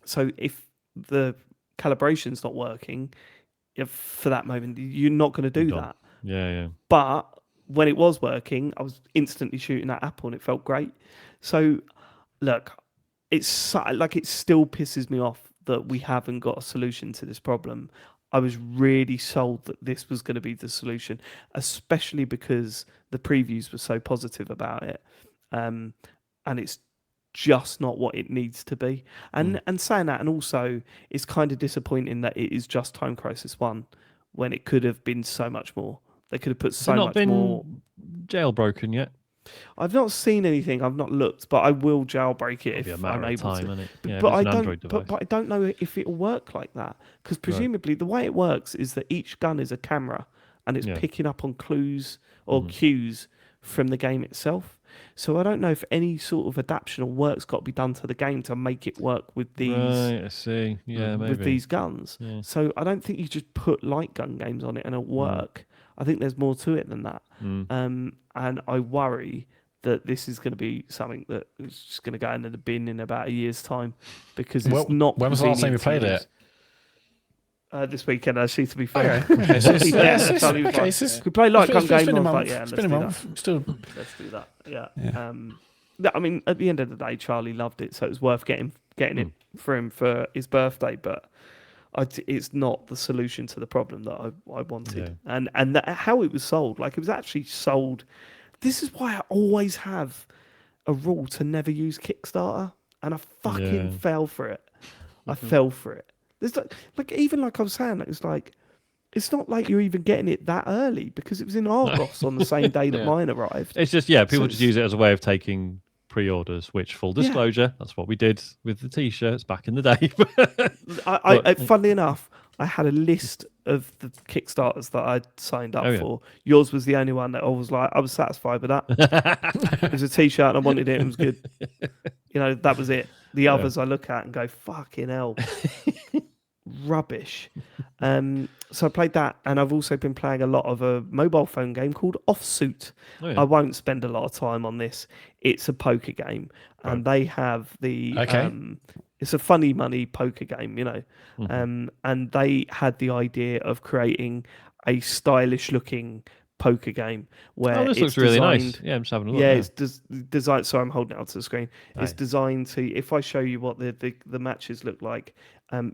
So if the calibration's not working, for that moment, you're not going to do that. Yeah. But when it was working, I was instantly shooting that apple, and it felt great. So look, it still pisses me off that we haven't got a solution to this problem. I was really sold that this was going to be the solution, especially because the previews were so positive about it. And it's just not what it needs to be. And saying that, and also it's kind of disappointing that it is just Time Crisis 1 when it could have been so much more. They could have put so much more. Jailbroken yet? I've not seen anything. I've not looked, but I will jailbreak it if I'm able to. Isn't it? Yeah, But it's an Android device. but I don't know if it'll work like that, because presumably the way it works is that each gun is a camera and it's picking up on clues or cues from the game itself. So I don't know if any sort of adaptation or work's got to be done to the game to make it work with these. Right, I see. Yeah, maybe. With these guns. Yeah. So I don't think you just put light gun games on it and it'll work. I think there's more to it than that. And I worry that this is going to be something that is just going to go into the bin in about a year's time, because it's not. When was the last time you played it? This weekend, actually, to be fair. Okay. We play light gun game. It's been a I was month. like, yeah, It's let's been a do month. that. Still. Let's do that. Yeah. I mean, at the end of the day, Charlie loved it, so it was worth getting it for him for his birthday. But it's not the solution to the problem that I wanted, and how it was sold. Like, it was actually sold. This is why I always have a rule to never use Kickstarter, and I fucking fell for it. I fell for it. There's like I was saying, it's not like you're even getting it that early, because it was in Argos on the same day that mine arrived. It's just people just use it as a way of taking pre-orders, which, full disclosure, that's what we did with the t-shirts back in the day. Funnily enough, I had a list of the Kickstarters that I'd signed up for. Yours was the only one that I was satisfied with that. It was a t-shirt and I wanted it. It was good. That was it. The others I look at and go, fucking hell. rubbish. So I played that, and I've also been playing a lot of a mobile phone game called Offsuit. Oh, yeah. I won't spend a lot of time on this. It's a poker game, and they have the Okay. it's a funny money poker game, you know. And they had the idea of creating a stylish looking poker game where Oh, this it's looks really nice. designed- Yeah, I'm just having a look. Yeah, now. it's designed. So I'm holding it up to the screen. It's Aye. designed to. If I show you what the matches look like,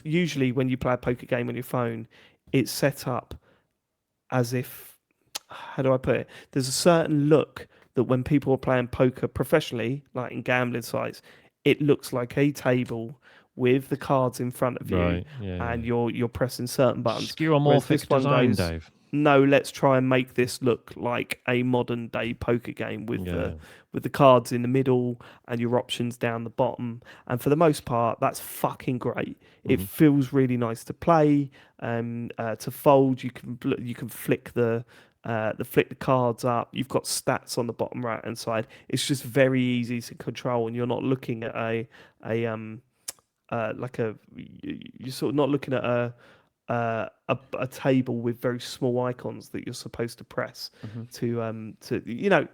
usually when you play a poker game on your phone, it's set up as if. How do I put it? There's a certain look that when people are playing poker professionally, like in gambling sites, it looks like a table with the cards in front of you, Right, yeah, and yeah. you're pressing certain buttons. Whereas Skeuomorphic this one design, goes, Dave. no, let's try and make this look like a modern day poker game with Yeah. the cards in the middle and your options down the bottom. And for the most part, that's fucking great. It feels really nice to play. To fold, you can flick the cards up. You've got stats on the bottom right hand side. It's just very easy to control, and you're not looking at you're sort of not looking at a table with very small icons that you're supposed to press to you know,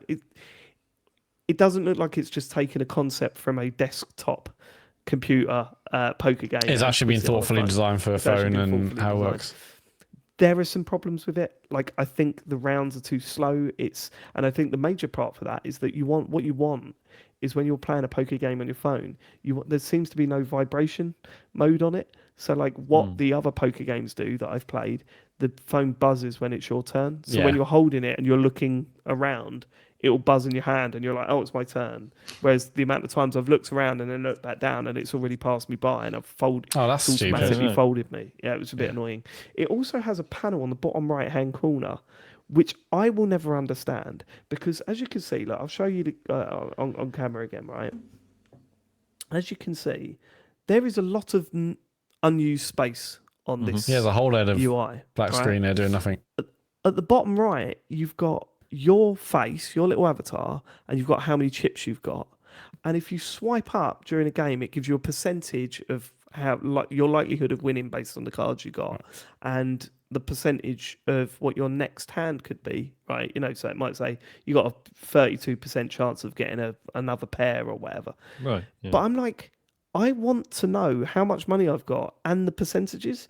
it doesn't look like it's just taken a concept from a desktop computer poker game. It's and actually been put it on a thoughtfully phone. designed for a It's actually phone been and thoughtfully how it designed. works. There are some problems with it. Like, I think the rounds are too slow. And I think the major part for that is that what you want is when you're playing a poker game on your phone, there seems to be no vibration mode on it. So like what the other poker games do that I've played, the phone buzzes when it's your turn. So when Yeah. you're holding it and you're looking around, it'll buzz in your hand and you're like, oh, it's my turn. Whereas the amount of times I've looked around and then looked back down and it's already passed me by and I've folded. Oh, that's It's stupid. automatically Yeah. folded me. Yeah, it was a bit annoying. It also has a panel on the bottom right hand corner, which I will never understand because as you can see, like I'll show you on camera again, right? As you can see, there is a lot of unused space on this Yeah, there's a whole load of UI. black right? screen there doing nothing. At the bottom right, you've got your face, your little avatar, and you've got how many chips you've got. And if you swipe up during a game, it gives you a percentage of how your likelihood of winning based on the cards you got, and the percentage of what your next hand could be. Right? You know, so it might say you got a 32% chance of getting another pair or whatever. Right. Yeah. But I'm like, I want to know how much money I've got and the percentages,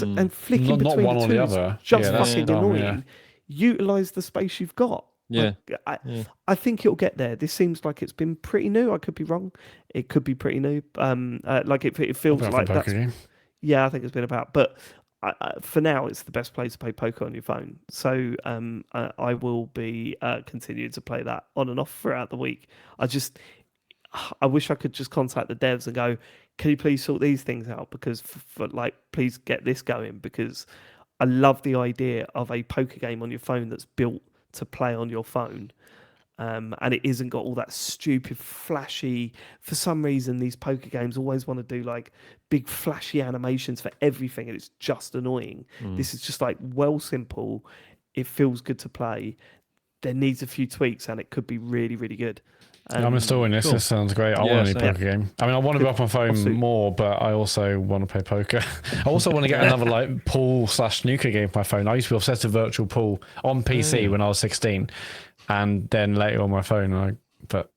and flicking Not between one the or two the is other. just Yeah, that's fucking dumb, annoying. yeah. Utilize the space you've got. Yeah. Like, I think it'll get there. This seems like it's been pretty new. I could be wrong. It could be pretty new. Like it feels Apart from like poker that's. game. Yeah, I think it's been about. But for now, it's the best place to play poker on your phone. So I will be continuing to play that on and off throughout the week. I wish I could just contact the devs and go, can you please sort these things out? Because please get this going, because I love the idea of a poker game on your phone that's built to play on your phone. And it isn't got all that stupid flashy. For some reason, these poker games always want to do like big flashy animations for everything, and it's just annoying. This is just like simple. It feels good to play. There needs a few tweaks, and it could be really, really good. I'm installing this. Cool. This sounds great. I Yeah, want a new same. poker game. I mean, I want to be off my phone Offsuit. more, but I also want to play poker. I also want to get another like pool/snooker game for my phone. I used to be obsessed with virtual pool on PC when I was 16, and then later on my phone. But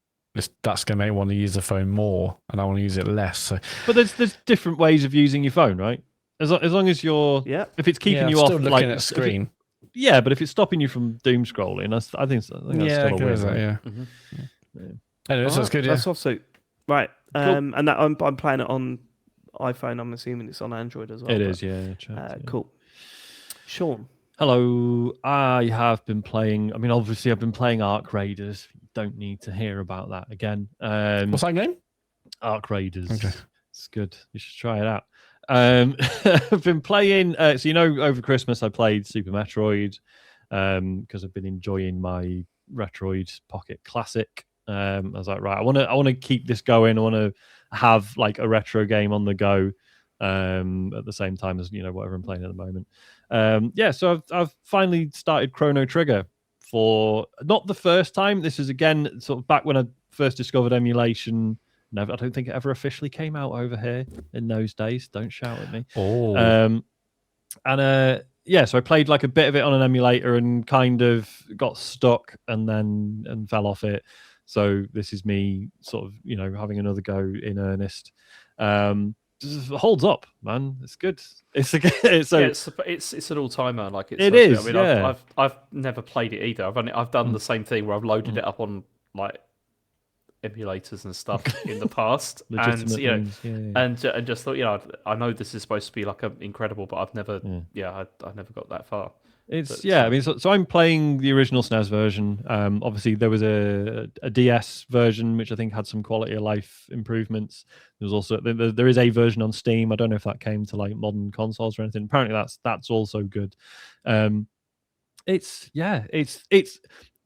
that's going to make me want to use the phone more, and I want to use it less. So But there's different ways of using your phone, right? As long as you're, Yeah. if it's keeping yeah, you I'm off, still looking like at screen. yeah, but if it's stopping you from doom scrolling, I think that's Yeah, still a win. Right? yeah. Anyway, so it's good. Yeah. That's Offsuit. Right. And that I'm playing it on iPhone. I'm assuming it's on Android as well. It but, is, yeah. Yeah. Cool. Sean. Hello, I have been playing. I mean, obviously, I've been playing Arc Raiders. Don't need to hear about that again. What's that game? Arc Raiders. Okay. It's good. You should try it out. I've been playing. So over Christmas I played Super Metroid because I've been enjoying my Retroid Pocket Classic. I was like, right, I want to keep this going. I want to have like a retro game on the go at the same time as whatever I'm playing at the moment. So I've finally started Chrono Trigger for not the first time. This is again sort of back when I first discovered emulation Never, I don't think it ever officially came out over here in those days. Don't shout at me. Oh, Yeah, so I played like a bit of it on an emulator and kind of got stuck and fell off it. So this is me sort of, having another go in earnest. Just holds up, man. It's good. It's it's an all timer. Like it is. I mean, I've never played it either. I've done the same thing where I've loaded it up on like enemulators and stuff in the past, and and just thought, I know this is supposed to be like incredible, but I've never, I never got that far. I mean, so I'm playing the original SNES version. Obviously, there was a DS version which I think had some quality of life improvements. There was also there is a version on Steam. I don't know if that came to like modern consoles or anything. Apparently, that's also good. It's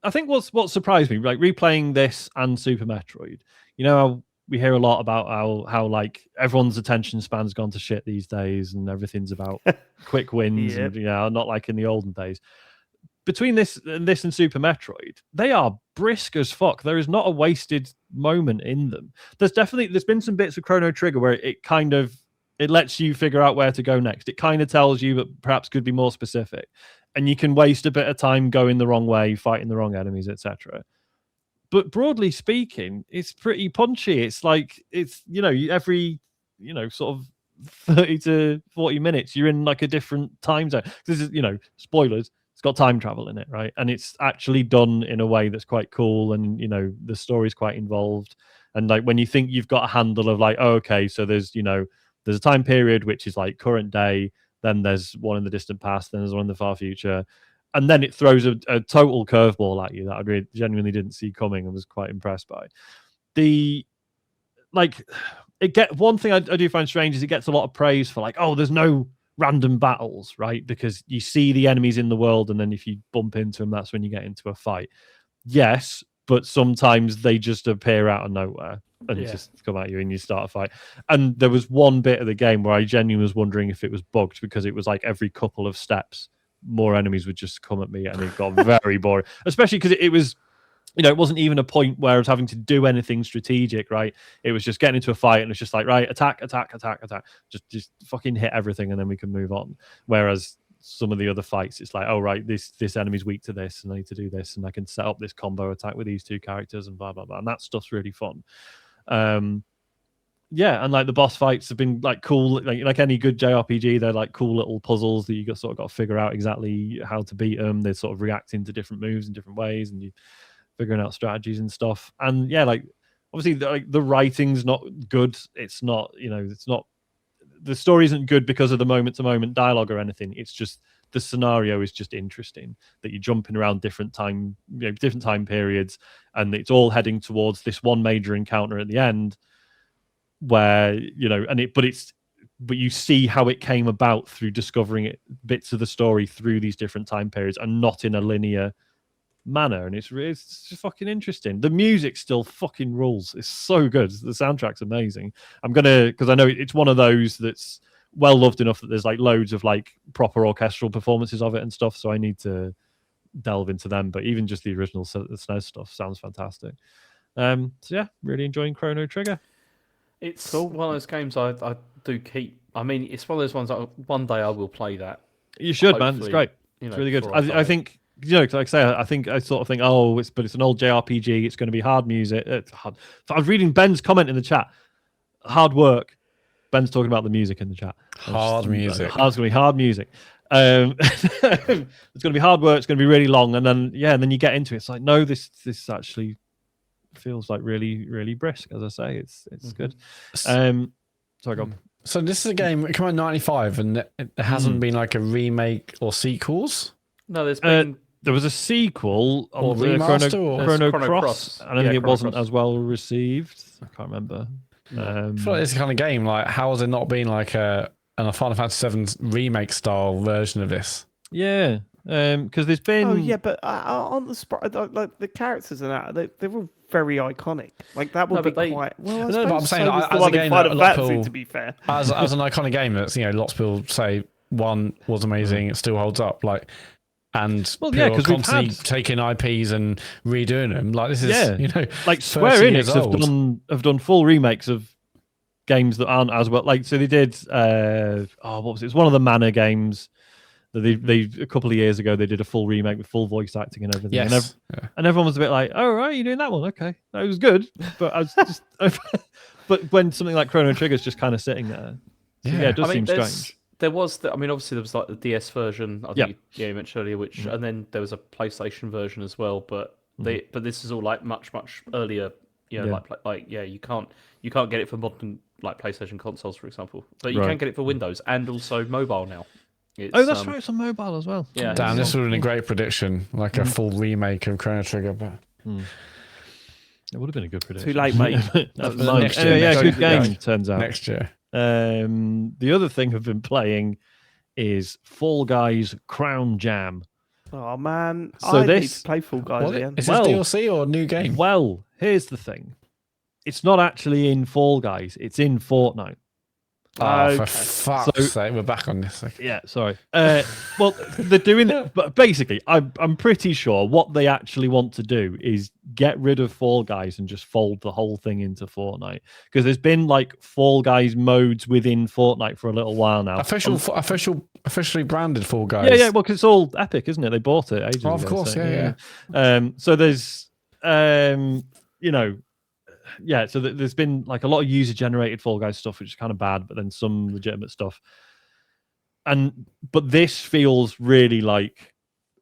I think what surprised me, like replaying this and Super Metroid. We hear a lot about how like everyone's attention span's gone to shit these days, and everything's about quick wins, and not like in the olden days. Between this and Super Metroid, they are brisk as fuck. There is not a wasted moment in them. There's been some bits of Chrono Trigger where it lets you figure out where to go next. It kind of tells you, but perhaps could be more specific, and you can waste a bit of time going the wrong way, fighting the wrong enemies, etc. But broadly speaking, it's pretty punchy. It's like every sort of 30 to 40 minutes, you're in like a different time zone. This is spoilers. It's got time travel in it, right? And it's actually done in a way that's quite cool, and the story's quite involved. And like when you think you've got a handle of like, oh, okay, so there's a time period which is like current day, then there's one in the distant past, then there's one in the far future. And then it throws a total curveball at you that I really genuinely didn't see coming and was quite impressed by. One thing I do find strange is it gets a lot of praise for like, oh, there's no random battles, right? Because you see the enemies in the world, and then if you bump into them, that's when you get into a fight. Yes, but sometimes they just appear out of nowhere and just come at you and you start a fight. And there was one bit of the game where I genuinely was wondering if it was bugged, because it was like every couple of steps more enemies would just come at me, and it got very boring, especially because it was it wasn't even a point where I was having to do anything strategic, right? It was just getting into a fight, and it's just like, right, attack, just fucking hit everything, and then we can move on. Whereas some of the other fights, it's like, oh, right, this enemy's weak to this, and I need to do this, and I can set up this combo attack with these two characters, and blah blah blah, and that stuff's really fun. And like the boss fights have been like cool, like any good JRPG. They're like cool little puzzles that you got to figure out exactly how to beat them. They're sort of reacting to different moves in different ways, and you figuring out strategies and stuff. And like obviously the writing's not good. It's not the story isn't good because of the moment to moment dialogue or anything. It's just the scenario is just interesting, that you're jumping around different time periods, and it's all heading towards this one major encounter at the end, where but you see how it came about through discovering bits of the story through these different time periods, and not in a linear manner. And it's just fucking interesting. The music still fucking rules. It's so good. The soundtrack's amazing. Because I know it's one of those that's well loved enough that there's like loads of like proper orchestral performances of it and stuff, so I need to delve into them. But even just the original SNES stuff sounds fantastic. So yeah, really enjoying Chrono Trigger. It's cool. One of those games I do keep. I mean, it's one of those ones that one day I will play that. You should, man. It's great. It's really good. I think, like I say, I sort of think, oh, it's an old JRPG. It's going to be hard music. It's hard. I was reading Ben's comment in the chat. Hard work. Ben's talking about the music in the chat. Hard music. It's going to be hard music. It's going to be hard work. It's going to be really long, and then you get into it. It's like, no, this actually feels like really, really brisk. As I say, it's good. Sorry, go on. So this is a game. It came out in '95, and it hasn't been like a remake or sequels. No, there's been. There was a sequel or on remaster Chrono Cross. I don't think it wasn't as well received. I can't remember. I feel like it's the kind of game, like, how has it not been like a Final Fantasy VII remake style version of this? Yeah, because there's been. Oh yeah, but on the like the characters and that, they're all very iconic. Like that would be quite. Well, no, but I'm saying, so as a game, Final Fantasy, to be fair, as an iconic game that's lots of people say one was amazing, it still holds up. Like and Well, yeah, people 'cause we've constantly had- taking IPs and redoing them. Like this is, like 30 Square years Enix old. have done full remakes of games that aren't as well. Like, so they did. What was it? It's one of the Mana games. That they a couple of years ago they did a full remake with full voice acting and everything. Yes. And everyone was a bit like, "Oh right, you're doing that one? Okay, that was good." But I was just, but when something like Chrono Trigger's just kind of sitting there, so, yeah, it does seem strange. There was, obviously there was like the DS version. I think you mentioned earlier, which, and then there was a PlayStation version as well. But but this is all like much earlier. Like you can't get it for modern like PlayStation consoles, for example. But you can get it for Windows and also mobile now. That's right, it's on mobile as well. Yeah, Damn, this would have been a great prediction, like a full remake of Chrono Trigger. But It would have been a good prediction. Too late, mate. That was Next mine. year, Anyway, next good year. game, turns out. next year, The other thing I've been playing is Fall Guys Crown Jam. Oh man, So I need this- to play Fall Guys again. is this Well- DLC or a new game? Well, here's the thing. It's not actually in Fall Guys. It's in Fortnite. Oh, for Okay. fuck's sake, we're back on this. Yeah, sorry. Well, they're doing it, but basically, I'm pretty sure what they actually want to do is get rid of Fall Guys and just fold the whole thing into Fortnite. Because there's been like Fall Guys modes within Fortnite for a little while now. Officially branded Fall Guys. Yeah. Well, because it's all Epic, isn't it? They bought it ages ago. Of course, so, yeah. So there's, so there's been like a lot of user-generated Fall Guys stuff, which is kind of bad, but then some legitimate stuff. But this feels really like,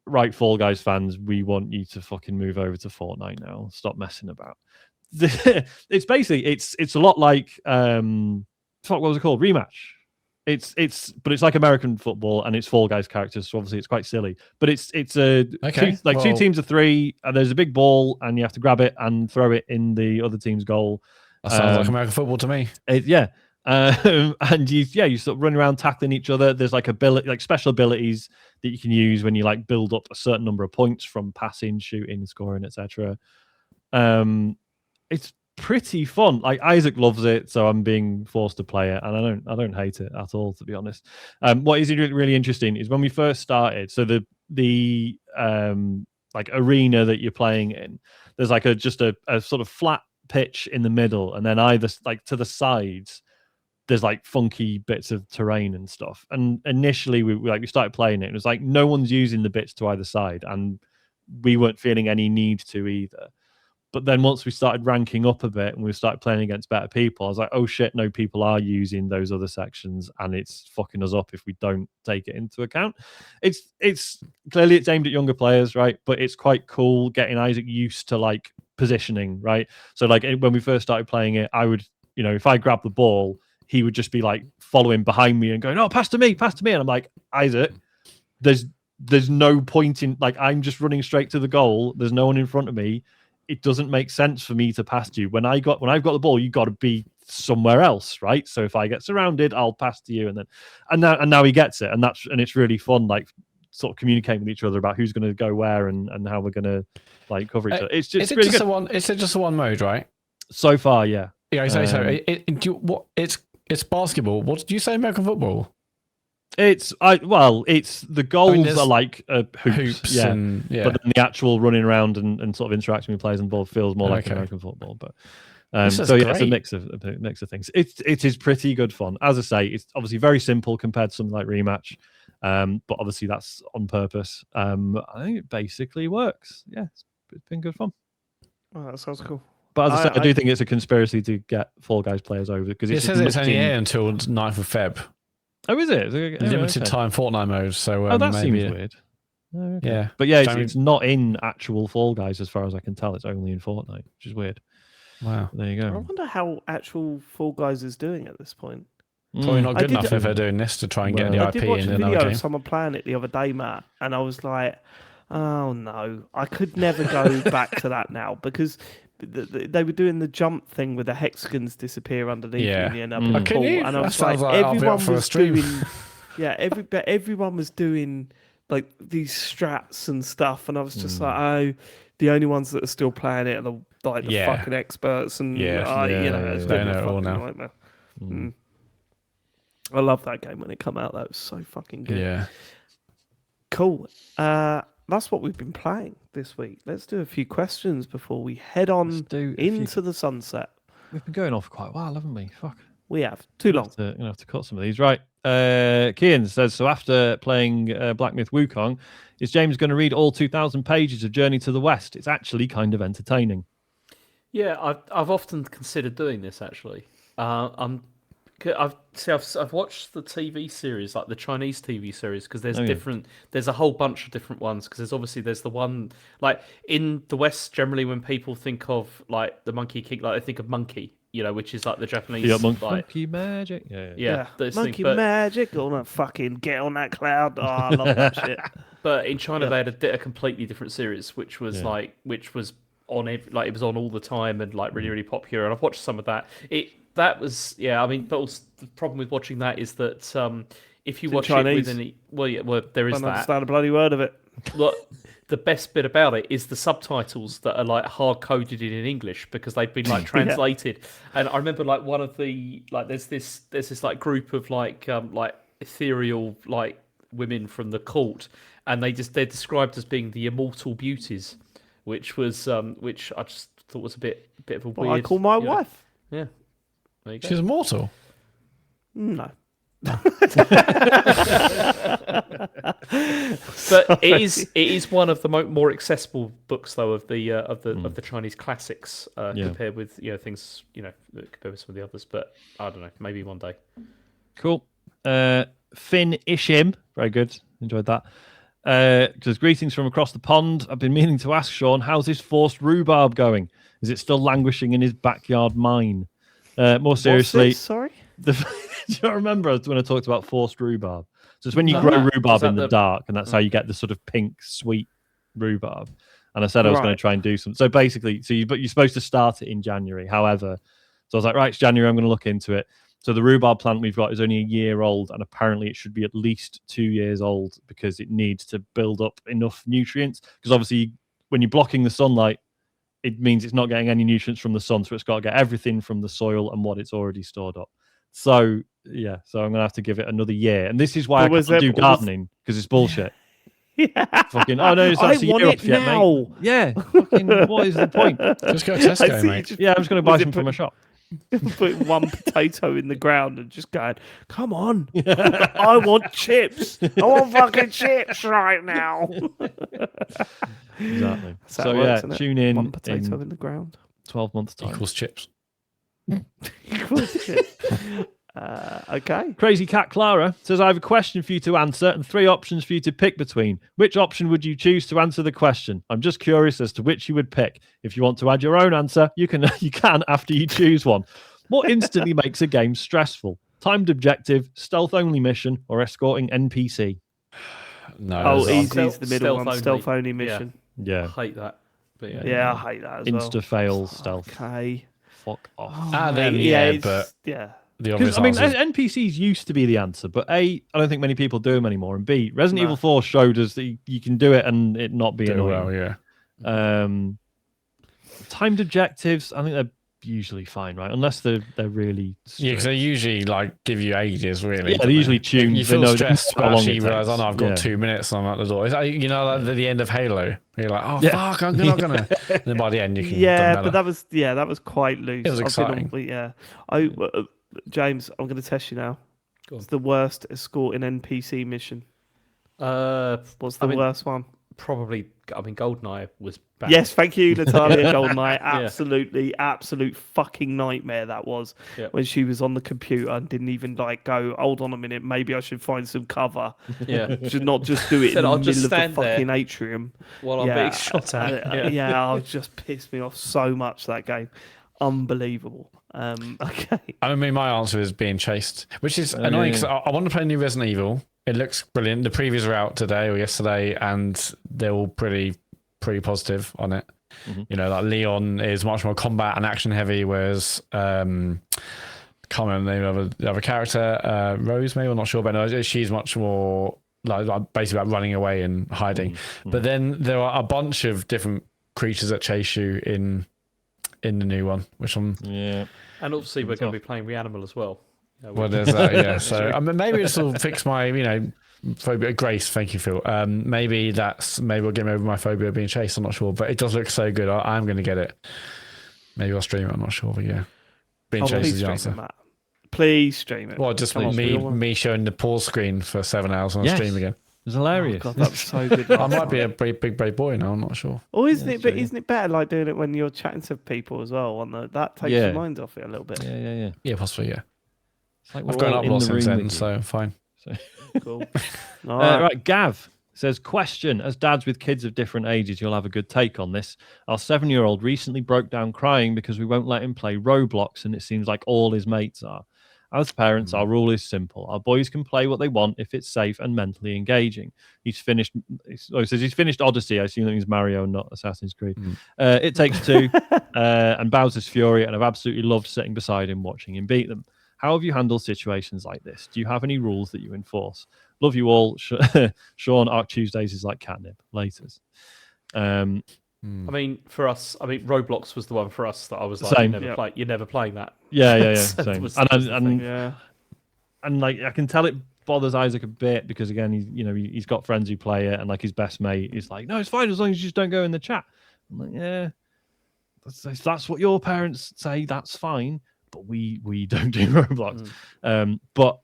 right, Fall Guys fans, we want you to fucking move over to Fortnite now. Stop messing about. It's basically it's a lot like what was it called? Rematch. It's like American football and it's Fall Guys characters, so obviously it's quite silly. But it's two teams of three, and there's a big ball, and you have to grab it and throw it in the other team's goal. That sounds like American football to me. And you sort of run around tackling each other. There's like special abilities that you can use when you like build up a certain number of points from passing, shooting, scoring, etc. It's pretty fun. Like Isaac loves it, so I'm being forced to play it, and I don't hate it at all, to be honest. What is really interesting is when we first started. So the like arena that you're playing in, there's like a sort of flat pitch in the middle, and then either like to the sides there's like funky bits of terrain and stuff. And initially we started playing it, and it was like no one's using the bits to either side, and we weren't feeling any need to either. But then once we started ranking up a bit and we started playing against better people, I was like, oh shit, no, people are using those other sections, and it's fucking us up if we don't take it into account. It's clearly it's aimed at younger players, right? But it's quite cool getting Isaac used to like positioning, right? So like when we first started playing it, I would, if I grabbed the ball, he would just be like following behind me and going, oh, pass to me. And I'm like, Isaac, there's no point in, like, I'm just running straight to the goal. There's no one in front of me. It doesn't make sense for me to pass to you. When I've got the ball, you got to be somewhere else, right? So if I get surrounded, I'll pass to you, and now he gets it, and it's really fun, like sort of communicating with each other about who's going to go where and how we're going to like cover each other. It's just really good. It's just a one mode, right? So far, yeah. Yeah, so. It's basketball. What did you say? American football? It's the goals are like hoops, yeah. But then the actual running around and sort of interacting with players and ball feels more like American football. But it's a mix of things. It is pretty good fun. As I say, it's obviously very simple compared to something like Rematch, but obviously that's on purpose. I think it basically works. Yeah, it's been good fun. Oh, that sounds cool. But as I said, I do think it's a conspiracy to get Fall Guys players over, because it says it's only here until 9th of Feb. Oh, is it? Limited time Fortnite mode. So that maybe seems weird. Oh, okay. Yeah, but yeah, it's not in actual Fall Guys as far as I can tell. It's only in Fortnite, which is weird. Wow. There you go. I wonder how actual Fall Guys is doing at this point. Probably not good enough if they're doing this to try and get the IP I did watch in a another video game. of someone playing it the other day, Matt, and I was like, oh no, I could never go back to that now, because they were doing the jump thing where the hexagons disappear underneath you and you end up in the pool, and I was like, everyone was doing, everyone was doing like these strats and stuff, and I was just like, oh, the only ones that are still playing it are the fucking experts, and it's they know it all now. Nightmare. I love that game when it came out. That was so fucking good. Yeah. Cool. That's what we've been playing this week. Let's do a few questions before we head on into the sunset. We've been going on for quite a while, haven't we? Fuck. We have too long. I'm gonna have to cut some of these. Right. Kian says, so after playing Black Myth Wukong, is James going to read all 2,000 pages of Journey to the West? It's actually kind of entertaining. Yeah, I've often considered doing this actually. I've watched the TV series, like the Chinese TV series, because there's there's a whole bunch of different ones. Because there's the one like in the West generally when people think of like the Monkey King, like they think of Monkey, which is like the Japanese monkey magic. Yeah. Monkey magic. Gonna fucking get on that cloud. Oh, I love that shit. But in China they had a completely different series, which was it was on all the time and like really really popular. And I've watched some of that. But also the problem with watching that is that if you watch Chinese. it with there is I don't that. understand a bloody word of it. Look, the best bit about it is the subtitles that are like hard coded in English because they've been like translated. And I remember like one of the like there's this like group of like ethereal like women from the court, and they're described as being the immortal beauties, which I just thought was a bit of a weird. I call my wife. Yeah. There you go. She's immortal. No. But it is one of the more accessible books though of the Chinese classics compared with things compared with some of the others. But I don't know, maybe one day. Cool. Finn Ishim, very good. Enjoyed that. Because greetings from across the pond. I've been meaning to ask Sean, how's his forced rhubarb going? Is it still languishing in his backyard mine? More seriously, sorry. Do you remember when I talked about forced rhbarb? So it's when you grow rhubarb in the dark, and that's how you get the sort of pink, sweet rhubarb. And I said I was going to try and do some. So basically, but you're supposed to start it in January. However, so I was like, right, it's January. I'm going to look into it. So the rhubarb plant we've got is only a year old, and apparently it should be at least 2 years old because it needs to build up enough nutrients. Because obviously, when you're blocking the sunlight, it means it's not getting any nutrients from the sun, so it's got to get everything from the soil and what it's already stored up. So I'm gonna have to give it another year, and this is why I can't do gardening because it's bullshit. Yeah. Fucking it's actually a year up yet, mate. Yeah, fucking what is the point? Just go to Tesco, mate. Yeah, I'm just gonna buy some from a shop. Putting one potato in the ground and just going, come on, I want chips. I want fucking chips right now. Exactly. So tune in. One potato in the ground. 12 months time. Equals chips. Equals chips. Okay. Crazy Cat Clara says, I have a question for you to answer and 3 options for you to pick between. Which option would you choose to answer the question? I'm just curious as to which you would pick. If you want to add your own answer, you can after you choose one. What instantly makes a game stressful? Timed objective, stealth-only mission, or escorting NPC? No. Easy's the middle one. Stealth-only mission. Yeah. I hate that. But I hate that as well. Insta-fail stealth. Okay. Fuck off. The obvious NPCs used to be the answer, but A, I don't think many people do them anymore, and B, Resident Evil 4 showed us that you can do it and it not be annoying. Timed objectives, I think they're usually fine, right? Unless they're really strict. Yeah, because they usually give you ages, really. Yeah, they're usually tuned. You feel stressed, but actually you realise, I've got 2 minutes and I'm at the door. It's like, like the end of Halo. You're like, fuck, I'm not gonna. And then by the end, you can. But that was quite loose. It was exciting. James, I'm going to test you now. It's the worst escorting NPC mission. What's the worst one? Probably, GoldenEye was bad. Yes, thank you, Natalia. GoldenEye, absolute fucking nightmare that was. When she was on the computer and didn't even go, hold on a minute, maybe I should find some cover. Yeah. Should not just do it in the middle of the fucking atrium. While I'm being shot at. It just pissed me off so much, that game. Unbelievable. Okay. I mean, my answer is being chased, which is annoying because I want to play new Resident Evil. It looks brilliant. The previews are out today or yesterday, and they're all pretty positive on it. Mm-hmm. Leon is much more combat and action heavy, whereas can't remember the name of the other character, Rose, maybe, I'm not sure, but no, she's much more basically about running away and hiding. Mm-hmm. But then there are a bunch of different creatures that chase you in the new one, which I'm and obviously we're going to be playing Reanimal as well. Well, there's that, yeah. So maybe this will fix my phobia. Grace, thank you, Phil. Maybe we'll get over my phobia of being chased. I'm not sure, but it does look so good. I'm going to get it. Maybe I'll stream it. I'm not sure, but yeah, being chased please is the stream answer. it, Matt. Please stream it. Well, just Come on, we all want- me showing the pause screen for 7 hours on Yes. stream again. It was hilarious. Oh, God, that was so good. I might be a big brave boy now. I'm not sure. Or isn't Yeah, it? But true, yeah. isn't it better like doing it when you're chatting to people as well? That takes Yeah. your mind off it a little bit. Yeah. Yeah, possibly. Yeah, It's like I've we're grown all up a in lot the since room then, with you. so fine. Cool. All right. Right, Gav says, question, as dads with kids of different ages, you'll have a good take on this. Our 7-year-old recently broke down crying because we won't let him play Roblox, and it seems like all his mates are. As parents, our rule is simple. Our boys can play what they want if it's safe and mentally engaging. He says he's finished Odyssey. I assume that means Mario, not Assassin's Creed. It Takes Two and Bowser's Fury, and I've absolutely loved sitting beside him watching him beat them. How have you handled situations like this? Do you have any rules that you enforce? Love you all. Sean, Arc Tuesdays is like catnip. Laters. I mean, for us, Roblox was the one for us that I was like, Same. you're never playing that. Yeah. That Same. was- And like I can tell it bothers Isaac a bit because again, he's got friends who play it, and like his best mate is like, no, it's fine as long as you just don't go in the chat. I'm like, yeah, that's what your parents say. That's fine, but we don't do Roblox. But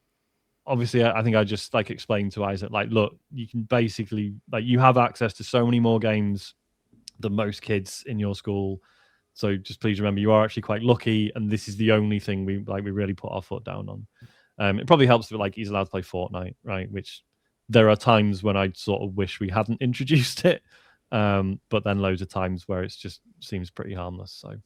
obviously, I think I just like explained to Isaac, like, look, you can basically like you have access to so many more games than most kids in your school. So just please remember, you are actually quite lucky, and this is the only thing we really put our foot down on. It probably helps that like he's allowed to play Fortnite, right? Which there are times when I sort of wish we hadn't introduced it, but then loads of times where it's just seems pretty harmless. So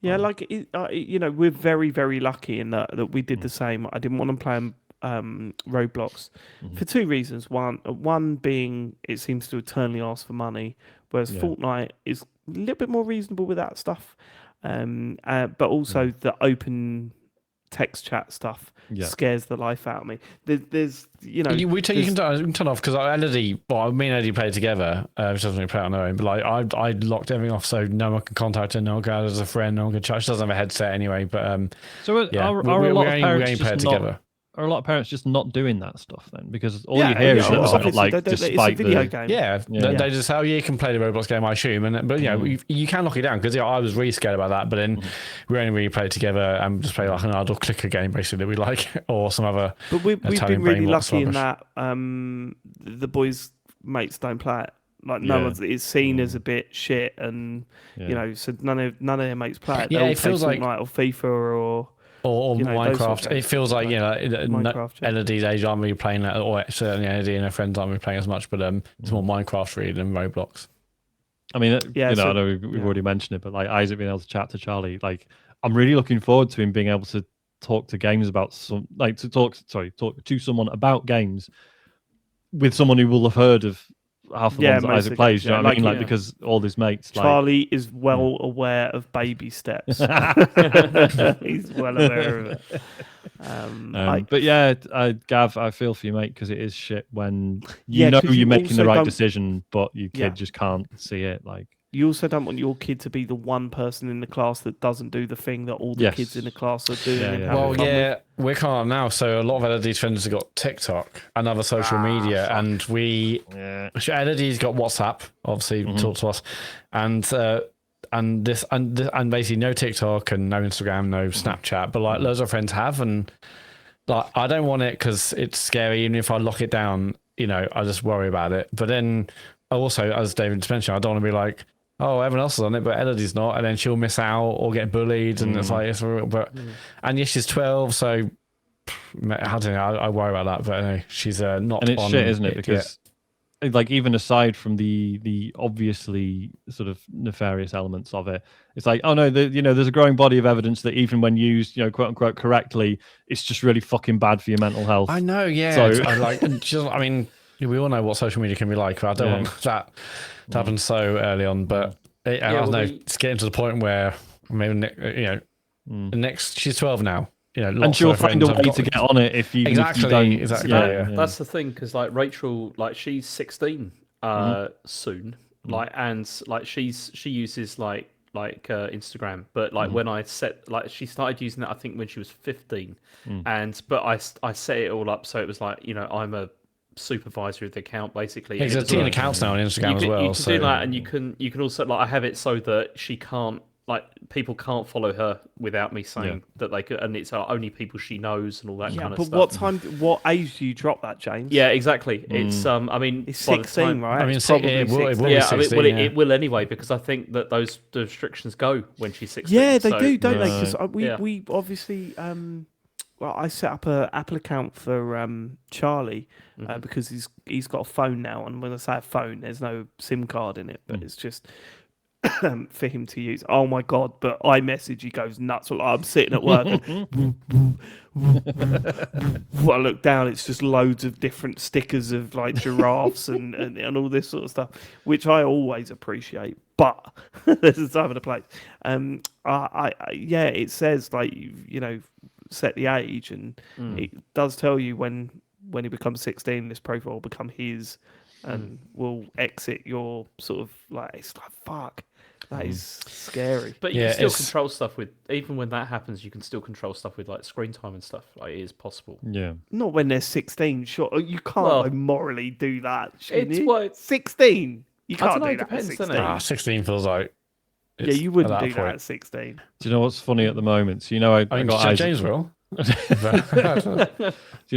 Yeah, like we're very, very lucky in that we did the same. I didn't want to play Roblox for two reasons. One being it seems to eternally ask for money, whereas Fortnite is a little bit more reasonable with that stuff. But also the open text chat stuff scares the life out of me. There's you can turn off because Elodie, me and Elodie played together. She doesn't really play on her own, but like I locked everything off so no one can contact her, no one can add as a friend, no one can chat. She doesn't have a headset anyway. But so yeah, are a lot of parents play it together. Are a lot of parents just not doing that stuff then? Because all you hear is like despite it's a video the game. They just say, you can play the Roblox game, I assume. But you can lock it down because I was really scared about that. But then we only really played together and just play like an idle clicker game basically that we like, or some other. But we've Italian been really brain lucky in rubbish. that the boys' mates don't play it. Like no one's it's seen as a bit shit, and so none of their mates play it. Yeah, They all it feels play like Fortnite or FIFA or Minecraft. those sort of It feels like Minecraft, Elodie's age aren't really playing that, or certainly Elodie and her friends aren't really playing as much. But it's more Minecraft really than Roblox. I mean, I so- know we've already mentioned it, but like Isaac being able to chat to Charlie, like I'm really looking forward to him being able to talk to games about talk to someone about games with someone who will have heard of half the ones that most Isaac of the plays. games, You know what I mean? yeah. Like because all his mates, like Charlie is well aware of baby steps. He's well aware of it. but yeah, Gav, I feel for you, mate, because it is shit when Yeah, 'cause you you're making the also right don't- decision, but your kid Yeah. just can't see it. Like, You also don't want your kid to be the one person in the class that doesn't do the thing that all the Yes. kids in the class are doing. Yeah, and yeah. having Well, fun yeah, we're calm now. So a lot of Elodie's friends have got TikTok and other social media, and Elodie's got WhatsApp, obviously, talk to us, and basically no TikTok and no Instagram, no Snapchat, but like loads of friends have, and like I don't want it because it's scary. Even if I lock it down, I just worry about it. But then also, as David just mentioned, I don't want to be like, oh, everyone else is on it, but Elodie's not, and then she'll miss out or get bullied, and it's like and yes, she's 12, so I don't know. I worry about that, but anyway, she's not. and it's on shit, isn't it? yet. Because like even aside from the obviously sort of nefarious elements of it, it's like, oh no, there's a growing body of evidence that even when used, quote unquote correctly, it's just really fucking bad for your mental health. I know, yeah. So- I like. I mean, we all know what social media can be like, but I don't want that to happen so early on. But I don't know, it's getting to the point where maybe next she's 12 now. And she'll find a way to get on it if you Exactly, if you don't. exactly, Yeah. That's the thing, because like Rachel, like she's 16 soon, like, and like she uses like Instagram, but like when I set, like she started using it I think when she was 15, but I set it all up so it was like I'm a supervisor of the account basically. There's a teen accounts now on Instagram as well. You can do that, and you can also like I have it so that she can't like people can't follow her without me saying that they could, and it's only people she knows and all that kind of stuff. But what age do you drop that, James? Yeah, exactly. It's I mean, It's by the 16, time- right? I mean, It's probably it will 16. be Yeah, 16, it will anyway because I think that the restrictions go when she's 16. Yeah, they so- do, don't they? Yeah. Because we obviously well, I set up a Apple account for Charlie because he's got a phone now, and when I say a phone, there's no SIM card in it, but it's just for him to use. Oh my god! But iMessage, he goes nuts. Like, I'm sitting at work. I look down, it's just loads of different stickers of like giraffes and all this sort of stuff, which I always appreciate. But there's a time and a place. Yeah, it says like set the age, and it does tell you when he becomes 16, this profile will become his, and will exit your sort of like. It's like fuck. That is scary. But you can still control stuff with, even when that happens, you can still control stuff with like screen time and stuff. Like it is possible. Yeah. Not when they're 16, sure. You can't Well, morally do that. It's what 16. You I can't don't know, do it that depends, at doesn't 16. it? 16 feels like. Yeah, you wouldn't at do that that point. at 16. Do you know what's funny at the moment? So, I I mean, got Isaac. James will. Do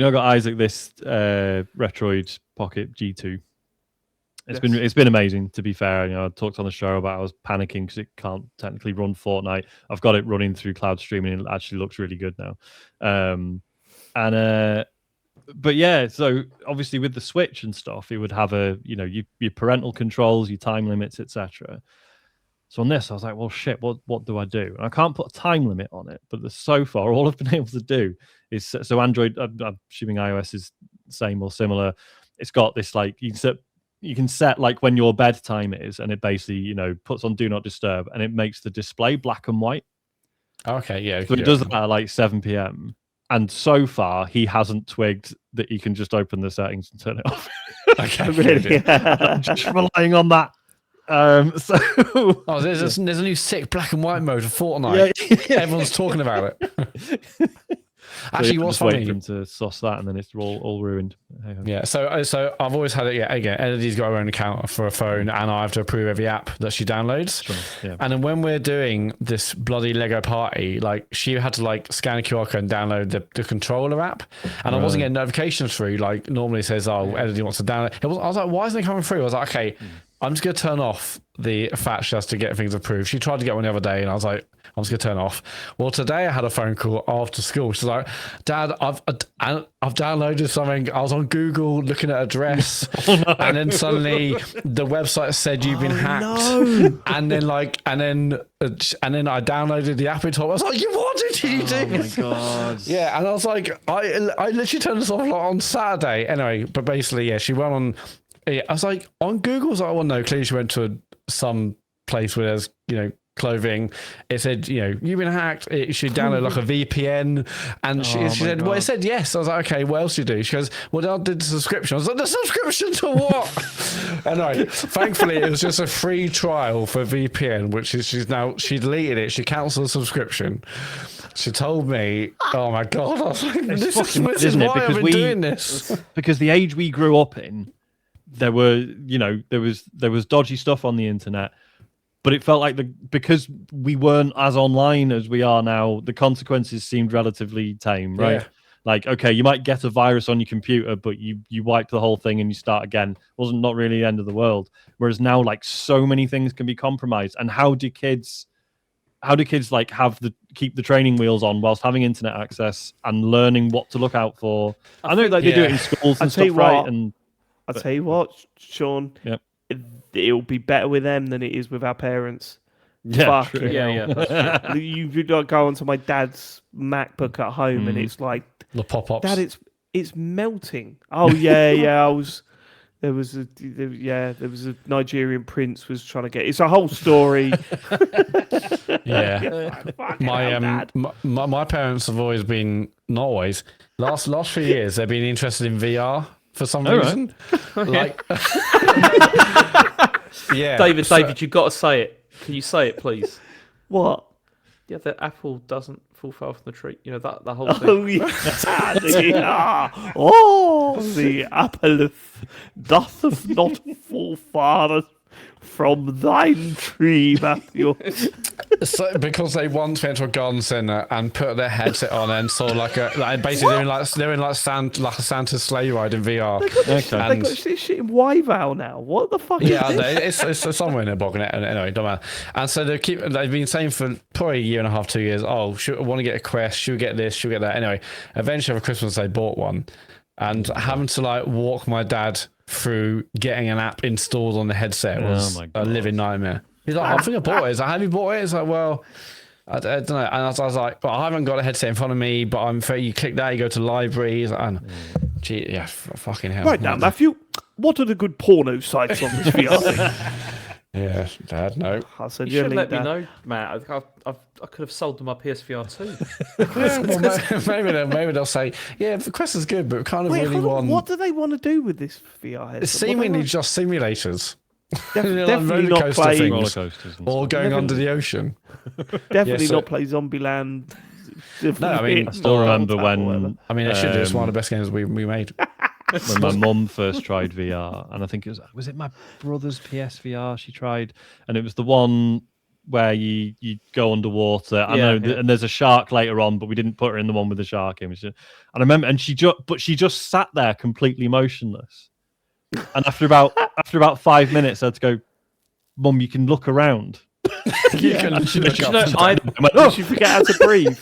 I got Isaac this Retroid Pocket G2? It's been amazing, to be fair. I talked on the show about I was panicking because it can't technically run Fortnite. I've got it running through cloud streaming, and it actually looks really good now. But yeah, so obviously with the Switch and stuff, it would have your parental controls, your time limits, etc. So on this, I was like, well, shit, what do I do? And I can't put a time limit on it, but so far, all I've been able to do is so Android. I'm assuming iOS is the same or similar. It's got this like you can set like when your bedtime is, and it basically puts on do not disturb, and it makes the display black and white. Okay, yeah. So it does that at like 7 p.m. And so far, he hasn't twigged that you can just open the settings and turn it off. Okay, Really? I'm just relying on that. There's a new sick black and white mode for Fortnite. Everyone's talking about it. Actually, what's waiting funny? for him to sauce that, and then it's all ruined. Hey-ho. Yeah, so I've always had it. Yeah, again, Edity's got her own account for a phone, and I have to approve every app that she downloads. Sure, yeah. And then when we're doing this bloody Lego party, like she had to like scan a QR code and download the controller app, and I wasn't getting notifications through. Like normally it says, "Oh, Edity wants to download." I was like, "Why isn't it coming through?" I was like, "Okay, I'm just gonna turn off the fact she has to get things approved." She tried to get one the other day, and I was like, I'm just gonna turn off. Well, today I had a phone call after school. She's like, "Dad, I've downloaded something. I was on Google looking at address, and then suddenly the website said you've been hacked." No. And then I downloaded the app. I was like, "What did you do?" Oh my god. Yeah, and I was like, I literally turned this off like on Saturday. Anyway, but basically, yeah, she went on. I was like, on Google, I was like, well, no, clearly she went to some place where there's, clothing. It said, you've been hacked. It should download like a VPN. And she said, well, it said yes. I was like, okay, what else do you do? She goes, well, I did the subscription. I was like, the subscription to what? Anyway, thankfully, it was just a free trial for VPN, which is she deleted it. She cancelled the subscription. She told me, oh my God, I was like, this is why I've been doing this. Because the age we grew up in, there was dodgy stuff on the internet, but it felt like because we weren't as online as we are now, the consequences seemed relatively tame, right? Yeah. Like, okay, you might get a virus on your computer, but you wipe the whole thing and you start again. Wasn't not really the end of the world. Whereas now, like, so many things can be compromised. And how do kids like keep the training wheels on whilst having internet access and learning what to look out for? I know like they do it in schools and stuff, right? And I'll tell you what, Sean. Yep. It'll be better with them than it is with our parents. yeah, Fuck true. Yeah, that's true. You don't go onto my dad's MacBook at home and it's like, The pop-ups. Dad, it's melting. Oh yeah. There was a Nigerian prince was trying to get. It's a whole story. Yeah. My parents have always been, not always, last few years they've been interested in VR for some reason. Like, yeah. David, you've got to say it. Can you say it, please? What? Yeah, the apple doesn't fall far from the tree. You know that whole thing. Oh yeah. Oh, the apple doth not fall far from thine tree, Matthew. So, because they once went to a garden centre and put their headset on and saw basically they're in like a Santa's sleigh ride in VR. They got this shit in Wyval now. What the fuck? Yeah, is this? it's somewhere in a bog. Anyway, don't matter. And so they've been saying for probably a year and a half, 2 years. Oh, I want to get a Quest. Should we get this? Should we get that? Anyway, eventually over Christmas they bought one, and having to like walk my dad through getting an app installed on the headset was a living nightmare. He's like, I think I bought it. He's like, have you bought it? It's like, well, I don't know. And I was like, well, I haven't got a headset in front of me, but I'm afraid you click that, you go to library. He's like, gee, yeah, fucking hell. Right now, Matthew, what are the good porno sites on this VR thing? Yeah, Dad, no. I said, You should let me know, Matt. I could have sold them my PSVR too. Well, maybe they'll say, yeah, the Quest is good, but we kind of really want... What do they want to do with this VR headset? It's seemingly just simulators. Definitely not play roller coasters and or going under the ocean. Definitely not play Zombieland. No, I mean, I still remember when... I mean, it should it's one of the best games we made. When my mum first tried VR, and I think it was it my brother's PSVR she tried, and it was the one where you go underwater. I know, and there's a shark later on, but we didn't put her in the one with the shark image. And I remember, and she just sat there completely motionless. And after about 5 minutes, I had to go, Mum, you can look around. You can look up. Did you forget how to breathe?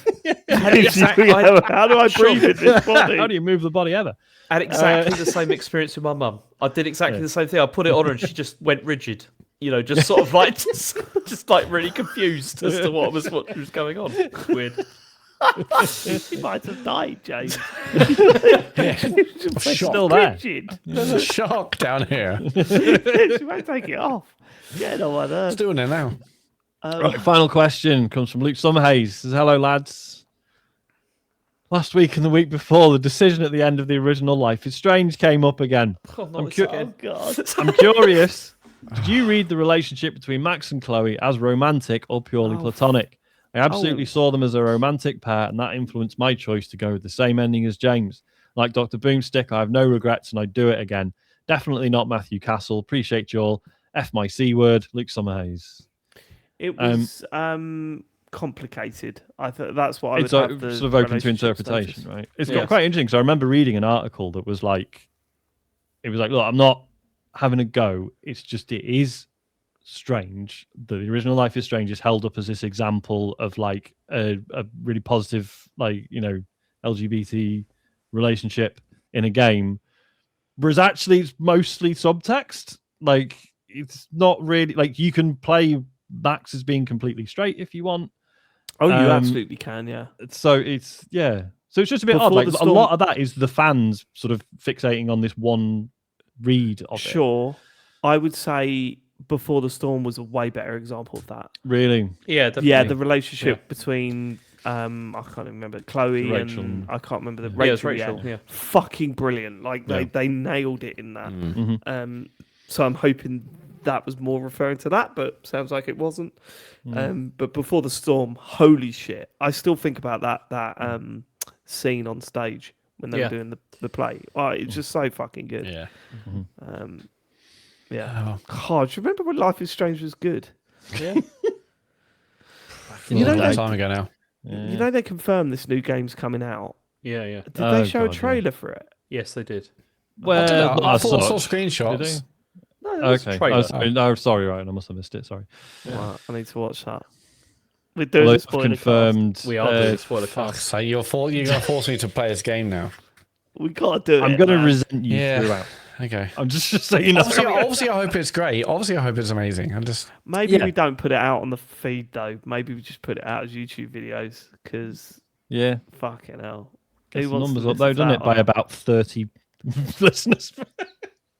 How do I breathe in this body? How do you move the body ever? I had exactly the same experience with my mum. I did exactly the same thing. I put it on her and she just went rigid. You know, just sort of like, just like really confused as to what was going on. It's weird. She might have died, James. She's still there. There's a shark down here. She won't take it off. Get on Earth. It's doing it now. Right, final question comes from Luke Summerhays. Says, hello, lads. Last week and the week before, the decision at the end of the original Life is Strange came up again. Oh, no, God. I'm curious. Did you read the relationship between Max and Chloe as romantic or purely platonic? I absolutely saw them as a romantic pair, and that influenced my choice to go with the same ending as James. Like Dr. Boomstick, I have no regrets, and I'd do it again. Definitely not Matthew Castle. Appreciate you all. F my C word, Luke Summerhays. It was complicated. I thought that's what I would it's have the sort of open to relationship interpretation, status. right? It's got quite interesting because I remember reading an article that was like, look, I'm not having a go. It's just it is strange. The original Life is Strange is held up as this example of like a really positive, like, you know, LGBT relationship in a game, whereas actually it's mostly subtext. Like, it's not really like you can play Max as being completely straight if you want. Oh, you absolutely can, yeah. So it's so it's just a bit odd. Like a lot of that is the fans sort of fixating on this one read of it. Sure, I would say Before the Storm was a way better example of that. Really? Yeah, definitely. Yeah, the relationship between I can't remember Chloe Rachel. and I can't remember the Rachel. Rachel. Yeah. Fucking brilliant. Like they nailed it in that. Mm-hmm. So I'm hoping that was more referring to that, but sounds like it wasn't. But Before the Storm, holy shit! I still think about that scene on stage when they were doing the play. Oh, it's just so fucking good. Yeah. Yeah. God, do you remember when Life is Strange was good? Yeah. You know, a long time ago now. You know they confirmed this new game's coming out. Yeah, yeah. Did they show a trailer for it? Yes, they did. Well, I saw screenshots. No, it was a okay. trailer. No, sorry, right. I must have missed it. Sorry. Well, I need to watch that. We're doing Well, the it's spoiler confirmed. cast. We are doing spoiler Fuck, cast. so you're going to force me to play this game now. We gotta do it. I'm going to man. resent you Yeah. throughout. Okay. I'm just saying. Obviously, I hope it's great. Obviously, I hope it's amazing. I'm just... Maybe we don't put it out on the feed though. Maybe we just put it out as YouTube videos because fucking hell. Gets the wants to numbers up listen though, to doesn't that it? By on- about 30 listeners.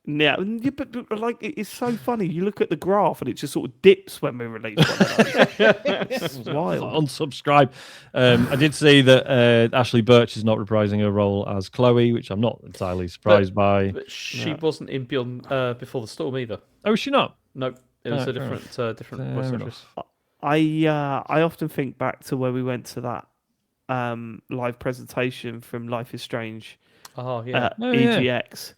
Yeah, but like it's so funny. You look at the graph and it just sort of dips when we release one of those. It's wild. Unsubscribe. I did see that Ashley Birch is not reprising her role as Chloe, which I'm not entirely surprised by. But she wasn't in Beyond Before the Storm either. Oh, is she not? Nope. It was a fair different voice actress. I often think back to where we went to that live presentation from Life is Strange Oh yeah. at Oh, yeah. EGX,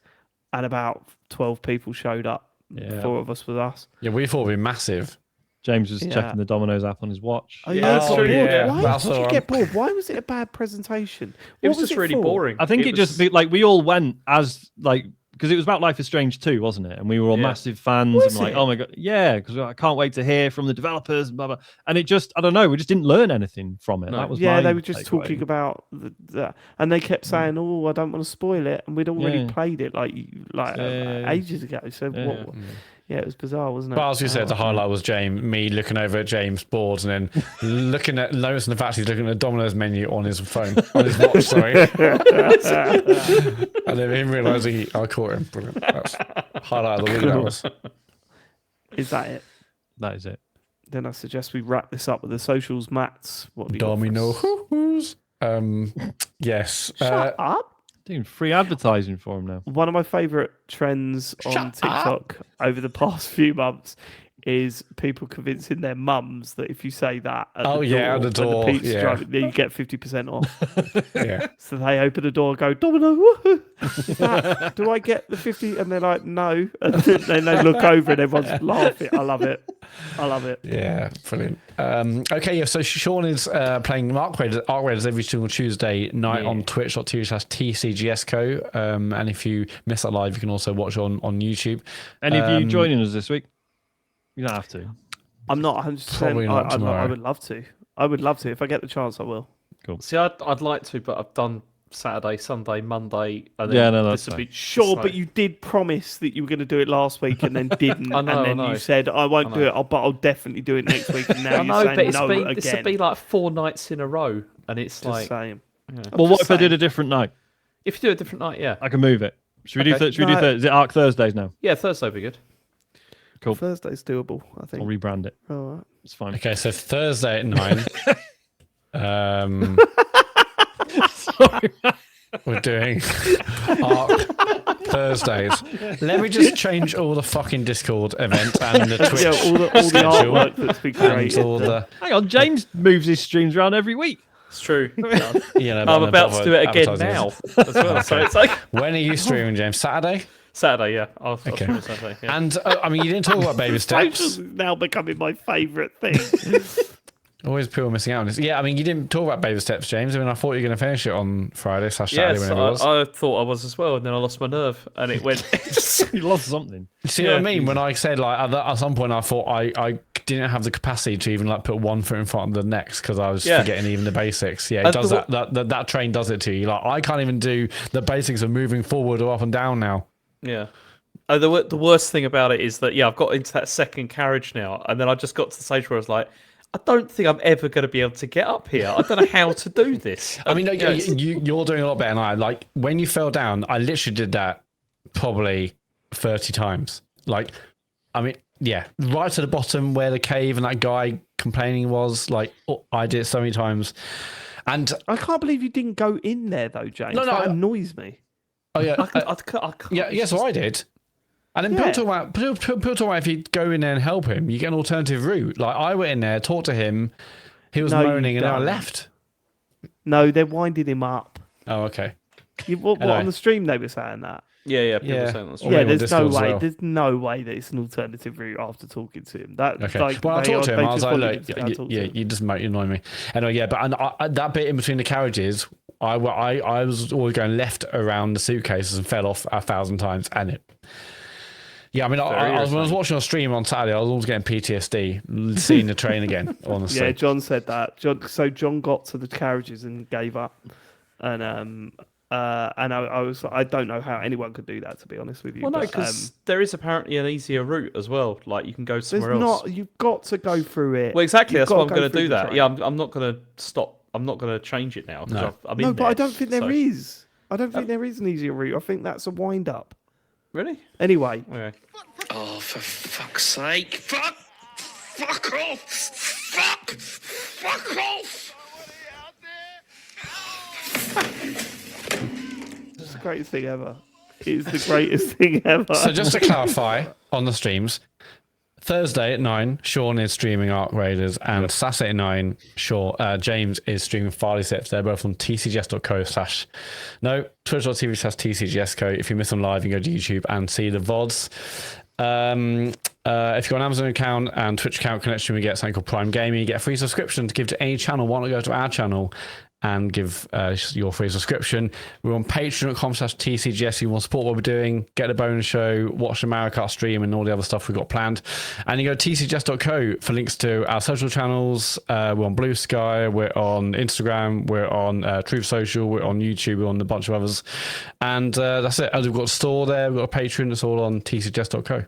and about 12 people showed up. Yeah. 4 of us with us. Yeah, we thought it'd be massive. James was Yeah. checking the Domino's app on his watch. Oh, Yeah, yeah, that's got true, bored. yeah. Why That's did you all get bored? Why was it a bad presentation? It What was just really for? boring. I think it just was- like we all went as like because it was about Life is Strange 2, wasn't it? And we were all Yeah. massive fans Was and like, it? oh my god, yeah, because I can't wait to hear from the developers and blah blah. And it just, I don't know, we just didn't learn anything from it. No. That was Yeah, my they were just takeaway. talking about that, and they kept saying, "Oh, I don't want to spoil it," and we'd already Yeah. played it like Yeah. ages ago. So Yeah. what? Yeah, it was bizarre, wasn't it? But as you said, the highlight was me looking over at James' board and then noticing the fact he's looking at the Domino's menu on his phone, on his watch, sorry. And then him realising I caught him. Brilliant. That's highlight of the week, that was. Is that it? That is it. Then I suggest we wrap this up with the socials. Mats, what have you got for Domino. us? Whoos. Yes. Shut up. Doing free advertising for him now. One of my favourite trends on TikTok over the past few months is people convincing their mums that if you say that at Oh, the yeah, door, at the when door, the pizza yeah. driver, then you get 50% off. Yeah. So they open the door and go, Domino, woohoo! Is that- do I get the 50? And they're like, no. And then they look over and everyone's laughing. I love it. I love it. Yeah, brilliant. Okay, yeah, so Sean is playing Arc Raiders every single Tuesday night on twitch.tv/TCGSco. And if you miss that live, you can also watch on YouTube. Any of you joining us this week? You don't have to. I'm not 100%. Probably not I tomorrow. would love to. I would love to. If I get the chance, I will. See, I'd like to, but I've done Saturday, Sunday, Monday, and then Yeah, no, that's this would fine. be Sure, so- but you did promise that you were going to do it last week and then didn't. I know, and then I know. you said, I won't I do it, but I'll definitely do it next week. And now I you're know, saying but it's no been, this again. would be like 4 nights in a row, and it's Just like saying. Well, what just if I did saying. a different night? if you do a different night, yeah, I can move it. Should we do? Okay. Should we do? No. Is it Arc Thursdays now? yeah, Thursday would be good. Cool. Thursday's doable, I I'll think. rebrand it. All right. It's fine. Okay, so Thursday at 9. We're doing Arc Thursdays. Let me just change all the fucking Discord events and the Twitch Yeah, all the schedule artwork that's been and created. all the Hang on, James moves his streams around every week. It's true. I'm I'm about to do it again now as well. So it's like When are you streaming, James? Saturday? Saturday, yeah. I'll Okay. stream it Saturday. Yeah. And I mean, you didn't talk about baby Socials steps. is now becoming my favourite thing. Always people missing out on this. Yeah, I mean, you didn't talk about baby steps, James. I mean, I thought you were going to finish it on Friday/Saturday, Yes, whenever it was. I thought I was as well, and then I lost my nerve, and it went. You lost something. See what I Yeah. mean? When I said like at some point, I thought I didn't have the capacity to even like put one foot in front of the next because I was Yeah. forgetting even the basics. Yeah, it does that train does it to you. Like I can't even do the basics of moving forward or up and down now. Yeah. Oh, the worst thing about it is that I've got into that second carriage now, and then I just got to the stage where I was like, I don't think I'm ever going to be able to get up here. I don't know how to do this. I mean, no, Yeah, it's- you're doing a lot better than I. Like when you fell down, I literally did that probably 30 times. Like, I mean, yeah, right to the bottom where the cave and that guy complaining was. Like, I did it so many times, and I can't believe you didn't go in there though, James. No, That annoys me. oh yeah, I can't. yeah, so I did. And then Yeah. people talk about if you go in there and help him, you get an alternative route. Like I went in there, talked to him, he was No, you moaning, and then I don't. left. No, they're winding him up. Oh, okay. What Anyway. on the stream they were saying that? Yeah, people Yeah. saying that's Or Yeah, maybe on there's no Discord as way. well. There's no way that it's an alternative route after talking to him. That Okay. like, Well, I they talked to him. they I was just like, wanted look, him to go and talk to yeah, him. you just annoy me. Anyway, yeah, but that bit in between the carriages, I was always going left around the suitcases and fell off 1,000 times, and it. Yeah, I mean, when I was watching a stream on Saturday, I was almost getting PTSD seeing the train again. Honestly, Yeah, John said that. John got to the carriages and gave up, and I was I don't know how anyone could do that, to be honest with you. Well, no, but, because there is apparently an easier route as well. Like you can go there's somewhere else. not. You've got to go through it. Well, exactly. You've That's why got I'm to going go to do through the that. train. Yeah, I'm not going to stop. I'm not going to change it now. No. I'm in No, but there, I don't think there so- is. I don't think there is an easier route. I think that's a wind up. Really? Anyway, Okay. Oh, for fuck's sake. Fuck off. Fuck off. it's the greatest thing ever. It's the greatest thing ever. So just to clarify on the streams, Thursday at 9, Sean is streaming Ark Raiders, and Saturday at 9, James is streaming Farley Sips. They're both on tcgs.co/ no, twitch.tv/tcgsco. If you miss them live, you can go to YouTube and see the VODs. If you've got an Amazon account and Twitch account connection, we get something called Prime Gaming. You get a free subscription to give to any channel. Why not go to our channel and give your free subscription? We're on patreon.com/TCGS. If you want to support what we're doing, get a bonus show, watch the Mario Kart stream, and all the other stuff we've got planned. And you go to tcgs.co for links to our social channels. We're on Blue Sky, we're on Instagram, we're on Truth Social, we're on YouTube, we're on a bunch of others. And that's it. As we've got a store there, we've got a Patreon, it's all on tcgs.co.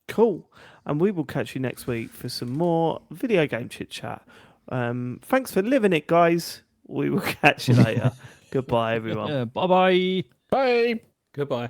Cool. And we will catch you next week for some more video game chit chat. Thanks for living it, guys. We will catch you later. Goodbye, everyone. Bye-bye. Bye. Goodbye.